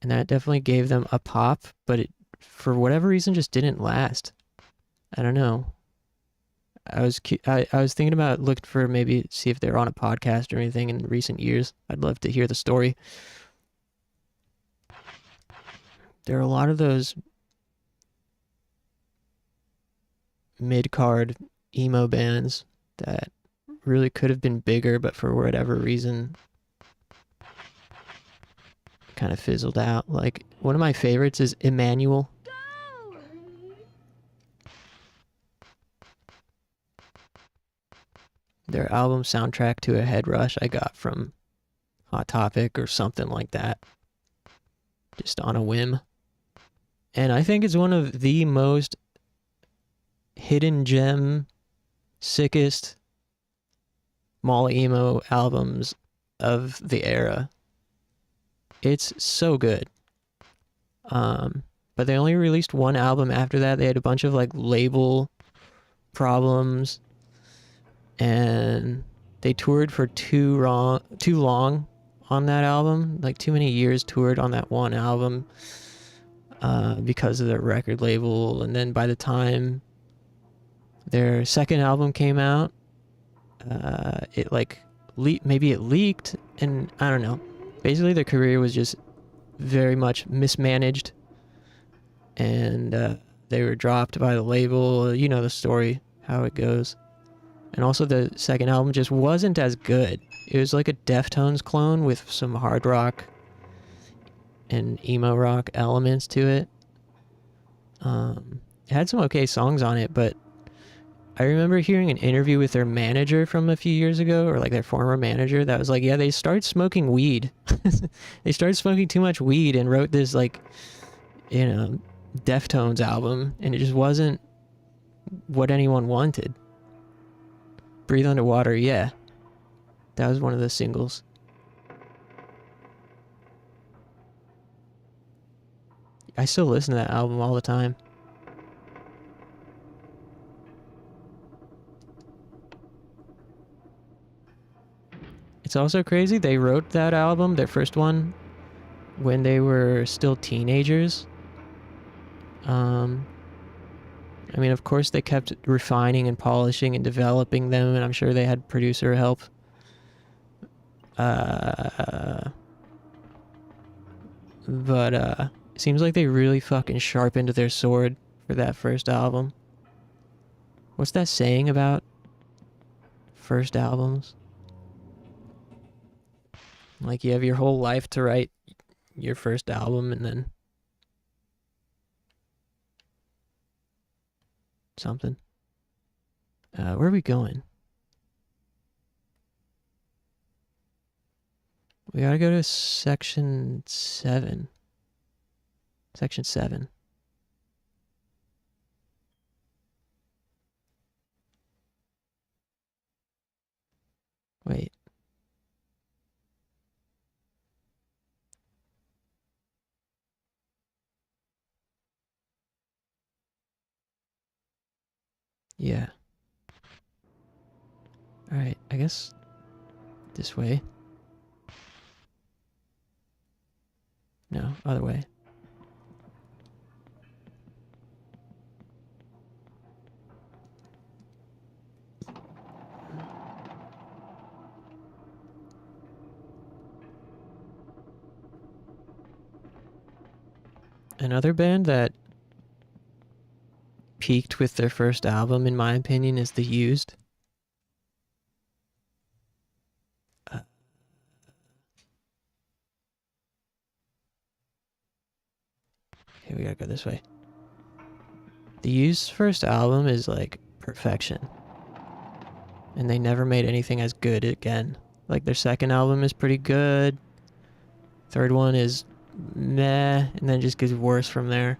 And that definitely gave them a pop, but it, for whatever reason, just didn't last. I don't know. I was thinking about looking for maybe see if they're on a podcast or anything in recent years. I'd love to hear the story. There are a lot of those mid-card emo bands that really could have been bigger, but for whatever reason kind of fizzled out. Like one of my favorites is Emmanuel. Their album Soundtrack to a Head Rush I got from Hot Topic or something like that, just on a whim. And I think it's one of the most hidden gem, sickest mall emo albums of the era. It's so good. But they only released one album after that. They had a bunch of like label problems, and they toured for too long on that album. Like too many years toured on that one album because of the record label. And then by the time their second album came out, it like maybe it leaked, and I don't know. Basically, their career was just very much mismanaged, and they were dropped by the label. You know the story, how it goes. And also the second album just wasn't as good. It was like a Deftones clone with some hard rock and emo rock elements to it. It had some okay songs on it, but I remember hearing an interview with their manager from a few years ago, or like their former manager, that was like, yeah, they started smoking weed. They started smoking too much weed and wrote this like, you know, Deftones album, and it just wasn't what anyone wanted. Breathe Underwater, yeah. That was one of the singles. I still listen to that album all the time. It's also crazy. They wrote that album, their first one, when they were still teenagers. I mean, of course, they kept refining and polishing and developing them, and I'm sure they had producer help. But it seems like they really fucking sharpened their sword for that first album. What's that saying about first albums? Like, you have your whole life to write your first album, and then something. Where are we going? We gotta go to section 7. Section 7. Wait. Yeah. Alright, I guess this way. No, other way. Another band that peaked with their first album, in my opinion, is The Used. Okay, we gotta go this way. The Used's first album is like perfection. And they never made anything as good again. Like, their second album is pretty good. Third one is meh, and then just gets worse from there.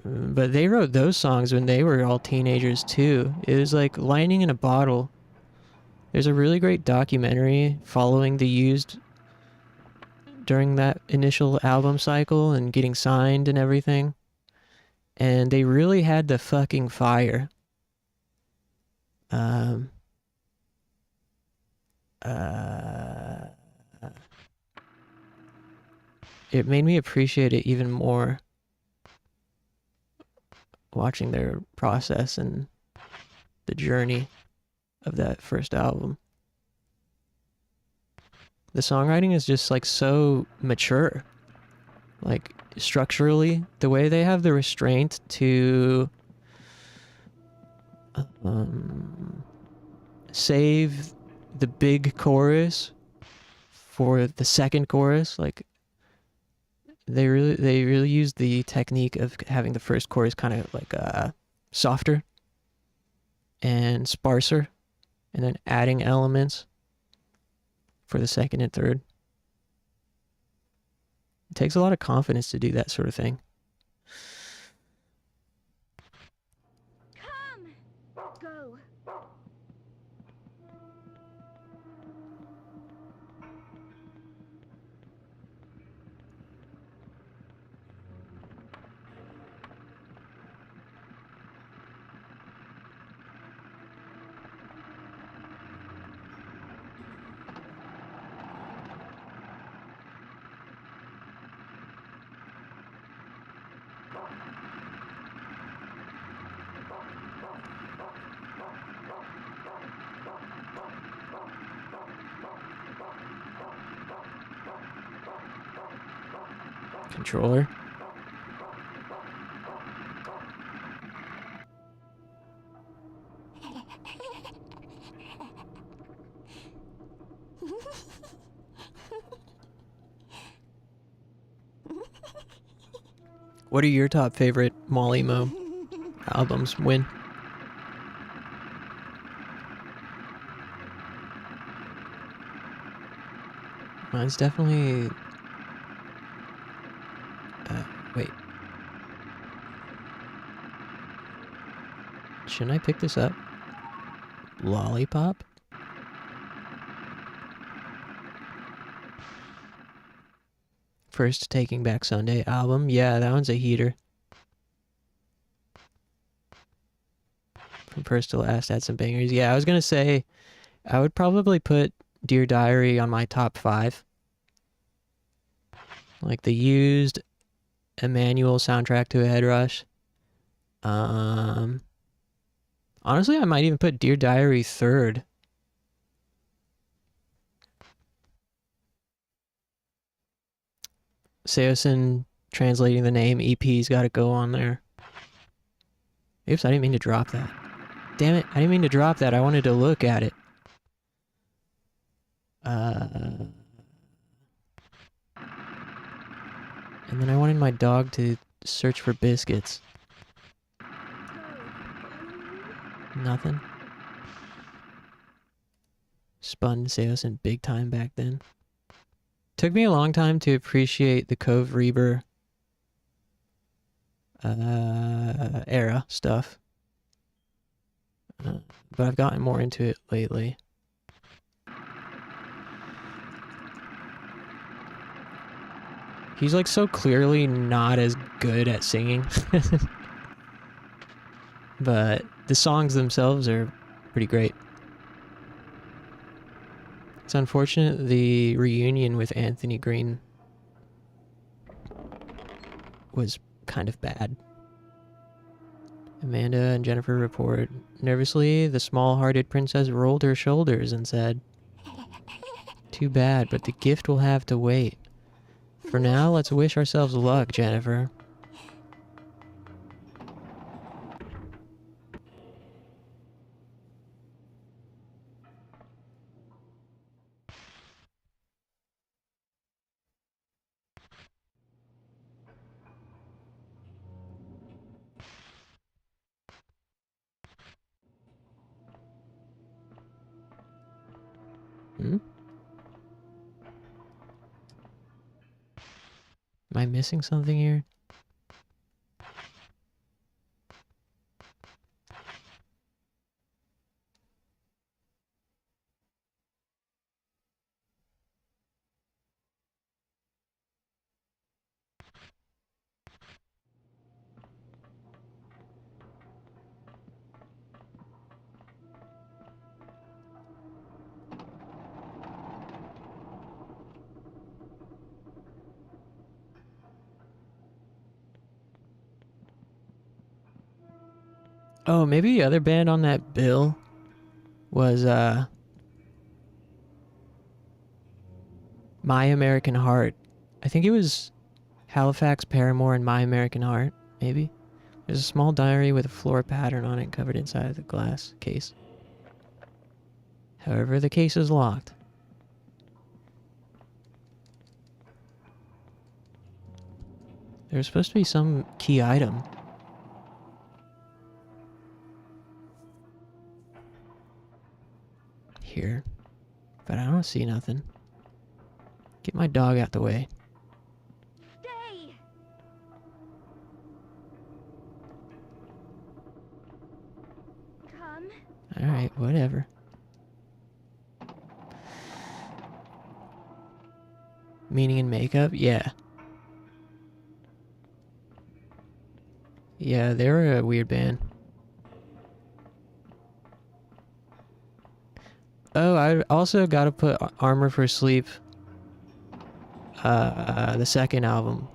But they wrote those songs when they were all teenagers too. It was like lightning in a bottle. There's a really great documentary following The Used during that initial album cycle and getting signed and everything. And they really had the fucking fire. It made me appreciate it even more, watching their process and the journey of that first album. The songwriting is just like so mature. Like, structurally, the way they have the restraint to save the big chorus for the second chorus, like they really use the technique of having the first chorus kind of like softer and sparser, and then adding elements for the second and third. It takes a lot of confidence to do that sort of thing. Come! Go! Controller. What are your top favorite Molly Mo albums? Win. Mine's definitely... wait. Shouldn't I pick this up? Lollipop? First Taking Back Sunday album. Yeah, that one's a heater. from first to last had some bangers. Yeah, I was gonna say I would probably put Dear Diary on my top 5. Like the Used, Emmanuel soundtrack to a Head Rush. Honestly, I might even put Dear Diary third. Seosin translating the name EP's got to go on there. Oops, I didn't mean to drop that. Damn it, I didn't mean to drop that. I wanted to look at it. And then I wanted my dog to search for biscuits. Nothing. Spun Seosin big time back then. Took me a long time to appreciate the Cove Reaper era stuff. But I've gotten more into it lately. He's like so clearly not as good at singing. But the songs themselves are pretty great. It's unfortunate the reunion with Anthony Green was kind of bad. Amanda and Jennifer report. Nervously, the small-hearted princess rolled her shoulders and said, "Too bad, but the gift will have to wait. For now, let's wish ourselves luck, Jennifer." Hmm? Am I missing something here? Oh, maybe the other band on that bill was My American Heart. I think it was Halifax, Paramore, and My American Heart, maybe. There's a small diary with a floor pattern on it covered inside the glass case. However, the case is locked. There's supposed to be some key item. Here. But I don't see nothing. Get my dog out the way. Stay! Come. Alright, whatever. Meaning in makeup? Yeah. Yeah, they were a weird band. Oh, I also gotta put Armor for Sleep. The second album.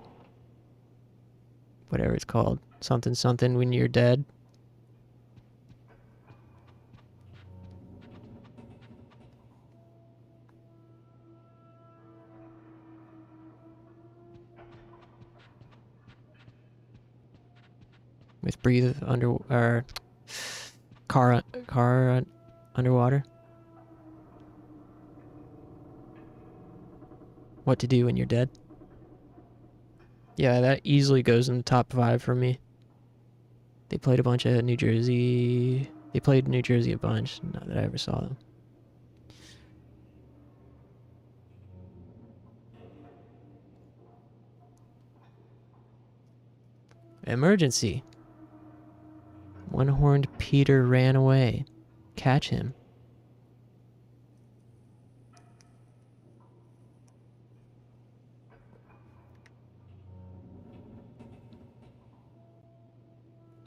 Whatever it's called. Something something when you're dead. With Breathe under or car underwater. What to do when you're dead. Yeah, that easily goes in the top 5 for me. They played a bunch of New Jersey. They played New Jersey a bunch. Not that I ever saw them. Emergency. One-horned Peter ran away. Catch him.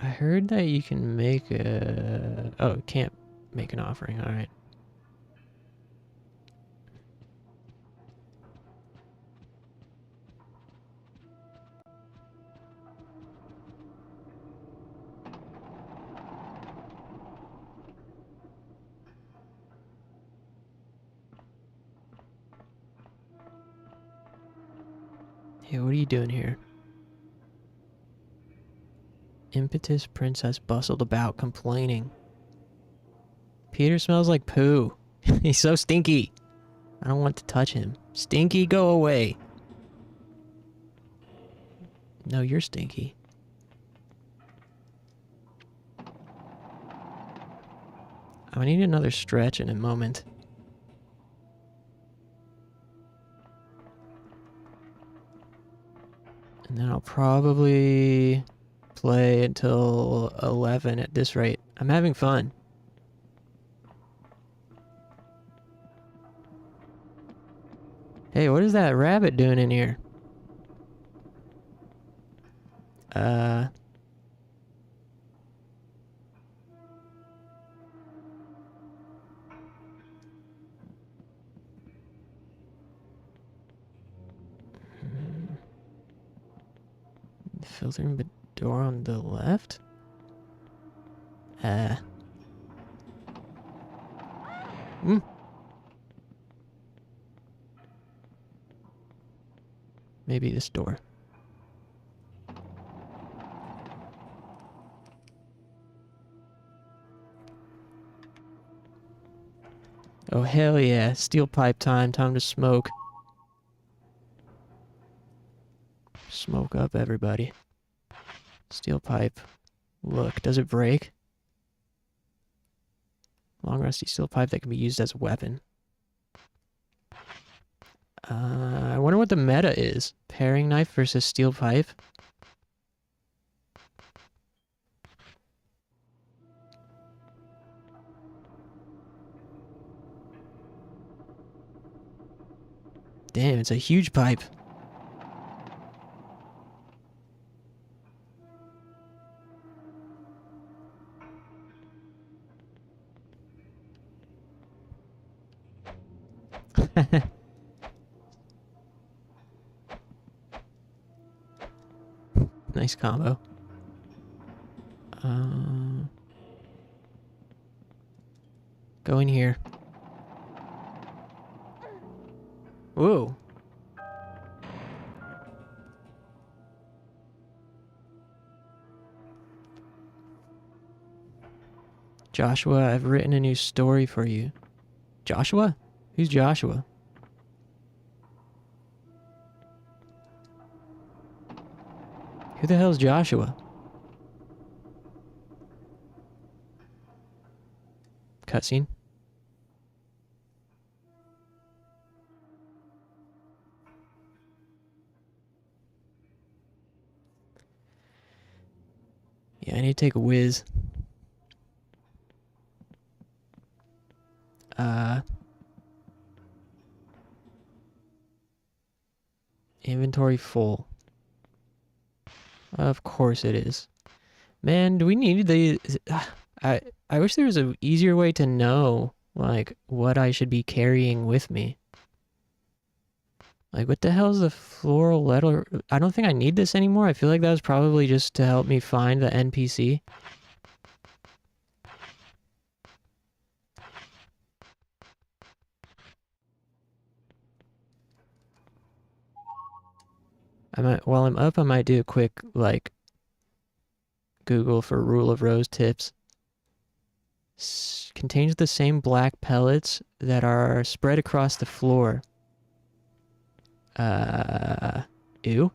I heard that you can make a... Oh, can't make an offering. Alright. Hey, what are you doing here? Impetus princess bustled about, complaining. Peter smells like poo. He's so stinky. I don't want to touch him. Stinky, go away. No, you're stinky. I need another stretch in a moment. And then I'll probably play until 11 at this rate. I'm having fun. Hey, what is that rabbit doing in here? Filtering the door on the left? Maybe this door. Oh, hell yeah. Steel pipe time. Time to smoke. Smoke up, everybody. Steel pipe. Look, does it break? Long rusty steel pipe that can be used as a weapon. I wonder what the meta is. Paring knife versus steel pipe. Damn, it's a huge pipe. Nice combo. Go in here. Whoa. Joshua, I've written a new story for you. Joshua? Who's Joshua? Who the hell's Joshua? Cutscene. Yeah, I need to take a whiz. Inventory full. Of course it is. Man, do we need the... I wish there was an easier way to know, like, what I should be carrying with me. Like, what the hell is the floral letter? I don't think I need this anymore. I feel like that was probably just to help me find the NPC. While I'm up, I might do a quick, like, Google for rule of rose tips. Contains the same black pellets that are spread across the floor. Ew.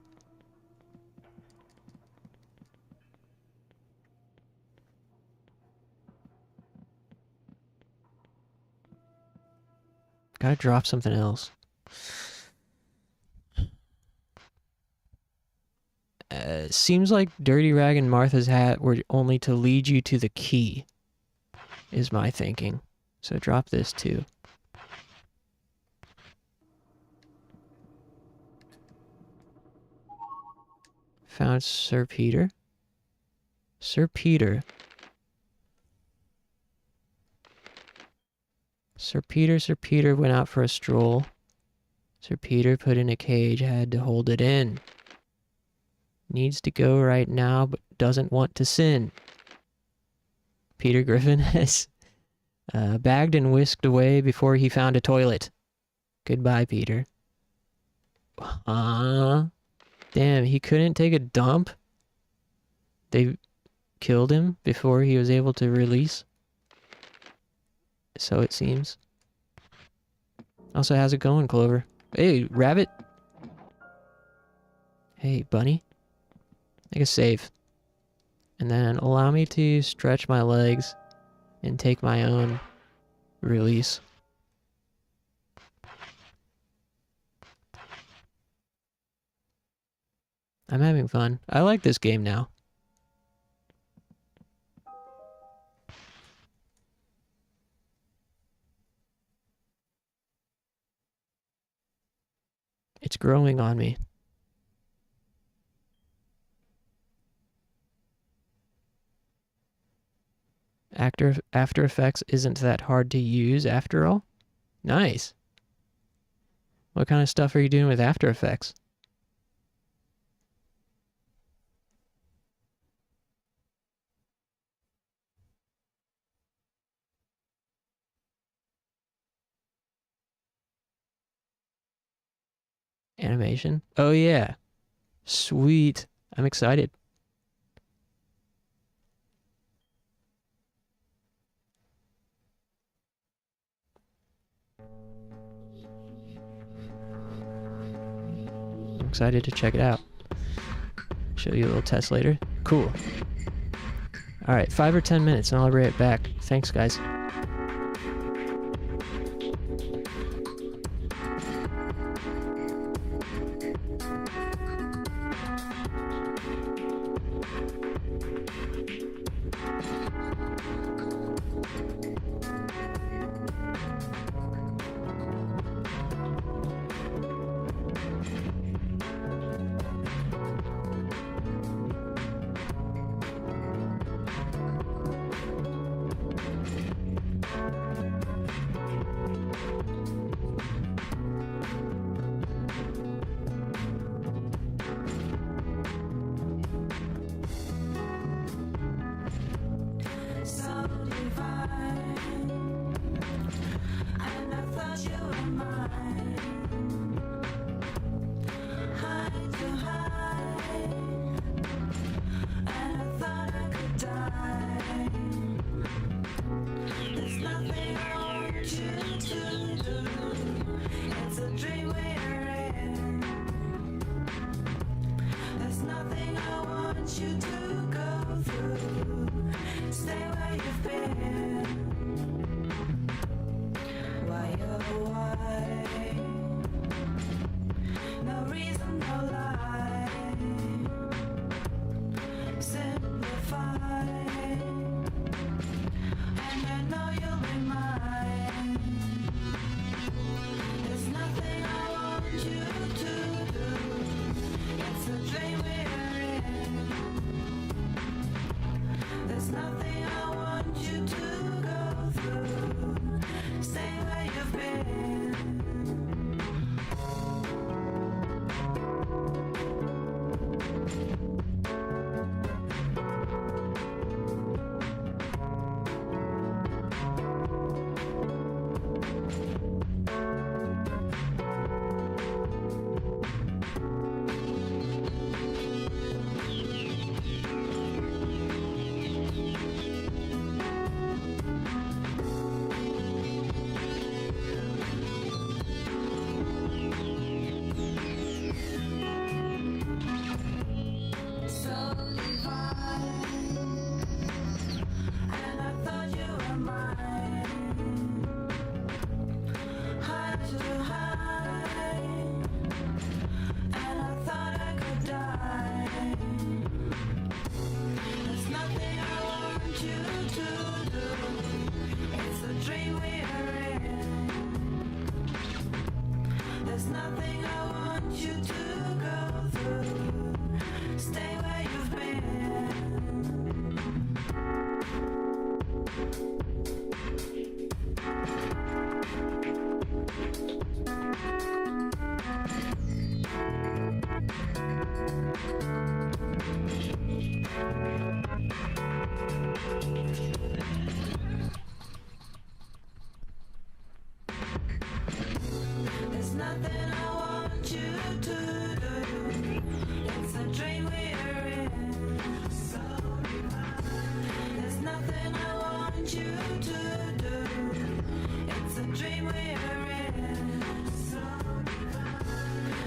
Gotta drop something else. Seems like Dirty Rag and Martha's hat were only to lead you to the key, is my thinking. So drop this too. Found Sir Peter. Sir Peter. Sir Peter went out for a stroll. Sir Peter put in a cage, had to hold it in. Needs to go right now, but doesn't want to sin. Peter Griffin has bagged and whisked away before he found a toilet. Goodbye, Peter. Damn, he couldn't take a dump? They killed him before he was able to release? So it seems. Also, how's it going, Clover? Hey, rabbit. Hey, bunny. Make a save. And then allow me to stretch my legs and take my own release. I'm having fun. I like this game now. It's growing on me. After Effects isn't that hard to use after all? Nice. What kind of stuff are you doing with After Effects? Animation? Oh yeah. Sweet. I'm excited. I'm excited to check it out. Show you a little test later. Cool. Alright, 5 or 10 minutes and I'll be right back. Thanks, guys. nothing I want you to do. It's a dream we're in. So divine. There's nothing I want you to do. It's a dream we're in. So divine.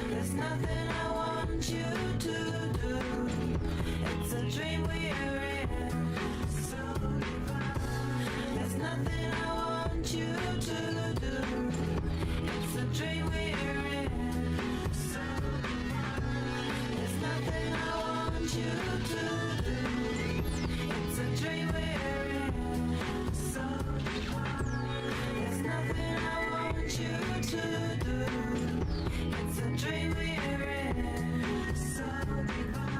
There's nothing I want you to do. It's a dream we're in. So divine. There's nothing I want you to do. It's a dream we're in. So divine. There's nothing I want you to do. It's a dream we're in. So divine. There's nothing I want you to do. It's a dream we're in. So divine.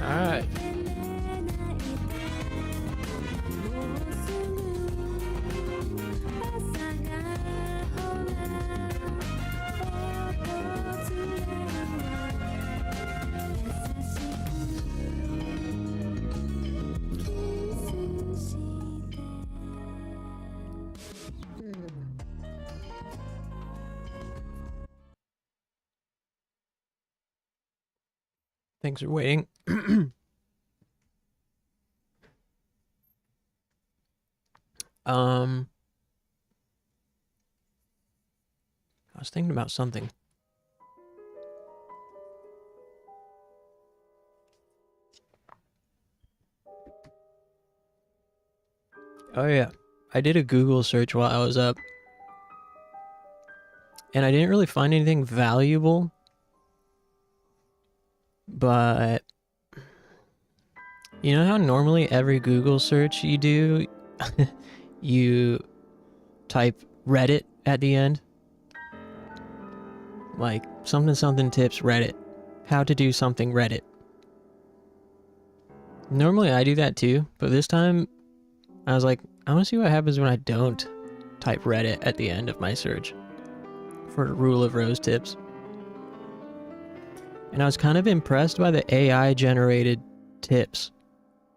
Alright. Thanks for waiting. I was thinking about something. Oh yeah, I did a Google search while I was up, and I didn't really find anything valuable, but you know how normally every Google search you do, you type Reddit at the end? Like, something something tips Reddit. How to do something Reddit. Normally I do that too, but this time I was like, I want to see what happens when I don't type Reddit at the end of my search for Rule of Rose tips. And I was kind of impressed by the AI generated tips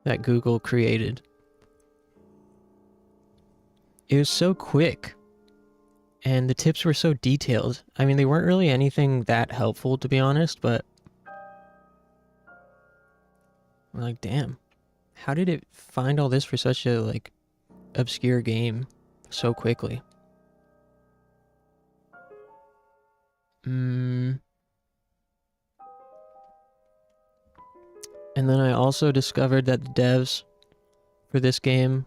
that Google created. It was so quick, and the tips were so detailed. I mean, they weren't really anything that helpful, to be honest, but I'm like, damn, how did it find all this for such a, like, obscure game so quickly? And then I also discovered that the devs for this game.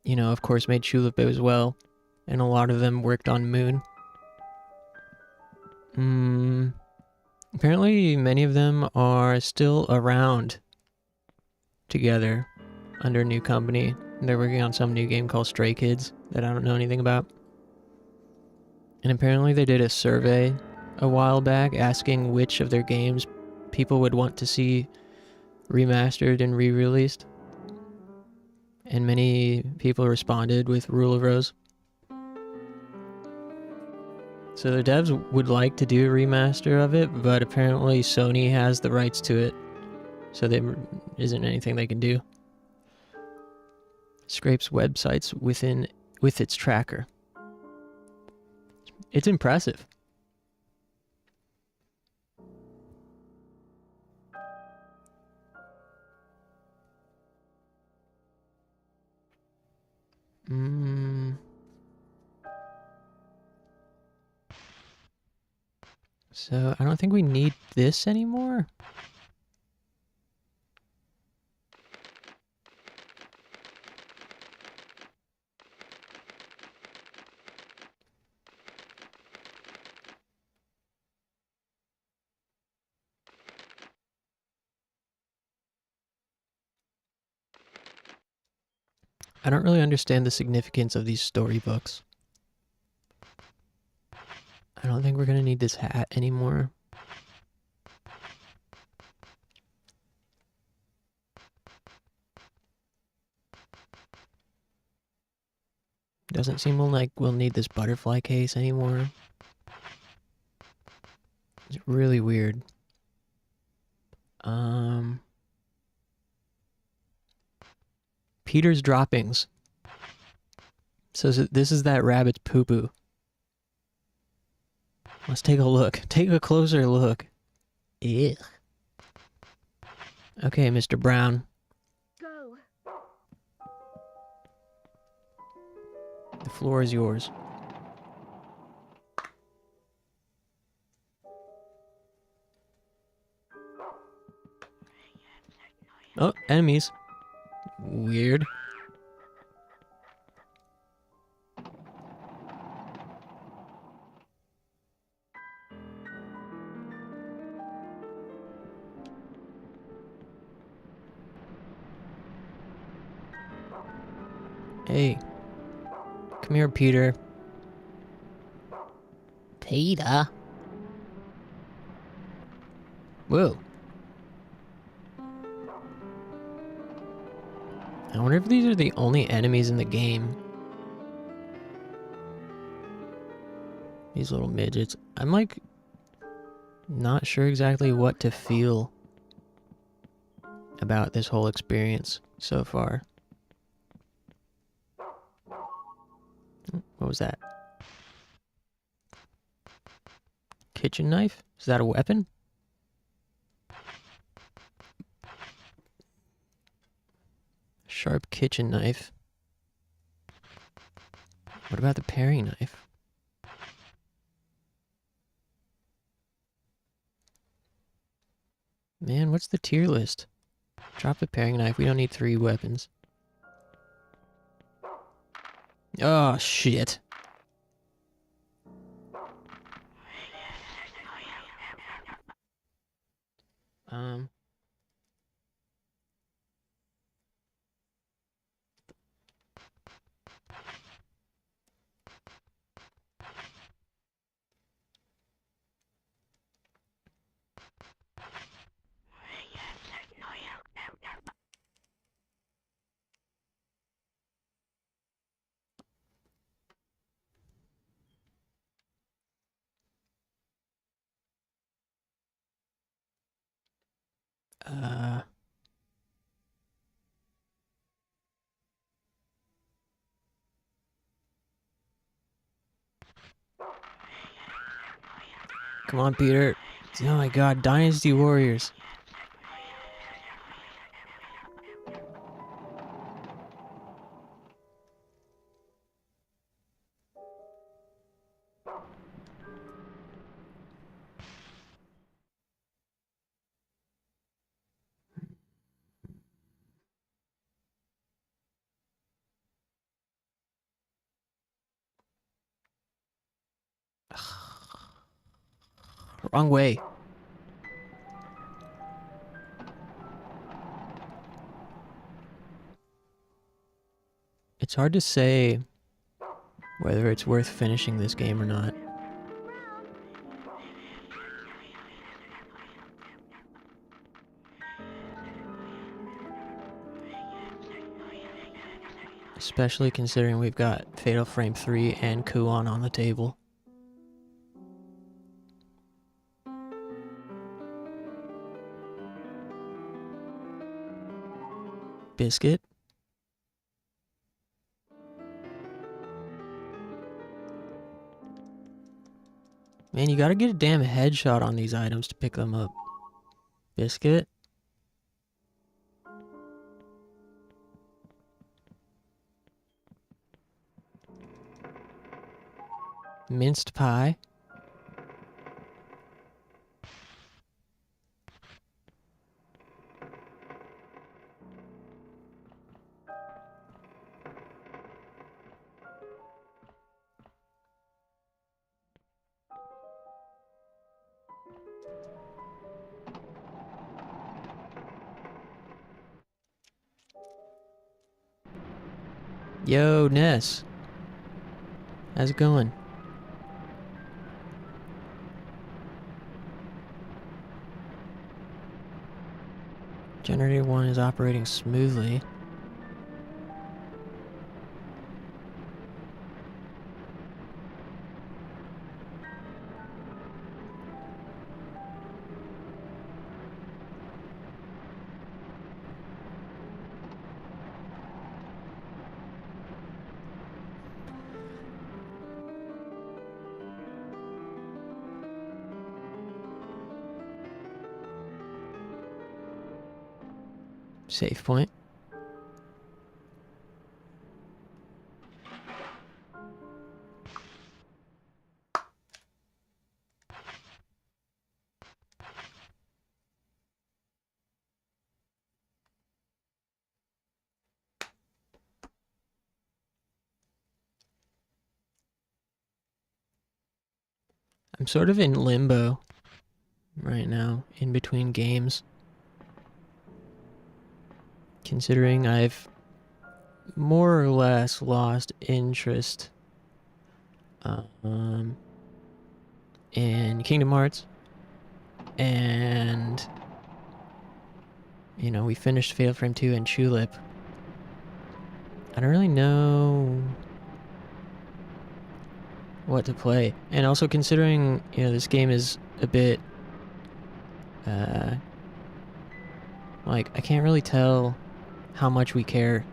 You know, of course, made Chulup as well, and a lot of them worked on Moon. Apparently, many of them are still around together under a new company. They're working on some new game called Stray Kids that I don't know anything about. And apparently, they did a survey a while back asking which of their games people would want to see remastered and re-released. And many people responded with Rule of Rose. So the devs would like to do a remaster of it, but apparently Sony has the rights to it. So there isn't anything they can do. Scrapes websites with its tracker. It's impressive. So I don't think we need this anymore. I don't really understand the significance of these storybooks. I don't think we're gonna need this hat anymore. Doesn't seem like we'll need this butterfly case anymore. It's really weird. Peter's droppings. So this is that rabbit's poo-poo. Let's take a look. Take a closer look. Ew. Okay, Mr. Brown. Go. The floor is yours. Oh, enemies. Weird. Hey. Come here, Peter. Peter? Whoa. I wonder if these are the only enemies in the game. These little midgets. I'm like not sure exactly what to feel about this whole experience so far. What was that? Kitchen knife? Is that a weapon? Sharp kitchen knife. What about the paring knife? Man, what's the tier list? Drop the paring knife. We don't need 3 weapons. Oh, shit. Come on, Peter. Oh my god, Dynasty Warriors. Wrong way. It's hard to say whether it's worth finishing this game or not. Especially considering we've got Fatal Frame 3 and Kuon on the table. Biscuit. Man, you gotta get a damn headshot on these items to pick them up. Biscuit. Minced pie. Yo, Ness. How's it going? Generator 1 is operating smoothly. Save point. I'm sort of in limbo right now, in between games. Considering I've more or less lost interest in Kingdom Hearts, and you know, we finished Fatal Frame 2 and Tulip. I don't really know what to play, and also considering, you know, this game is a bit like, I can't really tell how much we care.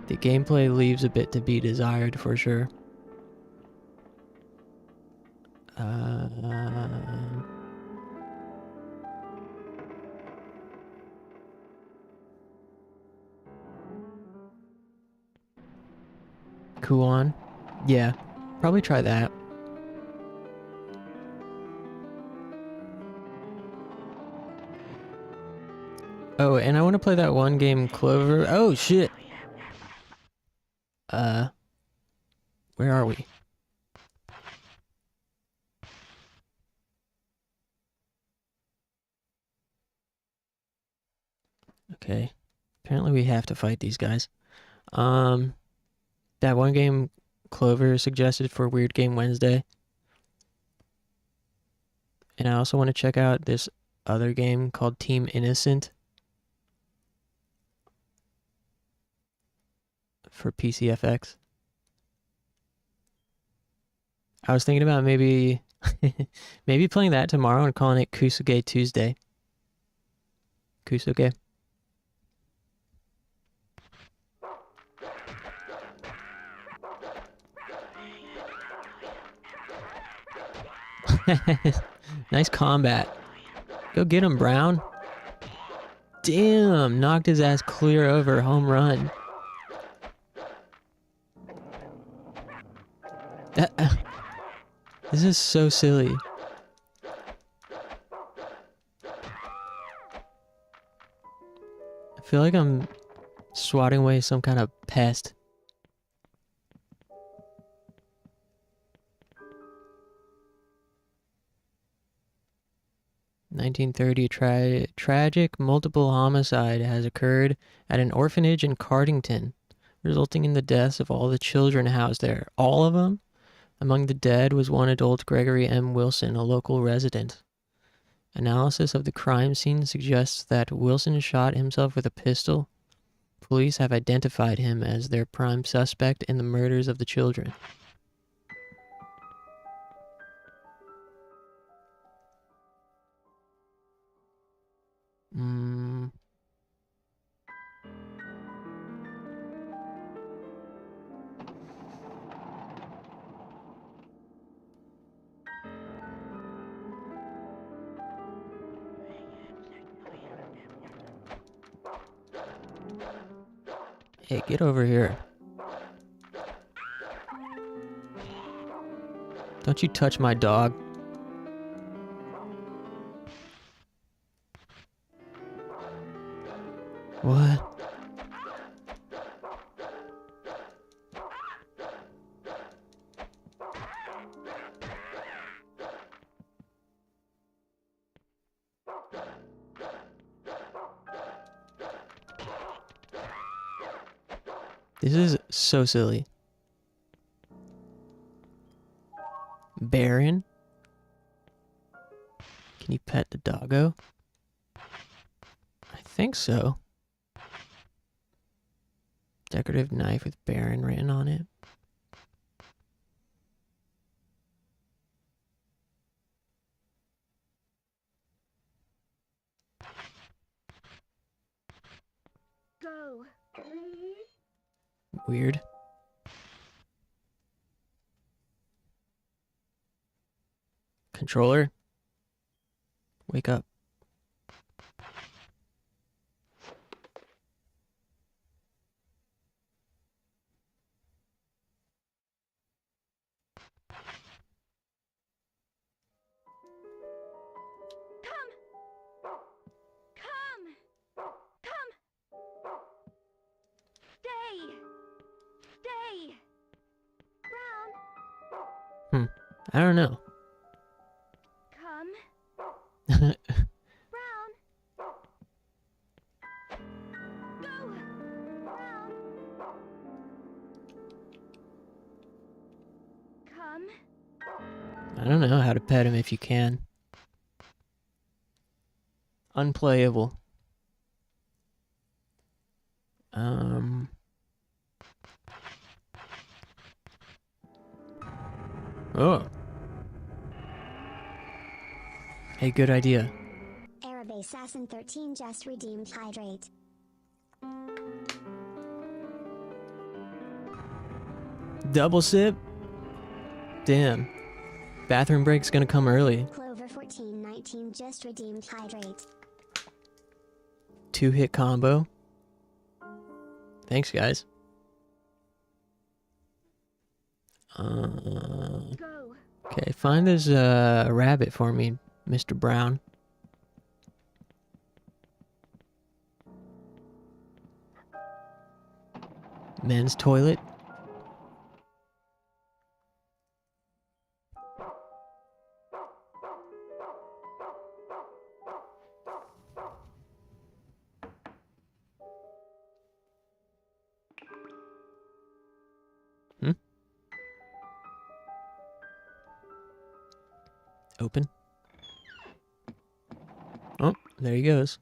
The gameplay leaves a bit to be desired for sure. Kuon? Yeah, probably try that. Oh, and I want to play that one game, Clover. Oh, shit! Where are we? Okay. Apparently we have to fight these guys. That one game Clover suggested for Weird Game Wednesday. And I also want to check out this other game called Team Innocent for PCFX. I was thinking about maybe maybe playing that tomorrow and calling it Kusuge Tuesday. Kusuge. Nice combat. Go get him, Brown. Damn, knocked his ass clear over. Home run. This is so silly. I feel like I'm Swatting away some kind of pest. (1930) Tragic multiple homicide has occurred at an orphanage in Cardington, resulting in the deaths of all the children housed there. All of them? Among the dead was one adult, Gregory M. Wilson, a local resident. Analysis of the crime scene suggests that Wilson shot himself with a pistol. Police have identified him as their prime suspect in the murders of the children. Hey, get over here. Don't you touch my dog. What? This is so silly. Baron? Can you pet the doggo? I think so. Decorative knife with Baron written on it. Go. Weird. Controller? Wake up. Stay. Brown. I don't know. Come. Brown. Go. Brown. Come. I don't know how to pet him if you can. Unplayable. Oh. Hey, good idea. Arab Assassin 13 just redeemed hydrate. Double sip? Damn. Bathroom break's gonna come early. Clover 1419 just redeemed hydrate. 2-hit combo. Thanks, guys. Go. Okay, find this rabbit for me, Mr. Brown. Men's toilet. Open. Oh, there he goes.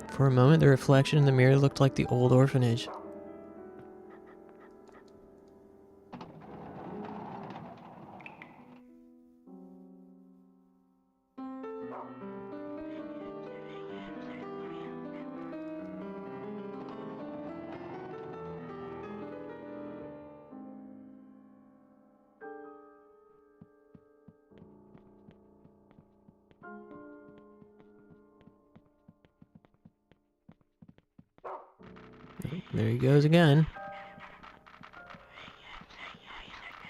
For a moment, the reflection in the mirror looked like the old orphanage. There he goes again.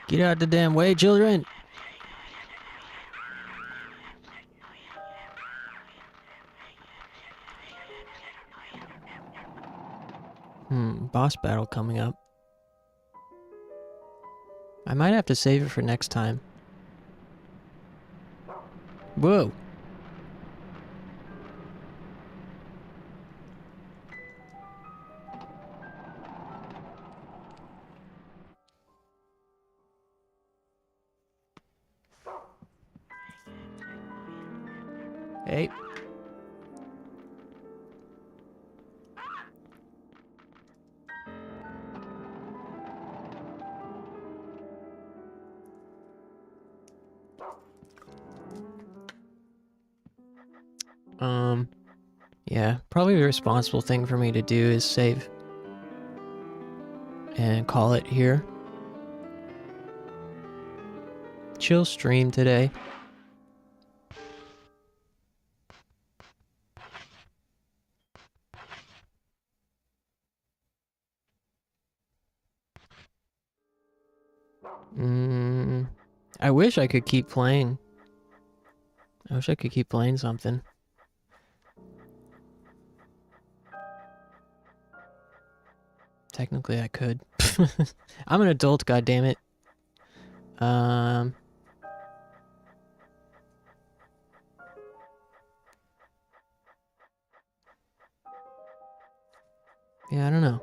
Get out the damn way, children! Boss battle coming up. I might have to save it for next time. Whoa! Hey. Yeah, probably the responsible thing for me to do is save and call it here. Chill stream today. I wish I could keep playing. I wish I could keep playing something. Technically, I could. I'm an adult, goddammit. Yeah, I don't know.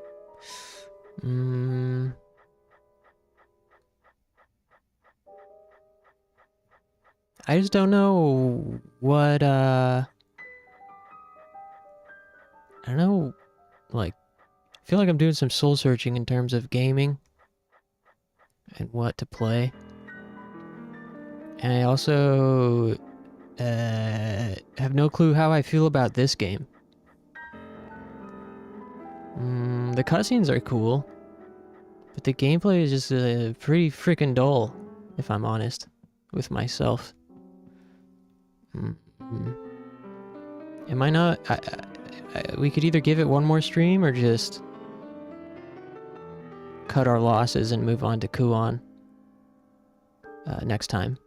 I just don't know what, I don't know, like, I feel like I'm doing some soul searching in terms of gaming and what to play. And I also have no clue how I feel about this game. The cutscenes are cool, but the gameplay is just pretty freaking dull, if I'm honest with myself. Am I not? We could either give it one more stream or just cut our losses and move on to Kuon next time.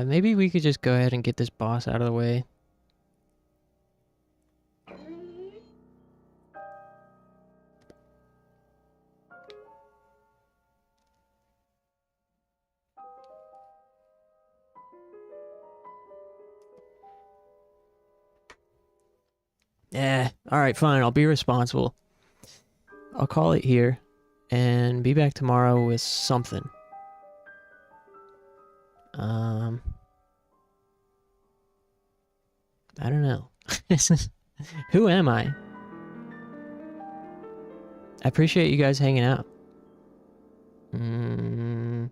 Maybe we could just go ahead and get this boss out of the way. Yeah, alright, fine, I'll be responsible. I'll call it here, and be back tomorrow with something. I don't know. Who am I? I appreciate you guys hanging out. And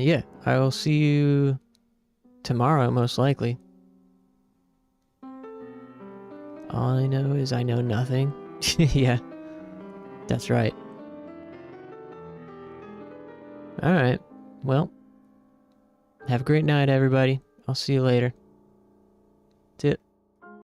yeah, I will see you tomorrow, most likely. All I know is I know nothing. Yeah, that's right. Alright, well, have a great night, everybody. I'll see you later.